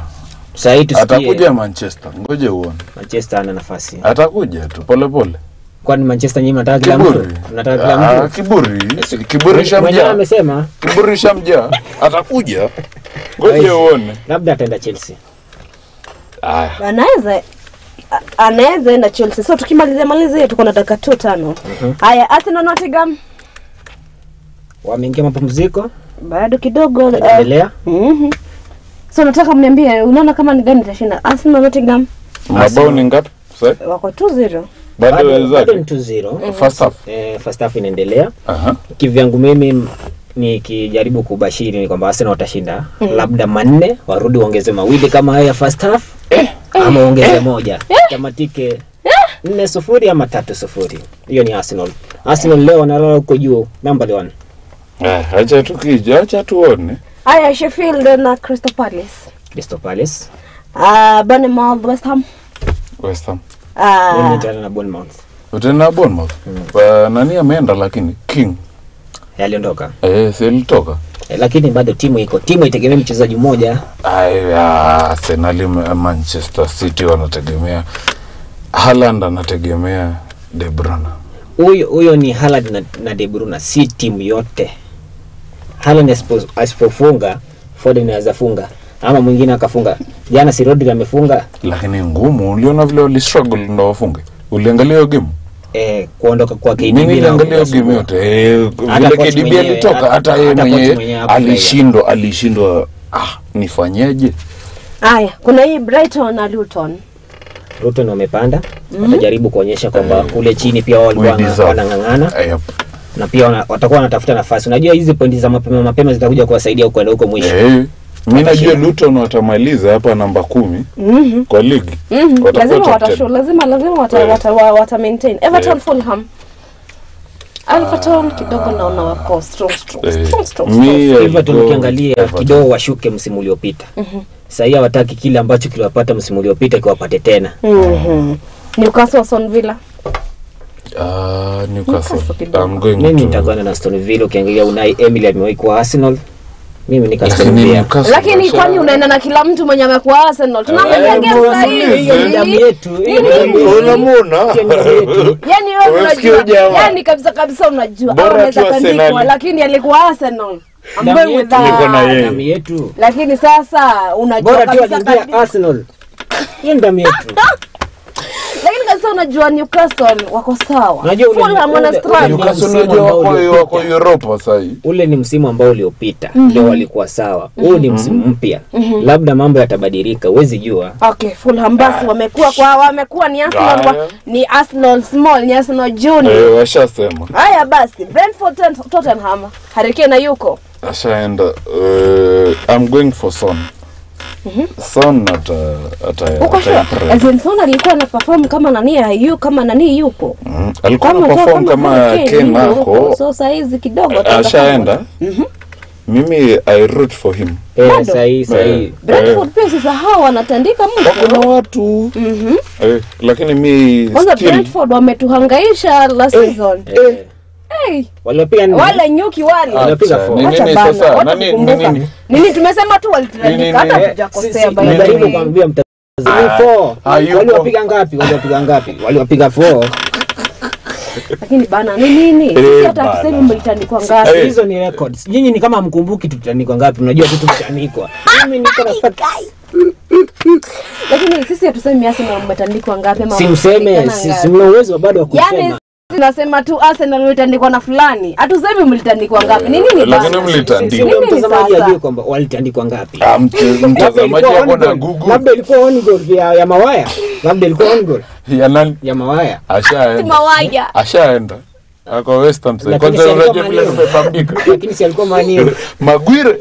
Sasa hii tusikie. Atakuja Manchester. Ngoje uone. Manchester ana nafasi. Atakuja tu pole pole. Kwani Manchester nyinyi mnataka kila mtu? Mnataka kila mtu? Kiburi ishamja. Mwenyewe amesema. Kiburi ishamja. Atakuja. Ngoje uone. Labda ataenda Chelsea. Anaweza enda Chelsea. So tukimalizia tuko na dakika 5. Haya, Arsenal na Nottingham wameingia mapumziko bado kidogo. Endelea. So nataka mniambie unaona kama ni gani itashinda Arsenal na Nottingham? Mabao ni ngapi sasa? Wako 2-0. Bado 2-0. First half. First half inaendelea. Kivyangu mimi nikijaribu kubashiri ni kwamba Arsenal watashinda labda 4, warudi waongeze mawili kama haya first half. Ama ongeze moja. Tamatike 4-0 ama 3-0. Hiyo ni Arsenal. Arsenal leo wanalala huko juu number 1. Acha tukija, acha tuone. Haya, Sheffield na Crystal Palace. Bournemouth West Ham. Nyitanira na Bournemouth. Utena Bournemouth. Nani ameenda lakini King aliondoka. Si alitoka. Lakini bado timu itegemea mchezaji mmoja. Arsenal, Manchester City wanategemea Haaland, anategemea De Bruyne. Huyo ni Haaland na De Bruyne, si timu yote. Haaland asipofunga, Foden anaweza funga ama mwingine akafunga. Jana si Rodri amefunga, lakini ngumu. Uliona vile wali struggle ndio wafunge. Uliangalia hiyo game? Kuondoka kwa KDB na niliangalia game yote. Vile KDB alitoka, hata yeye mwenyewe alishindwa. Nifanyeje? Haya, kuna hii Brighton na Luton wamepanda. Watajaribu kuonyesha kwamba kule chini pia walikuwa wanangangana. Na pia watakuwa wanatafuta nafasi. Unajua hizi pointi za mapema zitakuja kuwasaidia kwenda huko mwisho. Mimi najua Luton watamaliza hapa namba 10 kwa ligi. Lazima wata maintain. Everton Fulham. Everton kidogo naona wako strong. Everton ukiangalia kidogo washuke msimu uliopita. Sasa hivi hawataki kile ambacho kiliwapata msimu uliopita kiwapate tena. Newcastle Aston Villa. Newcastle. Mimi nitakwenda na Aston Villa. Ukiangalia Unai Emery amewahi kwa Arsenal. Mimi ni Aston Villa. Lakini kwani unaenda na kila mtu mwenye amekuwa Arsenal? Tunaangalia game sasa hivi. Damu yetu. Unamuona? Yaani wewe unajua. Yaani kabisa unajua. Anaweza kandikwa lakini alikuwa Arsenal. Ambaye damu yetu. Lakini sasa unajua kabisa Arsenal. Hiyo damu yetu. Lakini kabisa unajua Newcastle wako sawa. Fulham wana struggle. Newcastle wako Europa sasa hivi. Ule ni msimu ambao uliopita ndio walikuwa sawa. Huu ni msimu mpya. Labda mambo yatabadilika, huwezi jua. Okay, Fulham basi wamekuwa ni Arsenal, ni Arsenal small, ni Arsenal junior. Washasema. Haya basi, Brentford Tottenham. Harry Kane yuko. Ashaenda. I'm going for Son. Son Son alikuwa na perform kama nani yuko. Alikuwa na perform kama Kane hapo. So saizi kidogo ashaenda. Mimi I root for him. Sahi. Brentford pia sasa hawa wanatandika mtu. Kuna watu. Lakini mimi Brentford wametuhangaisha last season. Wale nyuki walipiga 4. Nini tumesema tu walitandika hata hujakosea bali. Najaribu kumwambia mtazamaji 4. Walipiga ngapi? Walipiga 4. Lakini bana nini? Sisi hata tuseme mlitandikwa ngapi? Hizo ni records. Nyinyi ni kama mkumbuki tutandikwa ngapi? Unajua kitu kitanikwa. Mimi niko na fact. Lakini sisi hatusemi Arsenal mmetandikwa ngapi ama simseme sisi mna uwezo bado wa kusema. Tunasema tu Arsenal mlitandikwa na fulani. Hatusemi mlitandikwa ngapi. Nini bana? Lakini mlitandikwa. Mtazamaji ajue kwamba walitandikwa ngapi. Mtazamaji hapo na Google. Labda ilikuwa on goal ya Mawaya. Labda ilikuwa on goal. Ya nani? Ya Mawaya. Ashaenda. Ako West Ham sasa. Kwanza unajua vile tumepambika. Lakini si alikuwa Mani. Maguire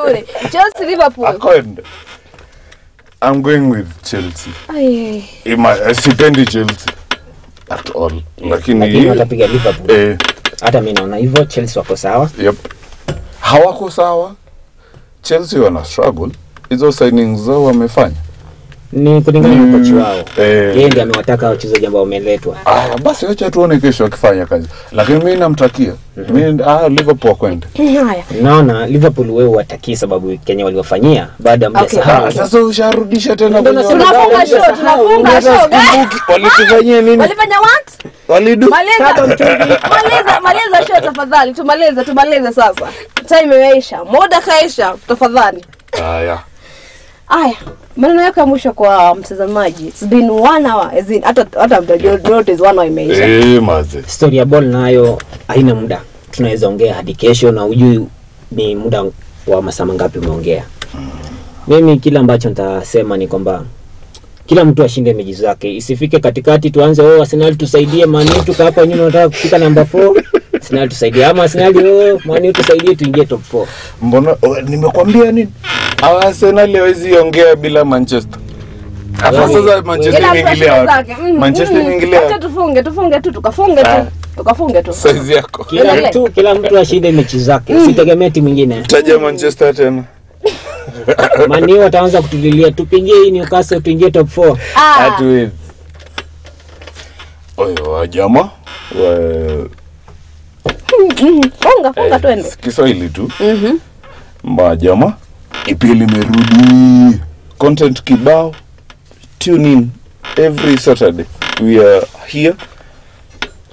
ule. Chelsea Liverpool. Akwenda. I'm going with Chelsea. Sipendi Chelsea at all. Lakini watapiga Liverpool. Hata mimi naona hivyo. Chelsea wako sawa. Hawako sawa. Chelsea wana struggle. Hizo signings zao wamefanya. Ni kulingana na kocha wao. Yeye ndiye amewataka wachezaji ambao wameletwa. Basi acha tuone kesho akifanya kazi. Lakini mimi namtakia. Mimi Liverpool kwenda. Haya. Naona Liverpool wewe watakii sababu Kenya waliwafanyia baada ya muda sahau. Sasa usharudisha tena kwenye. Tunafunga show. Walitufanyia nini? Walifanya what? Walidu. Maliza show tafadhali. Tumalize sasa. Time imeisha. Muda kaisha tafadhali. Haya. Maneno yako ya mwisho kwa mtazamaji. It's been 1 hour. Hata notice 1 hour imeisha. Maze. Story ya ball nayo haina muda. Tunaweza ongea hadi kesho na ujui ni muda wa masaa mangapi umeongea. Mimi kila ambacho nitasema ni kwamba kila mtu ashinde mechi zake. Isifike katikati tuanze Arsenal tusaidie Man U tuka hapa nyuma tunataka kufika number 4. Arsenal tusaidie ama Arsenal Man U tusaidie tuingie top 4. Mbona nimekwambia nini? Arsenal hawezi ongea bila Manchester. Hata sasa Manchester inaingilia. Manchester inaingilia. Acha tufunge tu tukafunge tu. Size yako. Kila mtu ashinde mechi zake. Usitegemee timu nyingine. Taja Manchester tena. Man U wataanza kutulilia tupingie hii Newcastle tuingie top 4. Hatuwezi. Oyo jamaa. Funga twende. Kiswahili tu. Jamaa. EPL imerudi. Content kibao. Tune in every Saturday. We are here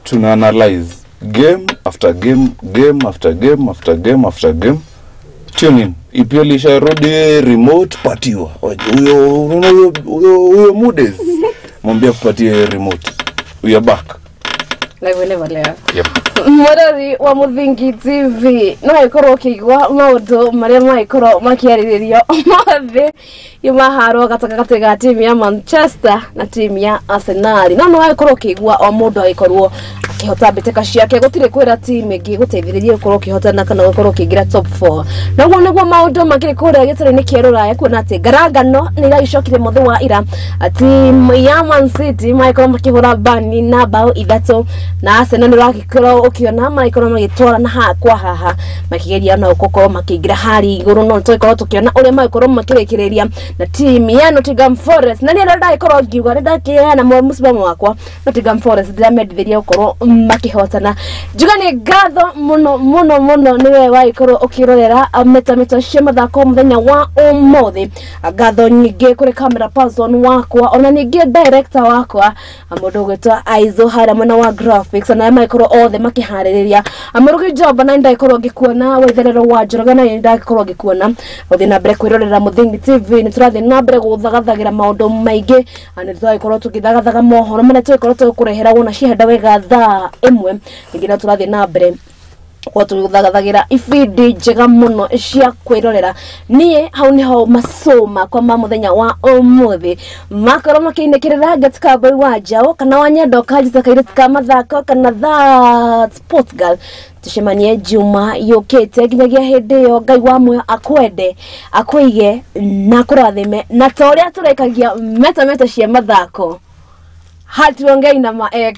to analyze game after game after game. Tune in. EPL isharudi, remote patiwa. Huyo Mudes. Mwambie kupatie remote. We are back. Like we never left. Yep. Mwarari wa Muthingi TV no ikorwo kigwa maundu maria maikorwo makiariririo mothe yumaharo gataka ga timu ya Manchester na timu ya Arsenal no ikorwo kigwa o mundu aikorwo akihota mbeteka ciake gutire kwira timu ingi guteithiririe gukorwo kihotana kana gukorwo kigira top 4 niguo maundu magire kuria gitare-ini kia Ruraya kuona ati ngarangano ni iracokire mothe wa ira timu ya Man City maikorwo makihura bani na bao 3 na Arsenal ni rakikorwo ukiona maikorwo magitwara na hakwa haha makigeria na ukokorwo makigira hari iguru no twikorwo tukiona uria maikorwo makirekereria na timu ya Nottingham Forest na ni rada ikorwo ngiuga rada kiana musibamu wakwa Nottingham Forest ndira medithiria ukorwo makihotana juga ni ngatho muno niwe waikorwo ukirorera metameta cia mathako muthenya wa umuthi ngatho nyingi kuri camera person wakwa ona ningi director wakwa mundu gwitwa Aizo hara mwana wa graphics na maikorwo othe makihaririria amurugi job na ndaikorwo ngikuona wetherero wa Njoroge na ndaikorwo ngikuona uthi na mbere kwirorera Muthingi TV ni turathi na mbere guthagathagira maundu maingi ani twaikorwo tukithagathaga mohoro mane twaikorwo tukurehera wona cihenda wega thaa imwe ningina turathi na mbere kwa tuthagathagĩra ibindi njega muno cia kwirorera nie hau niho masoma kwa muthenya wa umuthi makorwo makiinekirira gatika boy wa Njau kana wanyendo kajita kairĩtu ka mathako kana that sports girl tucemanie juma yokete nginyagia hindi yo Ngai wa muoyo akwende akũige na kũrathime na toria turekagia metameta cia mathako hatuongei na ma ex